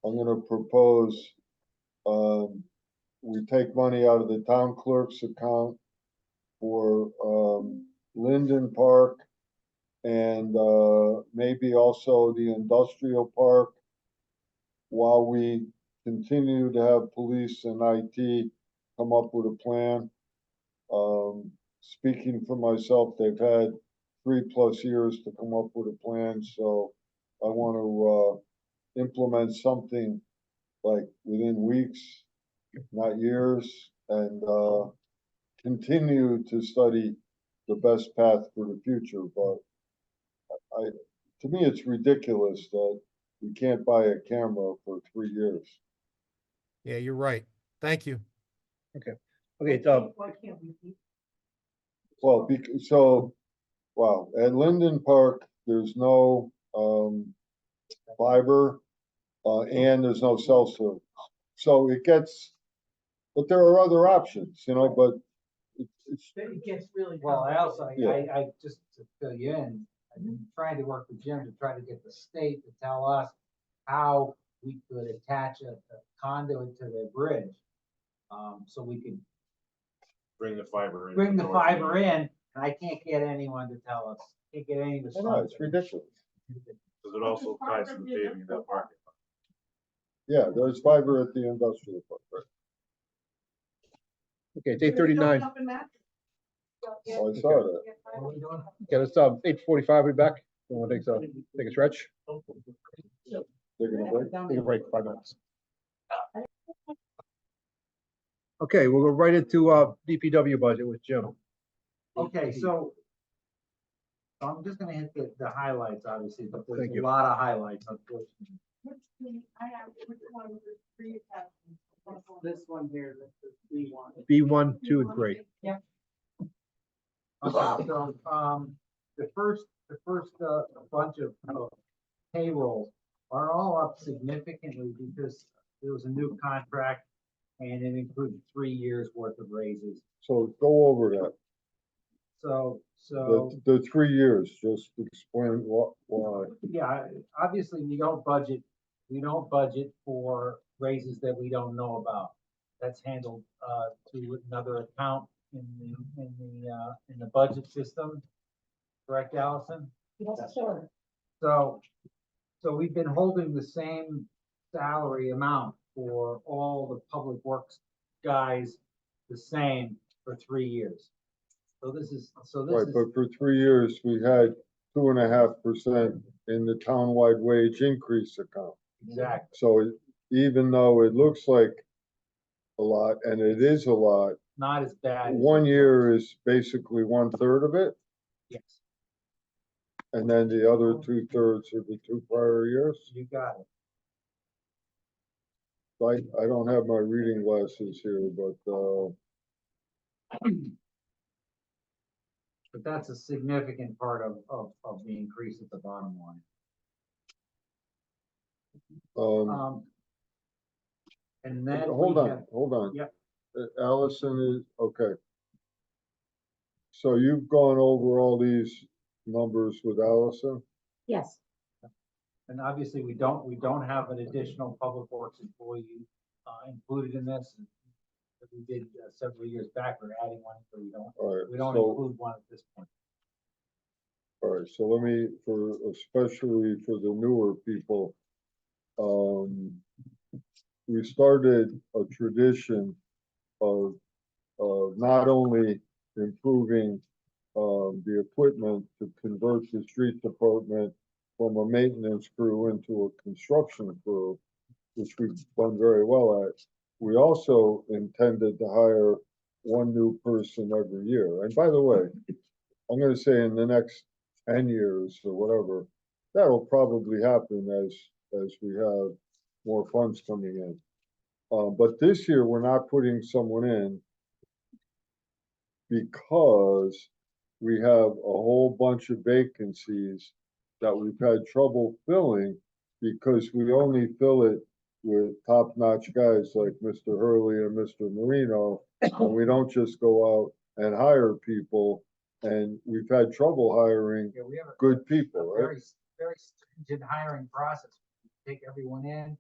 I'm gonna propose, we take money out of the town clerk's account for, Linden Park and, maybe also the industrial park while we continue to have police and IT come up with a plan. Speaking for myself, they've had 3+ years to come up with a plan, so I want to implement something like within weeks, not years, and continue to study the best path for the future. But to me, it's ridiculous that we can't buy a camera for 3 years. Yeah, you're right. Thank you. Okay, Why can't we keep? Well, so, wow, at Linden Park, there's no fiber, and there's no cell service. So it gets, but there are other options, you know, but it's, It gets really. Well, I also, Yeah. I just to fill you in, I've been trying to work with Jim to try to get the state to tell us how we could attach a conduit to the bridge. So we could Bring the fiber in. bring the fiber in, and I can't get anyone to tell us, can't get any of the. no, it's ridiculous. Because it also ties to the paving in that parking. Yeah, there's fiber at the industrial park, right? okay, it's 8:39. Oh, I saw that. Okay, let's 8:45, we'll be back. You want to take a stretch? Taking a break, 5 minutes. Okay, we'll go right into, DPW budget with Jim. Okay, so I'm just gonna hit the highlights, obviously, but there's Thank a you. lot of highlights, unfortunately. I have, which one was the three attachments? This one here, this is B1. B1, 2, and 3. Okay, so, the first bunch of payrolls are all up significantly because there was a new contract and it included 3 years worth of raises. So go over that. So, The 3 years, just explain why. yeah, obviously, we don't budget for raises that we don't know about. That's handled, through another account in the budget system. Correct, Allison? Yes, sir. So we've been holding the same salary amount for all the public works guys the same for 3 years. So this is, Right, but for 3 years, we had 2.5% in the townwide wage increase account. exactly, So even though it looks like a lot, and it is a lot, not as bad. as 1 it year is basically 1/3 of it, Yes, and then the other 2/3 are the 2 prior years. you got it. I don't have my reading glasses here, but, But that's a significant part of the increase at the bottom line. And then hold we on, have- hold on. Yep. Allison is, okay. So you've gone over all these numbers with Allison? Yes, And obviously, we don't have an additional public works employee, included in this. That we did several years back, we're adding one, so All right, we don't so- include one at this point. All right, so let me, especially for the newer people, we started a tradition of not only improving, the equipment to convert the street department from a maintenance crew into a construction crew, which we've done very well at. We also intended to hire one new person every year. And by the way, I'm gonna say in the next 10 years or whatever, that'll probably happen as we have more funds coming in. But this year, we're not putting someone in because we have a whole bunch of vacancies that we've had trouble filling because we only fill it with top-notch guys like Mr. Hurley and Mr. Marino, and we don't just go out and hire people, and we've had trouble hiring Yeah, we have good people, right? very stringent hiring process. We take everyone in,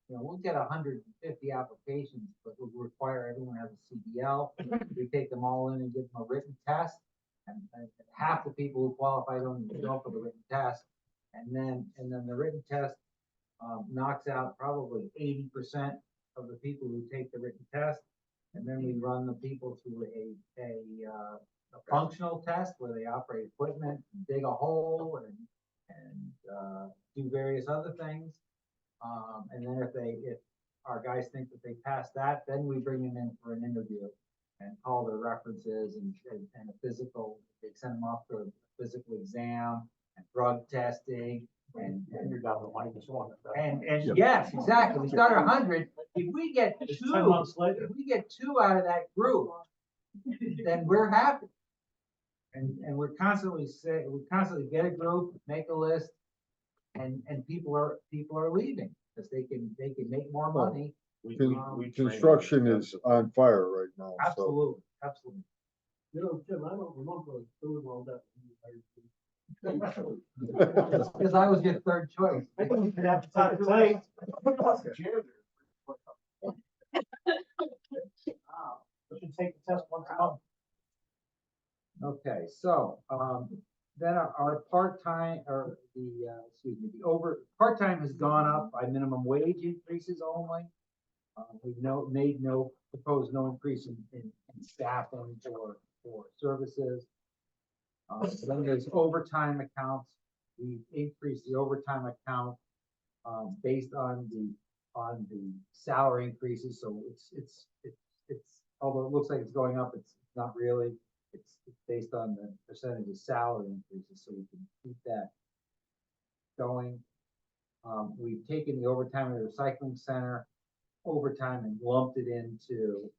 we'll get 150 applications, but we require everyone to have a CDL. We take them all in and give them a written test, and half the people who qualify don't even go for the written test. And then the written test knocks out probably 80% of the people who take the written test. And then we run the people through a functional test where they operate equipment, dig a hole, and do various other things. And then if our guys think that they passed that, then we bring them in for an interview and call their references and a physical. They send them off for a physical exam and drug testing and you're down to -1. And yes, exactly. We start 100. If we get 2, 10 months later. if we get 2 out of that group, then we're happy. And we constantly get a group, make a list, and people are leaving because they can make more money. Construction is on fire right now, so. Absolutely. You know, Jim, I don't remember doing all that. Because I was your third choice. I think you could have to say. We should take the test once a month. Okay, so, then our part-time, or part-time has gone up by minimum wage increases only. We've proposed no increase in staffing for services. Then there's overtime accounts. We've increased the overtime account based on the salary increases, so it's, although it looks like it's going up, it's not really. It's based on the percentage of salary increases, so we can keep that going. We've taken the overtime of the recycling center overtime and lumped it into,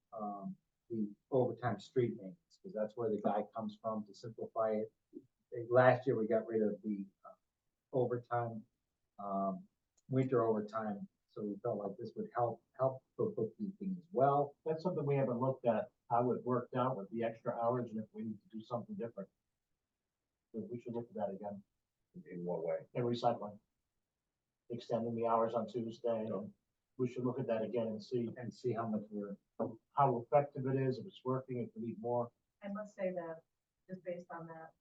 the overtime street maintenance, because that's where the guy comes from to simplify it. Last year, we got rid of the overtime, winter overtime, so we felt like this would help for bookkeeping as well. That's something we haven't looked at, how it worked out with the extra hours and if we need to do something different. So we should look at that again. In what way? In recycling. Extending the hours on Tuesday, and we should look at that again and see how much how effective it is, if it's working, if we need more. I must say that, just based on that,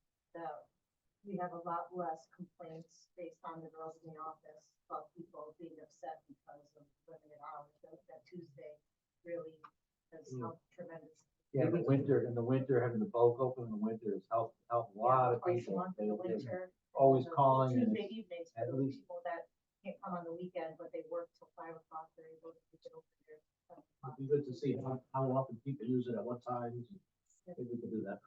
we have a lot less complaints based on the girls in the office about people being upset because of limited hours. That Tuesday really has helped tremendous. Yeah, in the winter, having the bulk open in the winter has helped a lot of Twice a people. month in the winter. Always and the calling and Tuesday evenings at for those least- people that can't come on the weekend, but they work till 5 o'clock, they're able to keep it open there. It'd be good to see how often people use it, at what times. Maybe we could do that.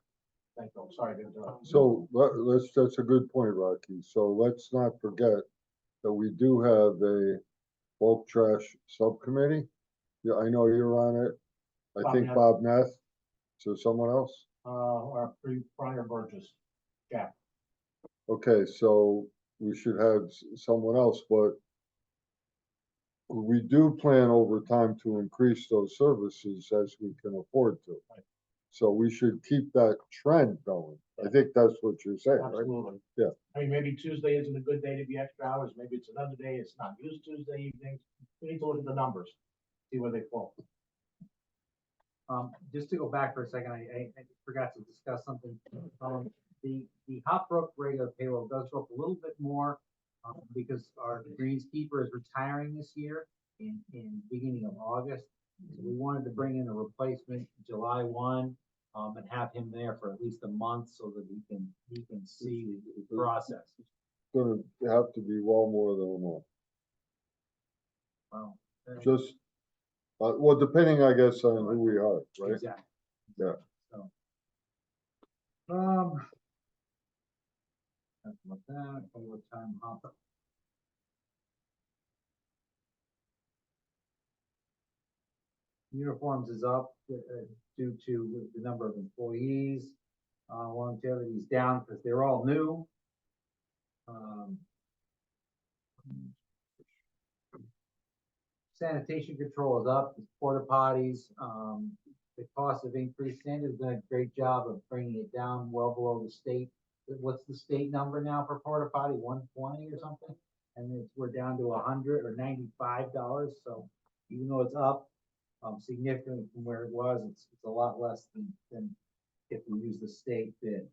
Thank you, I'm sorry to interrupt. So that's a good point, Rocky. So let's not forget that we do have a bulk trash subcommittee. Yeah, I know you're on it. I Bob think Neff. Bob Neff. So someone else? Our Brian Burgess, Jack. Okay, so we should have someone else, but we do plan over time to increase those services as we can afford to. Right. So we should keep that trend going. I think that's what you're saying, right? Absolutely. Yeah. I mean, maybe Tuesday isn't a good day to be extra hours, maybe it's another day, it's not used Tuesday evenings. We need to look at the numbers, see where they fall. Just to go back for a second, I forgot to discuss something. The Hop Brook regular payroll does go up a little bit more, because our greenskeeper is retiring this year in beginning of August. So we wanted to bring in a replacement July 1, and have him there for at least a month so that he can see the process. It's gonna have to be well more than a month. Well, Just, well, depending, I guess, on who we are, right? exactly. Yeah. So, that's about that, overtime hop. Uniforms is up due to the number of employees. Longevity is down because they're all new. Sanitation control is up, porta potties, the cost of increase. Sandra's done a great job of bringing it down well below the state. What's the state number now for porta potty? 120 or something? And we're down to $100 or $95. So even though it's up significantly from where it was, it's a lot less than if we use the state bid.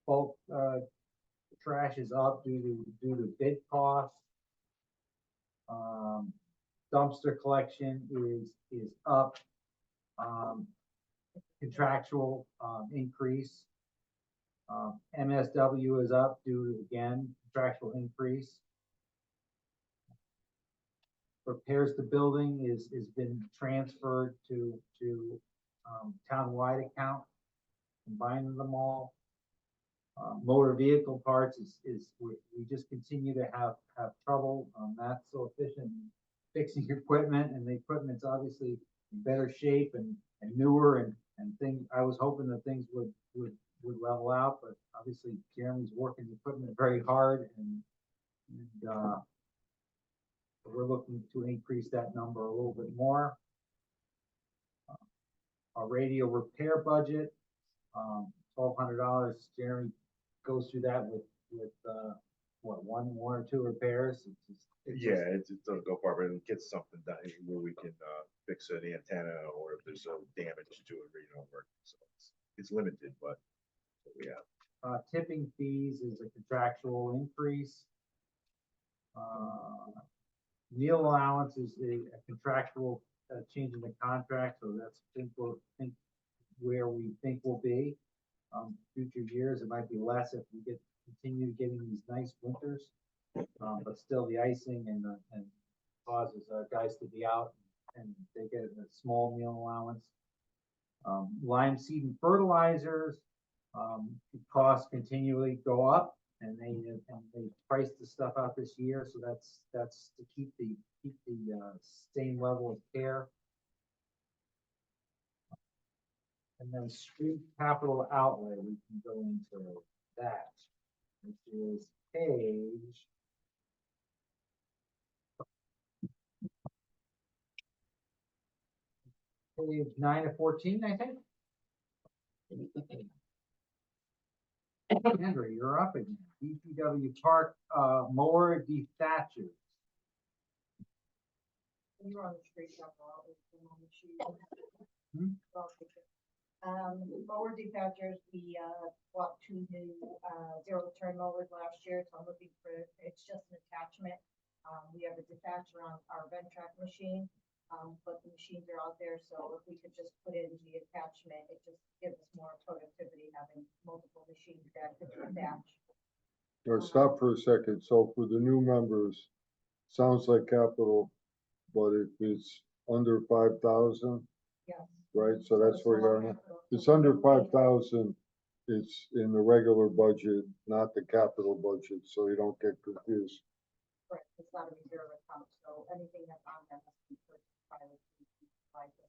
Bulk trash is up due to bid costs. Dumpster collection is up. Contractual increase. MSW is up due to, again, contractual increase. Repairs to building is been transferred to town-wide account, combining them all. Motor vehicle parts we just continue to have trouble, not so efficient in fixing equipment, and the equipment's obviously in better shape and newer and things. I was hoping that things would level out, but obviously Jeremy's working the equipment very hard and we're looking to increase that number a little bit more. Our radio repair budget, $1,200. Jeremy goes through that with what, one or two repairs. Yeah, it doesn't go far, but it gets something done where we can fix an antenna or if there's some damage to it, work. So it's limited, but we have. Tipping fees is a contractual increase. Meal allowance is a contractual change in the contract, so that's where we think we'll be. Future years, it might be less if we continue getting these nice winters. But still the icing and causes our guys to be out and they get a small meal allowance. Lime seed and fertilizers, costs continually go up and they price the stuff out this year. So that's to keep the same level of care. And then street capital outlay, we can go into that, which is page. Page 9 of 14, I think. Andrew, you're up again. DPW park, mower detachers. You're on the street capital, Hmm? mower detachers, we, bought 2 new, zero turn mowers last year, so I'm looking for, it's just an attachment. We have a detacher on our Ventrac machine, but the machines are out there, so if we could just put in the attachment, it just gives us more productivity having multiple machines that could attach. Or stop for a second. So for the new members, sounds like capital, but if it's under 5,000, Yes. right? So that's where you are now. If it's under 5,000, it's in the regular budget, not the capital budget, so you don't get confused. Right, it's not a reserve account, so anything that's on that must be purchased by the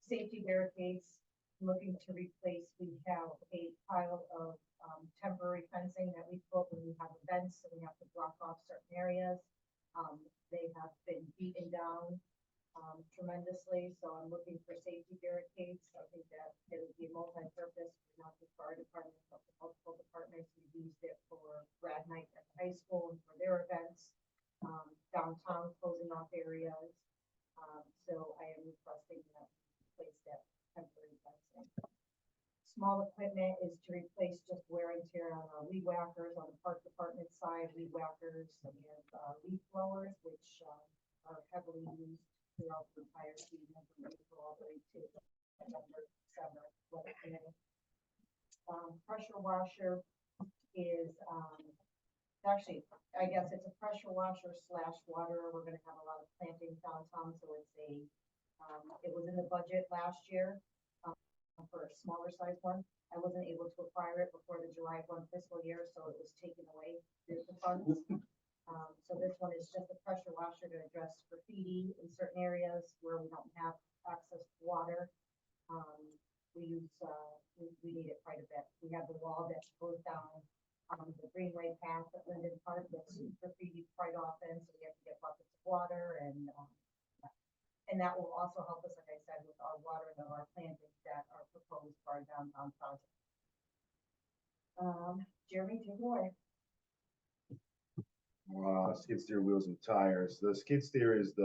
safety barricades, looking to replace, we have a pile of, temporary fencing that we put when we have events, so we have to block off certain areas. They have been beaten down, tremendously, so I'm looking for safety barricades. I think that it would be multi-purpose, not just for our department, but for multiple departments. We used it for grad night at the high school and for their events, downtown closing off areas. So I am requesting that we place that temporary fencing. Small equipment is to replace just wear and tear on our weed whackers on the park department side, weed whackers, and we have leaf blowers, which are heavily used throughout the entire season from April all the way to November, December. Pressure washer is actually, I guess it's a pressure washer slash water. We're gonna have a lot of plantings downtown, so it's a it was in the budget last year for a smaller size one. I wasn't able to acquire it before the July 1 fiscal year, so it was taken away through the funds. So this one is just a pressure washer to address graffiti in certain areas where we don't have access to water. We use, we need it quite a bit. We have the wall that goes down the Greenway path at Linden Park that's graffiti quite often, so we have to get buckets of water and that will also help us, like I said, with our watering of our plantings that are proposed for our downtown project. Jeremy, take it away. Skid steer wheels and tires. The skid steer is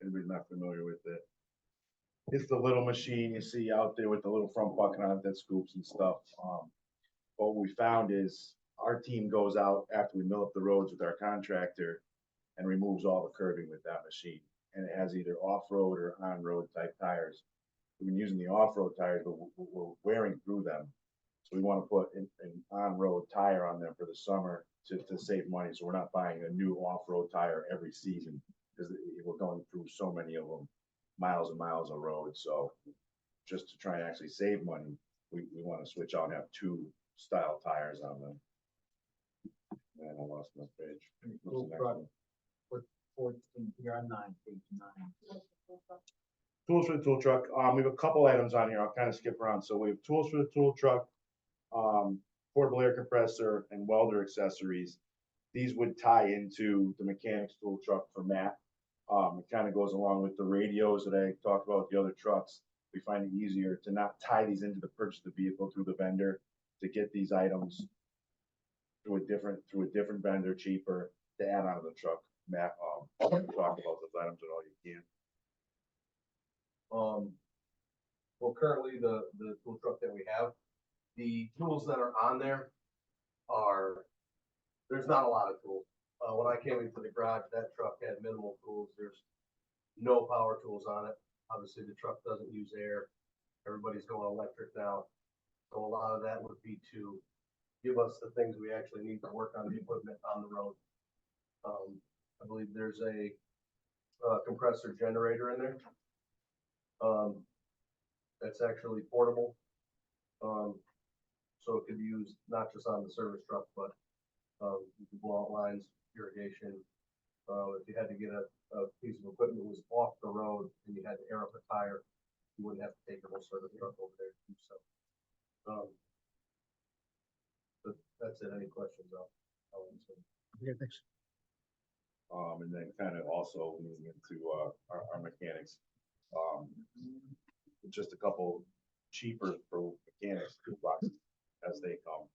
anybody's not familiar with it. It's the little machine you see out there with the little front bucket on it that scoops and stuff. What we found is our team goes out after we mill up the roads with our contractor and removes all the curbing with that machine. And it has either off-road or on-road type tires. We've been using the off-road tires, but we're wearing through them. So we want to put an on-road tire on them for the summer to save money. So we're not buying a new off-road tire every season because we're going through so many of them, miles and miles of road. So just to try and actually save money, we want to switch out and have 2 style tires on them. And I lost my page. What's the next one? 14, you're on 9, page 9. Tools for the tool truck. We have a couple items on here. I'll kind of skip around. So we have tools for the tool truck, portable air compressor, and welder accessories. These would tie into the mechanics tool truck for Matt. It kind of goes along with the radios that I talked about with the other trucks. We find it easier to not tie these into the purchase of the vehicle through the vendor, to get these items through a different vendor cheaper to add onto the truck. Matt, talk about those items at all you can. Well, currently the tool truck that we have, the tools that are on there there's not a lot of tools. When I came into the garage, that truck had minimal tools. There's no power tools on it. Obviously, the truck doesn't use air. Everybody's going electric now. So a lot of that would be to give us the things we actually need to work on the equipment on the road. I believe there's a compressor generator in there. That's actually portable. So it could be used not just on the service truck, but you could blow out lines, irrigation. If you had to get a piece of equipment that was off the road and you had to air up a tire, you wouldn't have to take your whole service truck over there to do so. But that's it. Any questions? I'll answer. Yeah, thanks. And then kind of also moving into our mechanics. Just a couple cheaper for mechanics toolboxes as they come,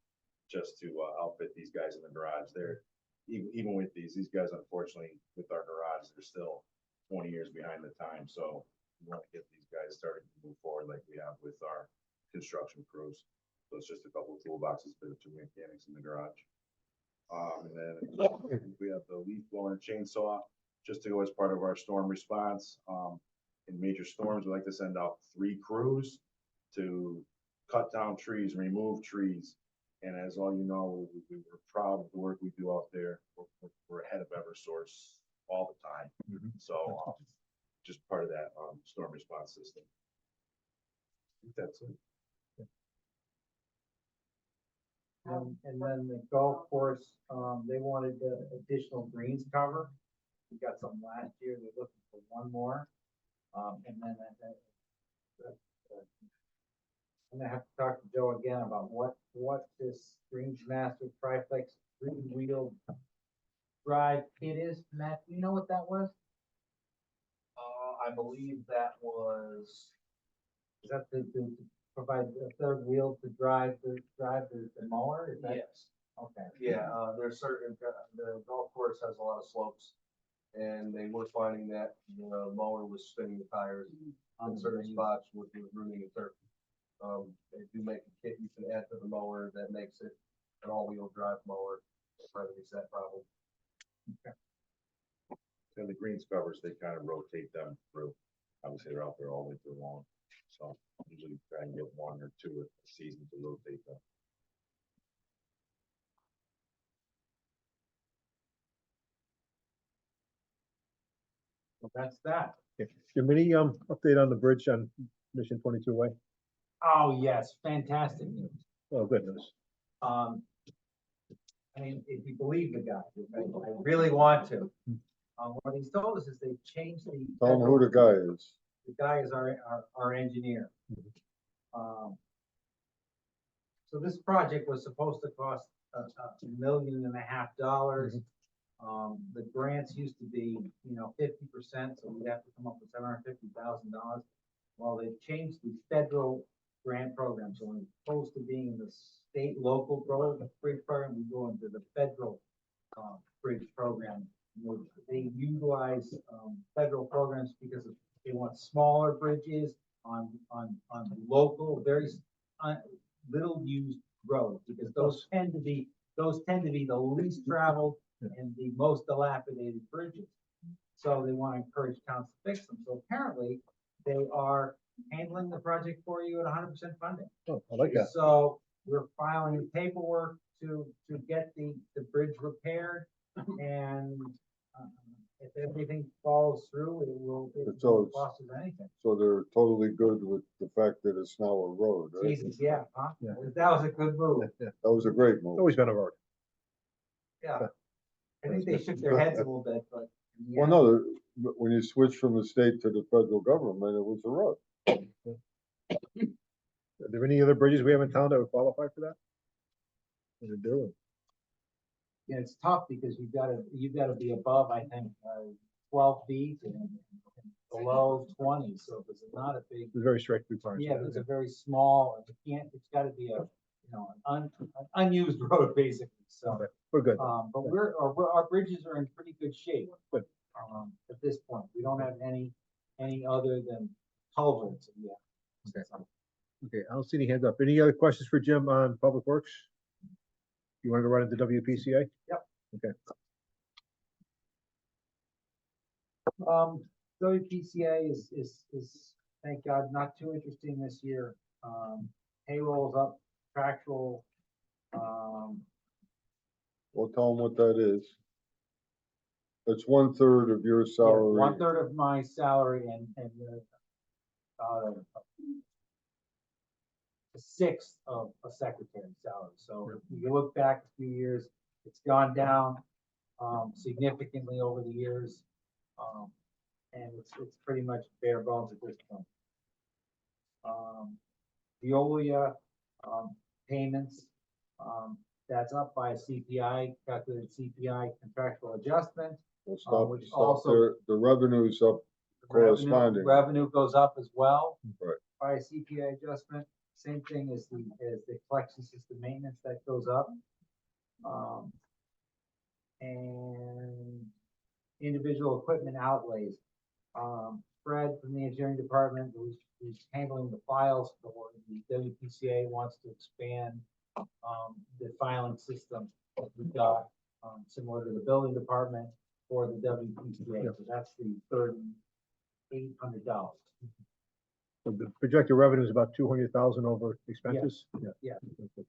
just to outfit these guys in the garage. They're even with these guys, unfortunately, with our garage, they're still 20 years behind the time. So we want to get these guys starting to move forward like we have with our construction crews. So it's just a couple of toolboxes for the two mechanics in the garage. And then we have the leaf blower and chainsaw just to go as part of our storm response. In major storms, we like to send out 3 crews to cut down trees, remove trees. And as all you know, we're proud of the work we do out there. We're ahead of Eversource all the time. So just part of that storm response system. I think that's it. And then the golf course, they wanted the additional greens cover. We got some last year, they're looking for one more. And then I'm gonna have to talk to Joe again about what this Greens Master Triplex 3-wheel drive kit is. Matt, do you know what that was? I believe that was. Is that to provide a third wheel to drive the mower? Is that? Yes. Okay. Yeah, there's certain, the golf course has a lot of slopes. And they were finding that the mower was spinning the tires on certain spots with the ruining the turf. They do make a kit you can add to the mower that makes it an all-wheel drive mower, remedies that problem. And the greens covers, they kind of rotate them through. Obviously, they're out there all winter long. So usually try and get 1 or 2 a season to rotate them. So that's that. Jim, any update on the bridge on Mission 22 Way? Oh, yes, fantastic news. Oh, good news. I mean, if you believe the guy, I really want to. What he's told us is they've changed the. Tell them who the guy is. The guy is our engineer. So this project was supposed to cost $1.5 million. The grants used to be, 50%, so we'd have to come up with $750,000. Well, they've changed the federal grant program, so as opposed to being in the state local bridge program, we go into the federal bridge program. They utilize federal programs because they want smaller bridges on local, very little used roads, because those tend to be the least traveled and the most dilapidated bridges. So they want to encourage towns to fix them. So apparently they are handling the project for you at 100% funding. Oh, I like that. So we're filing paperwork to get the bridge repaired, and if everything falls through, it won't cost us anything. So they're totally good with the fact that it's now a road, right? Jesus, yeah, huh? Yeah. That was a good move. Yeah. That was a great move. Always been a road. Yeah. I think they shook their heads a little bit, but. Well, no, when you switch from the state to the federal government, it was a road. Are there any other bridges we have in town that would qualify for that? What are they doing? Yeah, it's tough because you've gotta be above, I think, 12 feet and below 20, so it's not a big. It's very strict requirements. Yeah, it's a very small, it's gotta be an unused road, basically, so. We're good. But our bridges are in pretty good shape. Good. At this point, we don't have any other than culverts yet. Okay. Okay, I don't see any hands up. Any other questions for Jim on Public Works? You want to go right into WPCA? Yep. Okay. WPCA is, thank God, not too interesting this year. Payroll's up, contractual, Well, tell them what that is. It's 1/3 of your salary. 1/3 of my salary and a sixth of a secretary's salary. So if you look back a few years, it's gone down significantly over the years. And it's pretty much bare bones at this point. Veolia payments, that's up by a CPI, calculated CPI contractual adjustment. Well, stop, which stop also- there. The revenue's up corresponding. Revenue goes up as well. Right. By a CPI adjustment, same thing as the collection system maintenance that goes up. And individual equipment outlays. Fred from the engineering department, who's handling the files for the WPCA, wants to expand the filing system that we've got, similar to the building department for the WPCA. So that's the $3,800. So the projected revenue is about 200,000 over expenses? Yeah.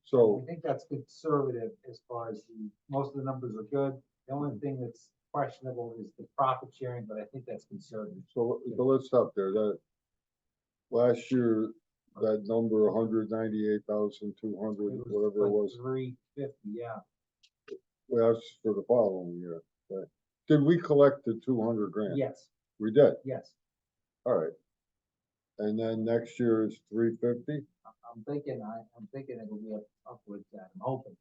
So I think that's conservative as far as most of the numbers are good. The only thing that's questionable is the profit sharing, but I think that's conservative. So let's stop there. That last year, that number, 198,200, whatever it was, 350, yeah. well, that's for the following year. Right? Did we collect the 200 grand? Yes, We did. yes. All right. And then next year is 350. I'm thinking it'll be upwards that, I'm hoping.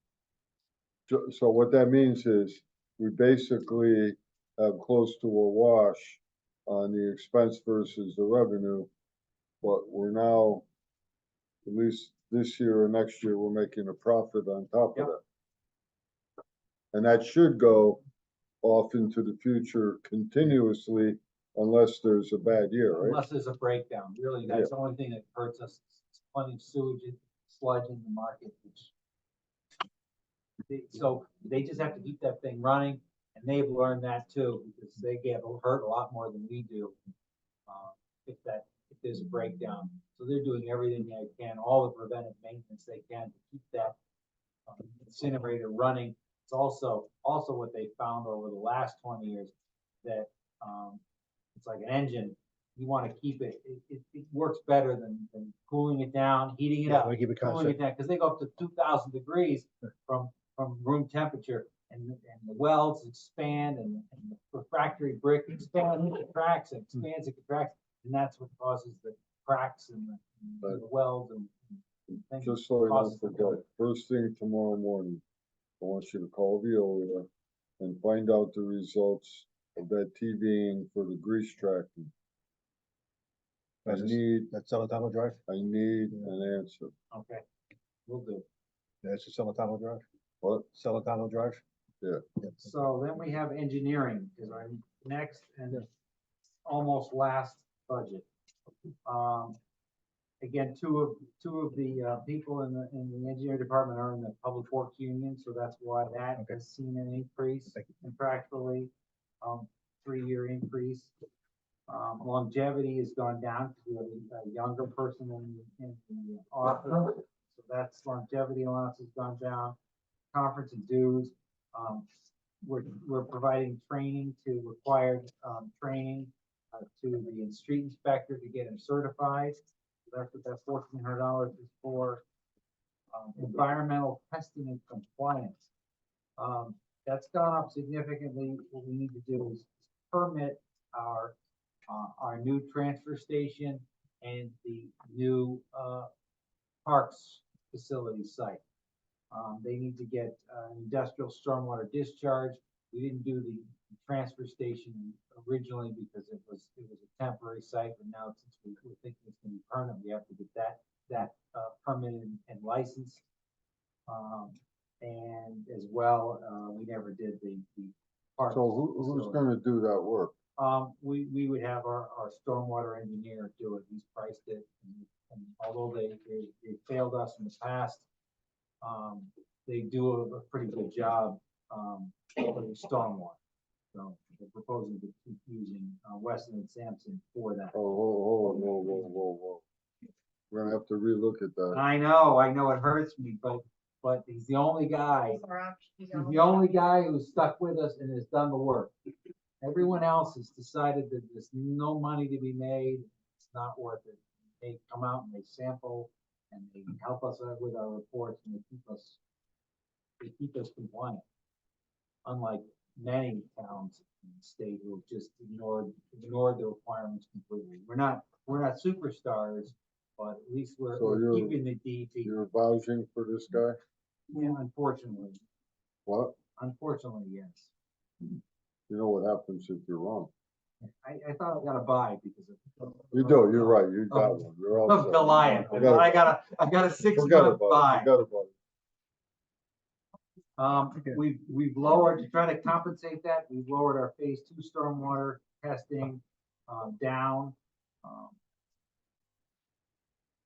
So what that means is we basically have close to a wash on the expense versus the revenue. But we're now, at least this year or next year, we're making a profit on top of Yep. that. And that should go off into the future continuously unless there's a bad year, right? Unless there's a breakdown, really, that's the only thing that hurts us. It's plenty of sewage, and sludge in the market, so they just have to keep that thing running, and they've learned that too, because they get hurt a lot more than we do. If there's a breakdown, so they're doing everything they can, all the preventive maintenance they can to keep that incinerator running. It's also what they found over the last 20 years, that it's like an engine. You want to keep it works better than cooling it down, heating it Yeah, up, wanna keep it cooling constant. it down, because they go up to 2,000 degrees from room temperature, and the welds expand, and the refractory brick expands and contracts, and expands and contracts, and that's what causes the cracks and the welds and things. Just so I don't causes the forget, first thing tomorrow morning, I want you to call Veolia and find out the results of that TVing for the grease tracking. That's Celentano Drive? I need an answer. Okay, we'll do. That's the Celentano Drive? What? Celentano Drive? Yeah. So then we have engineering, is our next and almost last budget. Again, two of the people in the engineering department are in the public works union, so that's why that has seen an increase contractually, 3-year increase. Longevity has gone down because we have a younger person in the office, so that's longevity allowance has gone down. Conference and dues, we're providing training to required training to the street inspector to get him certified. So that's what that $1,400 is for. Environmental testing and compliance, that's gone up significantly. What we need to do is permit our new transfer station and the new parks facility site. They need to get industrial stormwater discharge. We didn't do the transfer station originally because it was a temporary site, but now since we're thinking it's gonna be permanent, we have to get that permitted and licensed. And as well, we never did the parks. So who's facility. gonna do that work? We would have our stormwater engineer do it. He's priced it, and although they failed us in the past, they do a pretty good job with stormwater. So they're proposing to keep using, Weston and Sampson for that. Oh, whoa. We're gonna have to relook at that. I know, it hurts me, but he's the only guy, he's the only guy who's stuck with us and has done the work. Everyone else has decided that there's no money to be made, it's not worth it. They come out and they sample and they help us out with our reports and they keep us compliant. Unlike many towns in the state who have just ignored the requirements completely. We're not superstars, but at least So we're you're- keeping the DEP. You're vouching for this guy? Yeah, unfortunately, What? yes. You know what happens if you're wrong? I thought I got a buy because of. You do, you're right, you got one, you're all Of set. Goliath, I Forget thought about I got a Forget 6-month about it, buy. forget about it. We've lowered, to try to compensate that, we've lowered our phase 2 stormwater testing, down.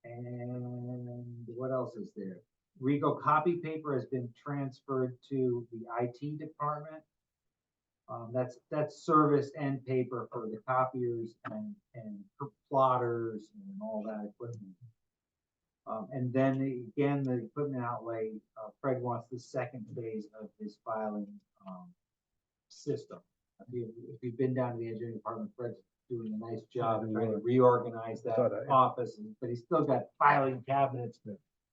And what else is there? Rico copy paper has been transferred to the IT department. That's service and paper for the copiers and plotters and all that equipment. And then again, the equipment outlay, Fred wants the second phase of his filing, system. If you've been down to the engineering department, Fred's doing a nice job trying to reorganize that Saw that, yeah. office, but he's still got filing cabinets,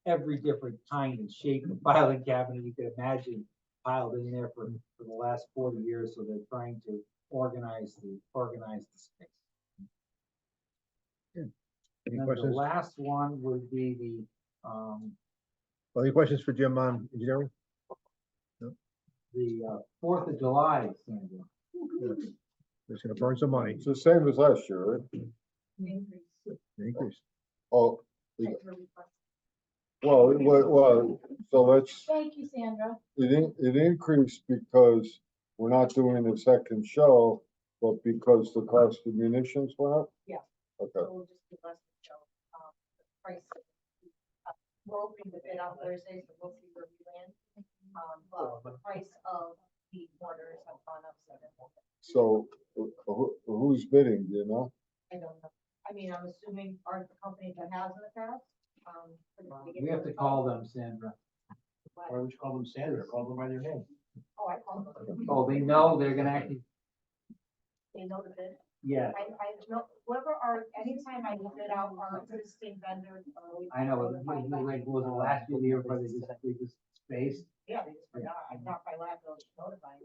every different kind and shape of filing cabinet you could imagine piled in there for the last 40 years, so they're trying to organize the space. Any And then the questions? last one would be Any questions for Jim on engineering? the 4th of July, Sandra. Just gonna burn some money, It's the same as last year, right? increase. Oh, well, so let's, Thank you, Sandra. it increased because we're not doing a second show, but because the cost of munitions went up? Yeah. Okay, So we'll just do less than show, the price. We're opening the bid on Thursday, so we'll see where we land. But the price of the mortars have gone up 7%. so who's bidding, do you know? I don't know. I mean, I'm assuming aren't the companies that has in the past. We have to call them, Sandra. Why would you call them Sandra? Call them by their name. Oh, I called them. Oh, they know they're gonna actually, They know the bid. yeah, I know, anytime I bid out our existing vendors. I know, but like, was the last year, the year before they just spaced? Yeah, they just forgot. I thought by last I was notified.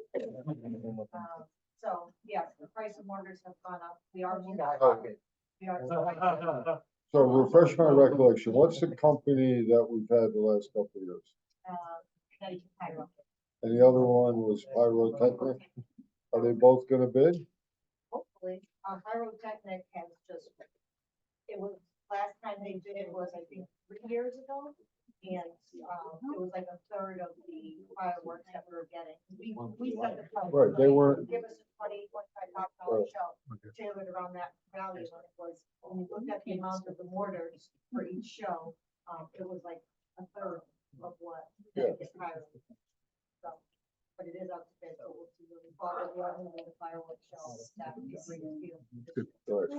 So, yes, the price of mortars have gone up. We are. Okay. We are. So refresh my recollection, what's the company that we've had the last couple of years? Connecticut Pyro. And the other one was Pyrotechnic? Are they both gonna bid? Hopefully, Pyrotechnic has just, it was, last time they did it was, I think, 3 years ago. And, it was like a third of the fireworks that we were getting. We set the price. Right, they weren't- Give us a $25,000 Right. show, tailored around that value, and it was, when you looked at the amount of the mortars for each show, it was like a third of what. Yeah. So, but it is up to bid, so we'll see when we follow the level of the fireworks show. That would be a great deal. Right.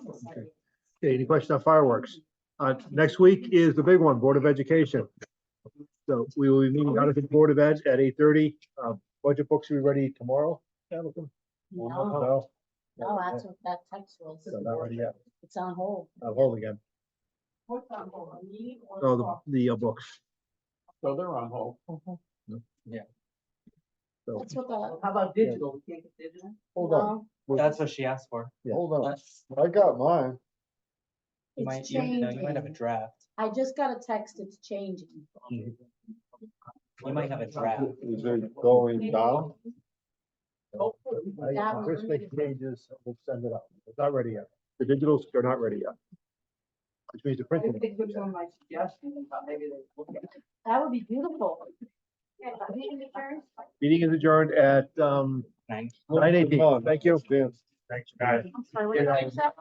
Okay, any questions on fireworks? Next week is the big one, Board of Education. So we will be meeting out of the Board of Ed at 8:30. Budget books will be ready tomorrow. Hamilton? No, No, no, that's what that text was. so not ready yet. It's on hold. I'll hold again. What's on hold, a meeting or? Oh, the books. So they're on hold. So, That's what the. How about digital? We can't get digital? Hold on, That's what she asked for. yeah. hold on, That's- I got mine. You It's might, you might have a changing. draft. I just got a text, it's changing. You might have a draft. Is it going down? Chris makes changes, we'll send it out. It's not ready yet. The digitals are not ready yet. Which means the I printing. think which one my suggestion, but maybe they look at it. That would be beautiful. Meeting is adjourned at 9. 9:18. Thank you. Dan. Thanks, guys. I'm sorry, what did I accept?